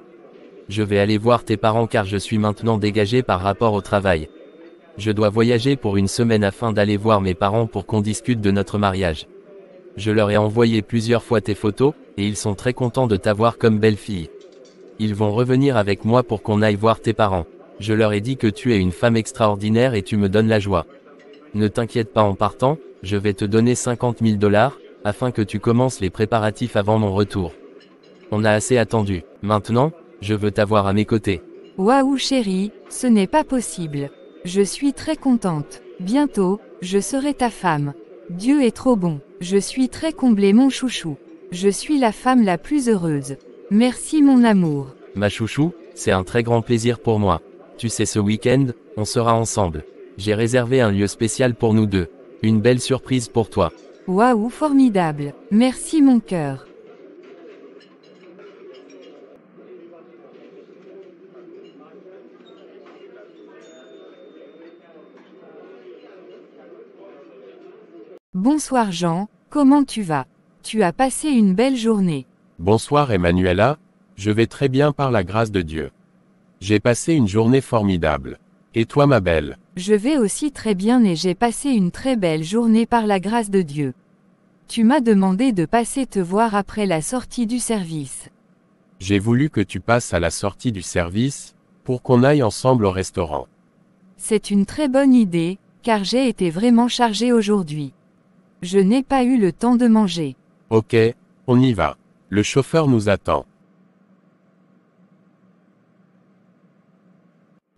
Je vais aller voir tes parents car je suis maintenant dégagé par rapport au travail. Je dois voyager pour une semaine afin d'aller voir mes parents pour qu'on discute de notre mariage. Je leur ai envoyé plusieurs fois tes photos, et ils sont très contents de t'avoir comme belle-fille. Ils vont revenir avec moi pour qu'on aille voir tes parents. Je leur ai dit que tu es une femme extraordinaire et tu me donnes la joie. Ne t'inquiète pas en partant, je vais te donner 50 000 $, afin que tu commences les préparatifs avant mon retour. On a assez attendu. Maintenant, je veux t'avoir à mes côtés. Waouh chérie, ce n'est pas possible. Je suis très contente. Bientôt, je serai ta femme. Dieu est trop bon. Je suis très comblée mon chouchou. Je suis la femme la plus heureuse. Merci mon amour. Ma chouchou, c'est un très grand plaisir pour moi. Tu sais ce week-end, on sera ensemble. J'ai réservé un lieu spécial pour nous deux. Une belle surprise pour toi. Waouh formidable. Merci mon cœur. Bonsoir Jean, comment tu vas? Tu as passé une belle journée. Bonsoir Emmanuela, je vais très bien par la grâce de Dieu. J'ai passé une journée formidable. Et toi ma belle? Je vais aussi très bien et j'ai passé une très belle journée par la grâce de Dieu. Tu m'as demandé de passer te voir après la sortie du service. J'ai voulu que tu passes à la sortie du service, pour qu'on aille ensemble au restaurant. C'est une très bonne idée, car j'ai été vraiment chargée aujourd'hui. Je n'ai pas eu le temps de manger. Ok, on y va. Le chauffeur nous attend.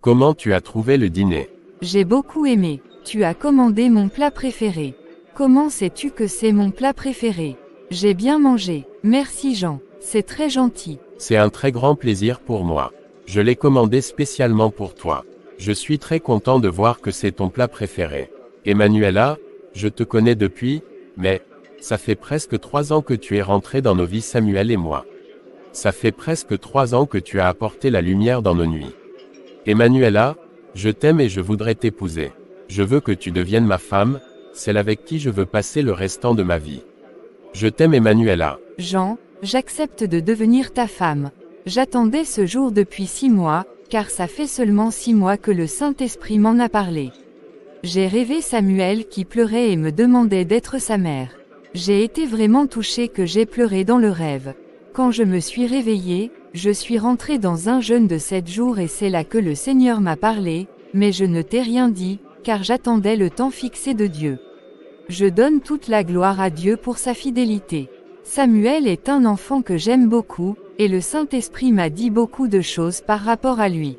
Comment tu as trouvé le dîner? J'ai beaucoup aimé. Tu as commandé mon plat préféré. Comment sais-tu que c'est mon plat préféré? J'ai bien mangé. Merci Jean. C'est très gentil. C'est un très grand plaisir pour moi. Je l'ai commandé spécialement pour toi. Je suis très content de voir que c'est ton plat préféré. Emmanuela, je te connais depuis, mais ça fait presque 3 ans que tu es rentré dans nos vies Samuel et moi. Ça fait presque 3 ans que tu as apporté la lumière dans nos nuits. Emmanuela, je t'aime et je voudrais t'épouser. Je veux que tu deviennes ma femme, celle avec qui je veux passer le restant de ma vie. Je t'aime Emmanuela. Jean, j'accepte de devenir ta femme. J'attendais ce jour depuis 6 mois, car ça fait seulement 6 mois que le Saint-Esprit m'en a parlé. J'ai rêvé Samuel qui pleurait et me demandait d'être sa mère. J'ai été vraiment touchée que j'ai pleuré dans le rêve. Quand je me suis réveillée, je suis rentrée dans un jeûne de 7 jours et c'est là que le Seigneur m'a parlé, mais je ne t'ai rien dit, car j'attendais le temps fixé de Dieu. Je donne toute la gloire à Dieu pour sa fidélité. Samuel est un enfant que j'aime beaucoup, et le Saint-Esprit m'a dit beaucoup de choses par rapport à lui.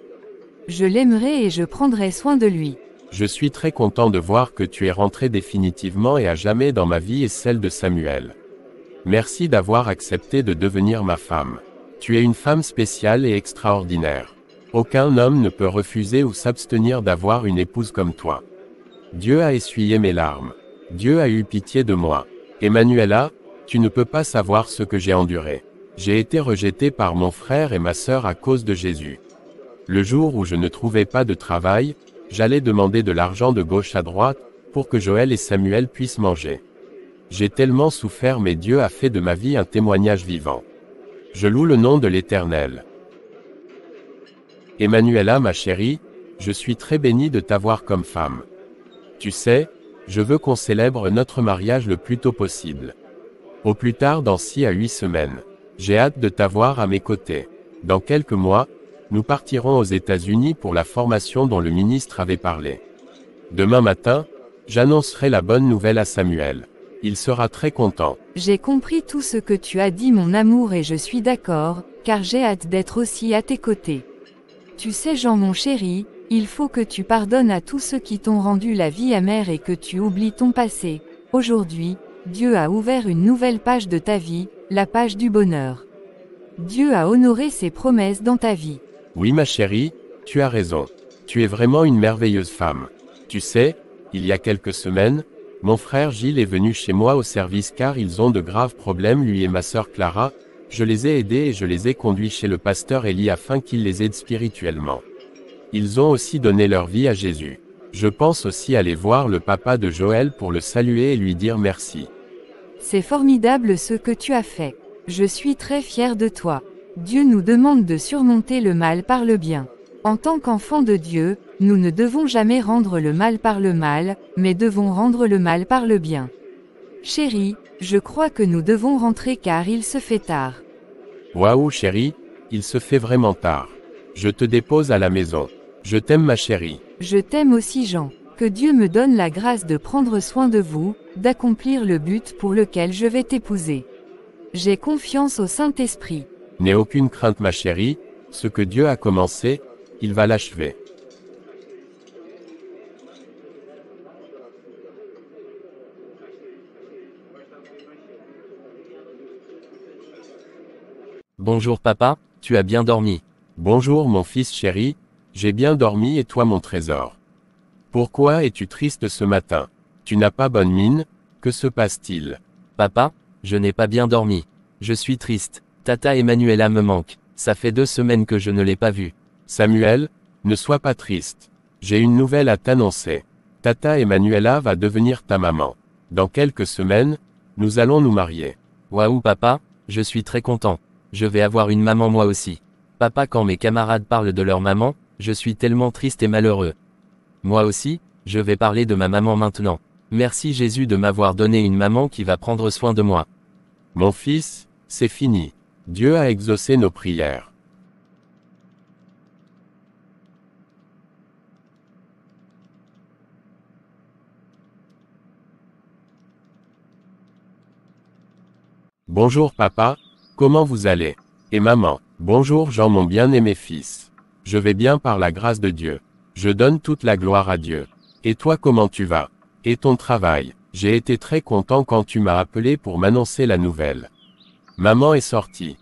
Je l'aimerai et je prendrai soin de lui. Je suis très content de voir que tu es rentré définitivement et à jamais dans ma vie et celle de Samuel. Merci d'avoir accepté de devenir ma femme. Tu es une femme spéciale et extraordinaire. Aucun homme ne peut refuser ou s'abstenir d'avoir une épouse comme toi. Dieu a essuyé mes larmes. Dieu a eu pitié de moi. Emmanuela, tu ne peux pas savoir ce que j'ai enduré. J'ai été rejeté par mon frère et ma sœur à cause de Jésus. Le jour où je ne trouvais pas de travail, j'allais demander de l'argent de gauche à droite, pour que Joël et Samuel puissent manger. J'ai tellement souffert mais Dieu a fait de ma vie un témoignage vivant. Je loue le nom de l'Éternel. Emmanuela ma chérie, je suis très béni de t'avoir comme femme. Tu sais, je veux qu'on célèbre notre mariage le plus tôt possible. Au plus tard dans 6 à 8 semaines. J'ai hâte de t'avoir à mes côtés. Dans quelques mois, nous partirons aux États-Unis pour la formation dont le ministre avait parlé. Demain matin, j'annoncerai la bonne nouvelle à Samuel. Il sera très content. J'ai compris tout ce que tu as dit mon amour et je suis d'accord, car j'ai hâte d'être aussi à tes côtés. Tu sais Jean mon chéri, il faut que tu pardonnes à tous ceux qui t'ont rendu la vie amère et que tu oublies ton passé. Aujourd'hui, Dieu a ouvert une nouvelle page de ta vie, la page du bonheur. Dieu a honoré ses promesses dans ta vie. Oui ma chérie, tu as raison. Tu es vraiment une merveilleuse femme. Tu sais, il y a quelques semaines, mon frère Gilles est venu chez moi au service car ils ont de graves problèmes lui et ma sœur Clara, je les ai aidés et je les ai conduits chez le pasteur Élie afin qu'il les aide spirituellement. Ils ont aussi donné leur vie à Jésus. Je pense aussi aller voir le papa de Joël pour le saluer et lui dire merci. C'est formidable ce que tu as fait. Je suis très fière de toi. Dieu nous demande de surmonter le mal par le bien. En tant qu'enfants de Dieu, nous ne devons jamais rendre le mal par le mal, mais devons rendre le mal par le bien. Chérie, je crois que nous devons rentrer car il se fait tard. Waouh chérie, il se fait vraiment tard. Je te dépose à la maison. Je t'aime ma chérie. Je t'aime aussi Jean. Que Dieu me donne la grâce de prendre soin de vous, d'accomplir le but pour lequel je vais t'épouser. J'ai confiance au Saint-Esprit. N'aie aucune crainte ma chérie, ce que Dieu a commencé, il va l'achever. Bonjour papa, tu as bien dormi. Bonjour mon fils chéri, j'ai bien dormi et toi mon trésor. Pourquoi es-tu triste ce matin? Tu n'as pas bonne mine, que se passe-t-il? Papa, je n'ai pas bien dormi. Je suis triste. Tata Emmanuela me manque. Ça fait 2 semaines que je ne l'ai pas vue. Samuel, ne sois pas triste. J'ai une nouvelle à t'annoncer. Tata Emmanuela va devenir ta maman. Dans quelques semaines, nous allons nous marier. Waouh papa, je suis très content. Je vais avoir une maman moi aussi. Papa, quand mes camarades parlent de leur maman, je suis tellement triste et malheureux. Moi aussi, je vais parler de ma maman maintenant. Merci Jésus de m'avoir donné une maman qui va prendre soin de moi. Mon fils, c'est fini. Dieu a exaucé nos prières. Bonjour papa, comment vous allez? Et maman, bonjour Jean mon bien-aimé fils. Je vais bien par la grâce de Dieu. Je donne toute la gloire à Dieu. Et toi comment tu vas? Et ton travail? J'ai été très content quand tu m'as appelé pour m'annoncer la nouvelle. Maman est sortie.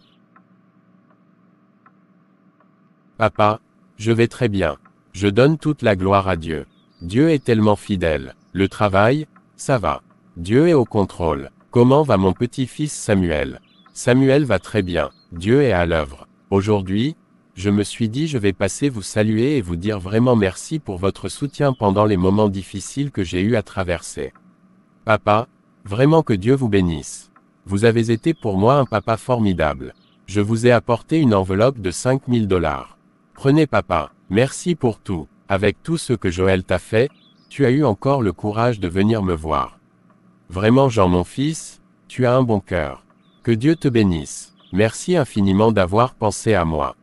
Papa, je vais très bien. Je donne toute la gloire à Dieu. Dieu est tellement fidèle. Le travail, ça va. Dieu est au contrôle. Comment va mon petit-fils Samuel? Samuel va très bien. Dieu est à l'œuvre. Aujourd'hui, je me suis dit je vais passer vous saluer et vous dire vraiment merci pour votre soutien pendant les moments difficiles que j'ai eu à traverser. Papa, vraiment que Dieu vous bénisse. Vous avez été pour moi un papa formidable. Je vous ai apporté une enveloppe de 5000 $. Prenez papa, merci pour tout. Avec tout ce que Joël t'a fait, tu as eu encore le courage de venir me voir. Vraiment Jean mon fils, tu as un bon cœur. Que Dieu te bénisse. Merci infiniment d'avoir pensé à moi.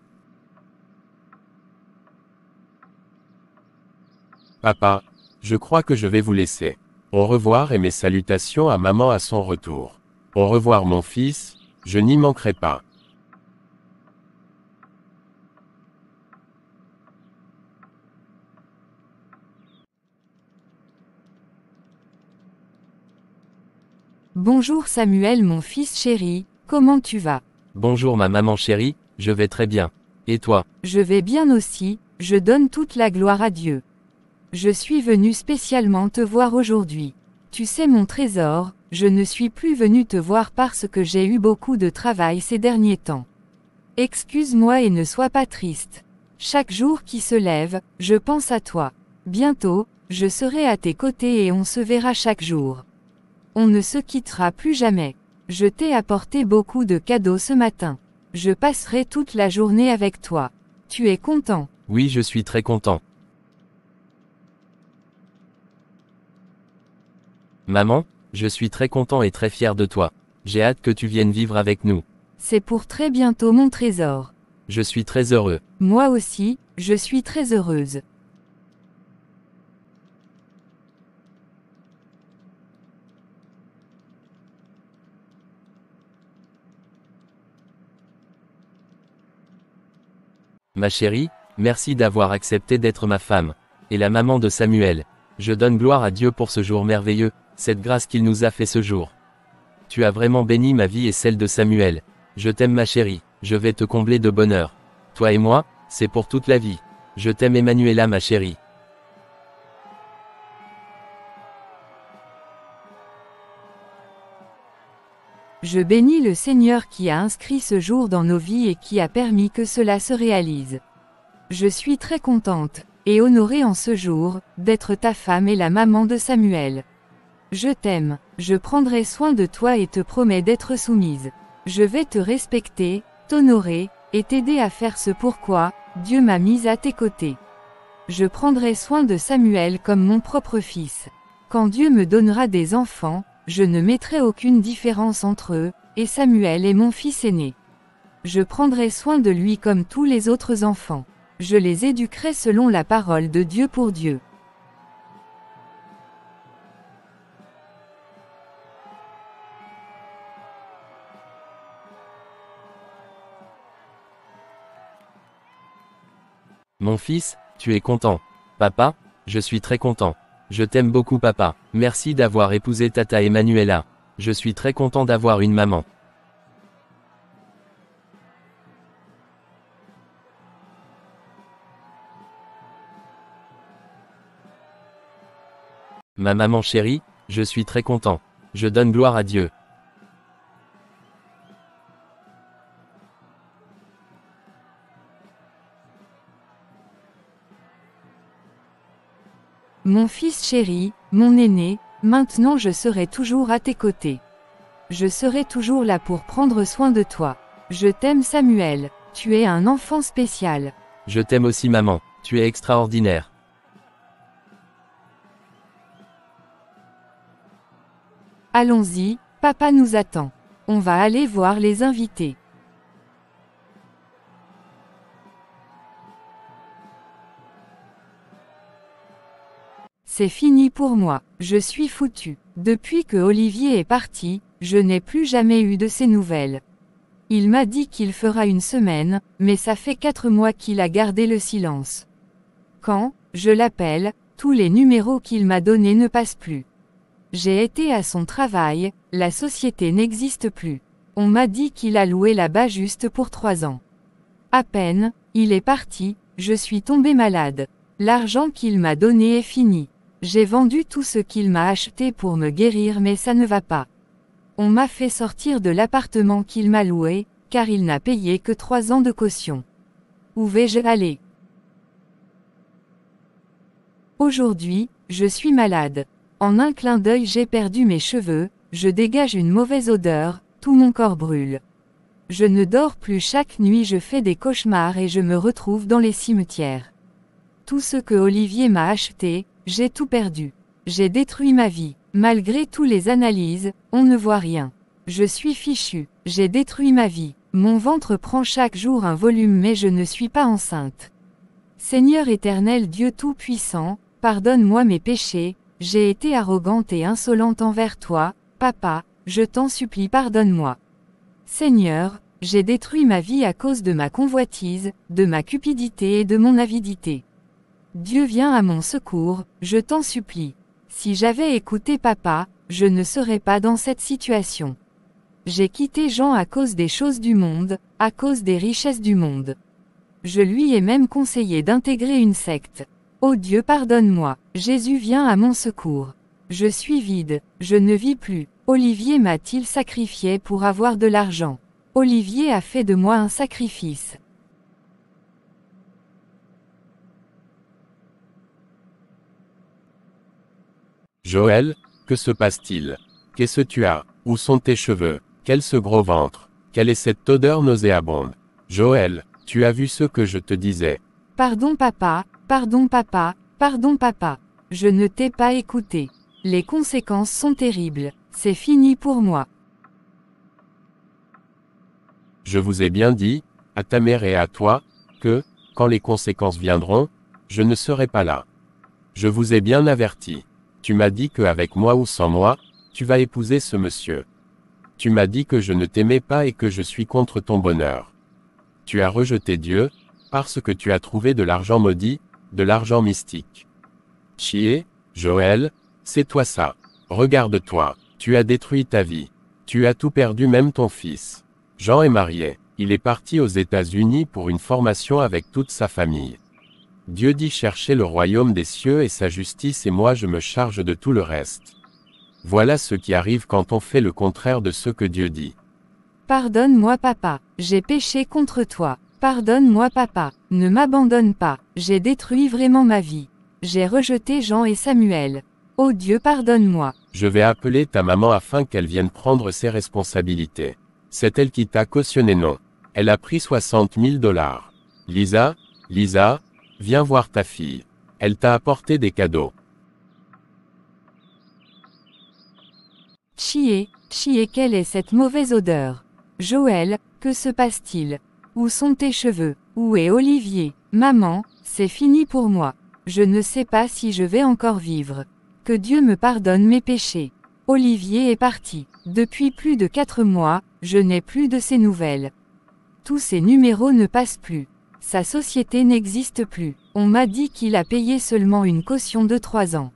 Papa, je crois que je vais vous laisser. Au revoir et mes salutations à maman à son retour. Au revoir mon fils, je n'y manquerai pas. Bonjour Samuel mon fils chéri, comment tu vas? Bonjour ma maman chérie, je vais très bien. Et toi? Je vais bien aussi, je donne toute la gloire à Dieu. Je suis venu spécialement te voir aujourd'hui. Tu sais mon trésor, je ne suis plus venu te voir parce que j'ai eu beaucoup de travail ces derniers temps. Excuse-moi et ne sois pas triste. Chaque jour qui se lève, je pense à toi. Bientôt, je serai à tes côtés et on se verra chaque jour. On ne se quittera plus jamais. Je t'ai apporté beaucoup de cadeaux ce matin. Je passerai toute la journée avec toi. Tu es content? Oui, je suis très content. Maman, je suis très content et très fier de toi. J'ai hâte que tu viennes vivre avec nous. C'est pour très bientôt mon trésor. Je suis très heureux. Moi aussi, je suis très heureuse. Ma chérie, merci d'avoir accepté d'être ma femme, et la maman de Samuel. Je donne gloire à Dieu pour ce jour merveilleux, cette grâce qu'il nous a fait ce jour. Tu as vraiment béni ma vie et celle de Samuel. Je t'aime ma chérie, je vais te combler de bonheur. Toi et moi, c'est pour toute la vie. Je t'aime Emmanuela ma chérie. Je bénis le Seigneur qui a inscrit ce jour dans nos vies et qui a permis que cela se réalise. Je suis très contente, et honorée en ce jour, d'être ta femme et la maman de Samuel. Je t'aime, je prendrai soin de toi et te promets d'être soumise. Je vais te respecter, t'honorer, et t'aider à faire ce pourquoi Dieu m'a mise à tes côtés. Je prendrai soin de Samuel comme mon propre fils. Quand Dieu me donnera des enfants, je ne mettrai aucune différence entre eux, et Samuel est mon fils aîné. Je prendrai soin de lui comme tous les autres enfants. Je les éduquerai selon la parole de Dieu pour Dieu. Mon fils, tu es content. Papa, je suis très content. Je t'aime beaucoup papa. Merci d'avoir épousé Tata Emmanuela. Je suis très content d'avoir une maman. Ma maman chérie, je suis très content. Je donne gloire à Dieu. Mon fils chéri, mon aîné, maintenant je serai toujours à tes côtés. Je serai toujours là pour prendre soin de toi. Je t'aime Samuel, tu es un enfant spécial. Je t'aime aussi maman, tu es extraordinaire. Allons-y, papa nous attend. On va aller voir les invités. C'est fini pour moi, je suis foutu. Depuis que Olivier est parti, je n'ai plus jamais eu de ses nouvelles. Il m'a dit qu'il fera une semaine, mais ça fait 4 mois qu'il a gardé le silence. Quand je l'appelle, tous les numéros qu'il m'a donnés ne passent plus. J'ai été à son travail, la société n'existe plus. On m'a dit qu'il a loué là-bas juste pour 3 ans. À peine, il est parti, je suis tombée malade. L'argent qu'il m'a donné est fini. J'ai vendu tout ce qu'il m'a acheté pour me guérir mais ça ne va pas. On m'a fait sortir de l'appartement qu'il m'a loué, car il n'a payé que 3 ans de caution. Où vais-je aller? Aujourd'hui, je suis malade. En un clin d'œil j'ai perdu mes cheveux, je dégage une mauvaise odeur, tout mon corps brûle. Je ne dors plus chaque nuit, je fais des cauchemars et je me retrouve dans les cimetières. Tout ce que Olivier m'a acheté, j'ai tout perdu. J'ai détruit ma vie. Malgré toutes les analyses, on ne voit rien. Je suis fichu. J'ai détruit ma vie. Mon ventre prend chaque jour un volume mais je ne suis pas enceinte. Seigneur éternel Dieu Tout-Puissant, pardonne-moi mes péchés, j'ai été arrogante et insolente envers toi, papa, je t'en supplie pardonne-moi. Seigneur, j'ai détruit ma vie à cause de ma convoitise, de ma cupidité et de mon avidité. Dieu viens à mon secours, je t'en supplie. Si j'avais écouté papa, je ne serais pas dans cette situation. J'ai quitté Jean à cause des choses du monde, à cause des richesses du monde. Je lui ai même conseillé d'intégrer une secte. Ô Dieu pardonne-moi, Jésus vient à mon secours. Je suis vide, je ne vis plus. Olivier m'a-t-il sacrifié pour avoir de l'argent? Olivier a fait de moi un sacrifice. Joël, que se passe-t-il? Qu'est-ce que tu as? Où sont tes cheveux? Quel ce gros ventre? Quelle est cette odeur nauséabonde? Joël, tu as vu ce que je te disais? Pardon papa, pardon papa, pardon papa. Je ne t'ai pas écouté. Les conséquences sont terribles. C'est fini pour moi. Je vous ai bien dit, à ta mère et à toi, que, quand les conséquences viendront, je ne serai pas là. Je vous ai bien averti. Tu m'as dit que avec moi ou sans moi, tu vas épouser ce monsieur. Tu m'as dit que je ne t'aimais pas et que je suis contre ton bonheur. Tu as rejeté Dieu, parce que tu as trouvé de l'argent maudit, de l'argent mystique. Chier, Joël, c'est toi ça. Regarde-toi, tu as détruit ta vie. Tu as tout perdu, même ton fils. Jean est marié, il est parti aux États-Unis pour une formation avec toute sa famille. Dieu dit chercher le royaume des cieux et sa justice et moi je me charge de tout le reste. Voilà ce qui arrive quand on fait le contraire de ce que Dieu dit. Pardonne-moi papa, j'ai péché contre toi. Pardonne-moi papa, ne m'abandonne pas, j'ai détruit vraiment ma vie. J'ai rejeté Jean et Samuel. Oh Dieu, pardonne-moi. Je vais appeler ta maman afin qu'elle vienne prendre ses responsabilités. C'est elle qui t'a cautionné, non? Elle a pris 60 000 $. Lisa, viens voir ta fille. Elle t'a apporté des cadeaux. Chier, quelle est cette mauvaise odeur? Joël, que se passe-t-il? Où sont tes cheveux? Où est Olivier? Maman, c'est fini pour moi. Je ne sais pas si je vais encore vivre. Que Dieu me pardonne mes péchés. Olivier est parti. Depuis plus de 4 mois, je n'ai plus de ses nouvelles. Tous ses numéros ne passent plus. Sa société n'existe plus. On m'a dit qu'il a payé seulement une caution de 3 ans.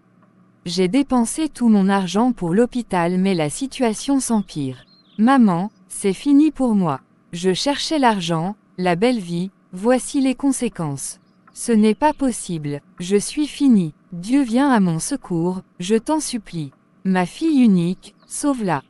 J'ai dépensé tout mon argent pour l'hôpital mais la situation s'empire. Maman, c'est fini pour moi. Je cherchais l'argent, la belle vie, voici les conséquences. Ce n'est pas possible, je suis fini. Dieu vient à mon secours, je t'en supplie. Ma fille unique, sauve-la.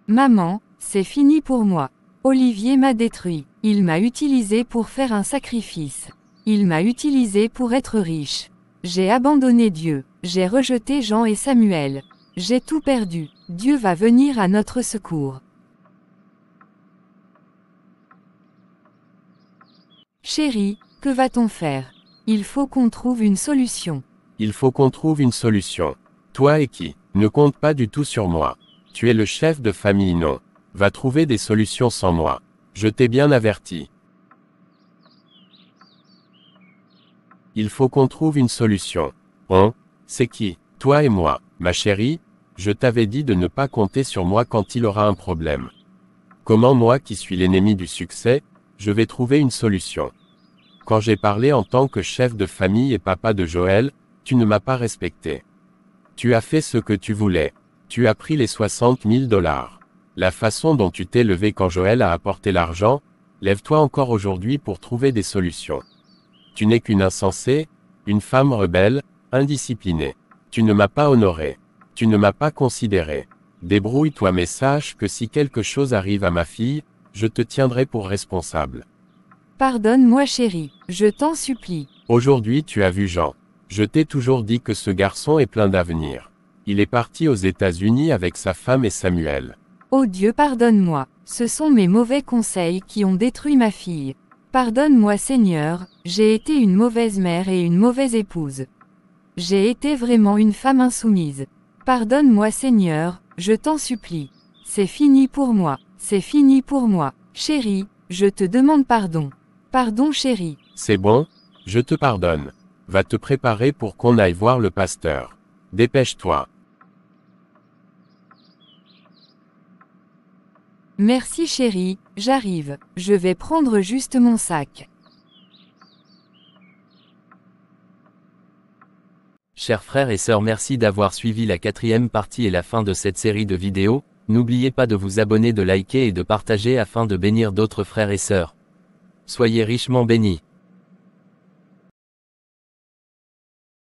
Maman, c'est fini pour moi. Olivier m'a détruit. Il m'a utilisé pour faire un sacrifice. Il m'a utilisé pour être riche. J'ai abandonné Dieu. J'ai rejeté Jean et Samuel. J'ai tout perdu. Dieu va venir à notre secours. Chérie, que va-t-on faire? Il faut qu'on trouve une solution. Il faut qu'on trouve une solution. Toi et qui? Ne compte pas du tout sur moi. Tu es le chef de famille, non? Va trouver des solutions sans moi. Je t'ai bien averti. Il faut qu'on trouve une solution. C'est qui? Toi et moi. Ma chérie, je t'avais dit de ne pas compter sur moi quand il aura un problème. Comment moi qui suis l'ennemi du succès, je vais trouver une solution? Quand j'ai parlé en tant que chef de famille et papa de Joël, tu ne m'as pas respecté. Tu as fait ce que tu voulais. Tu as pris les 60 000 $. La façon dont tu t'es levé quand Joël a apporté l'argent, lève-toi encore aujourd'hui pour trouver des solutions. Tu n'es qu'une insensée, une femme rebelle, indisciplinée. Tu ne m'as pas honoré. Tu ne m'as pas considéré. Débrouille-toi mais sache que si quelque chose arrive à ma fille, je te tiendrai pour responsable. Pardonne-moi chérie, je t'en supplie. Aujourd'hui tu as vu Jean. Je t'ai toujours dit que ce garçon est plein d'avenir. Il est parti aux États-Unis avec sa femme et Samuel. Oh Dieu, pardonne-moi, ce sont mes mauvais conseils qui ont détruit ma fille. Pardonne-moi Seigneur, j'ai été une mauvaise mère et une mauvaise épouse. J'ai été vraiment une femme insoumise. Pardonne-moi Seigneur, je t'en supplie. C'est fini pour moi, c'est fini pour moi. Chérie, je te demande pardon. Pardon chérie. C'est bon, je te pardonne. Va te préparer pour qu'on aille voir le pasteur. Dépêche-toi. Merci chérie, j'arrive, je vais prendre juste mon sac. Chers frères et sœurs, merci d'avoir suivi la 4e partie et la fin de cette série de vidéos. N'oubliez pas de vous abonner, de liker et de partager afin de bénir d'autres frères et sœurs. Soyez richement bénis.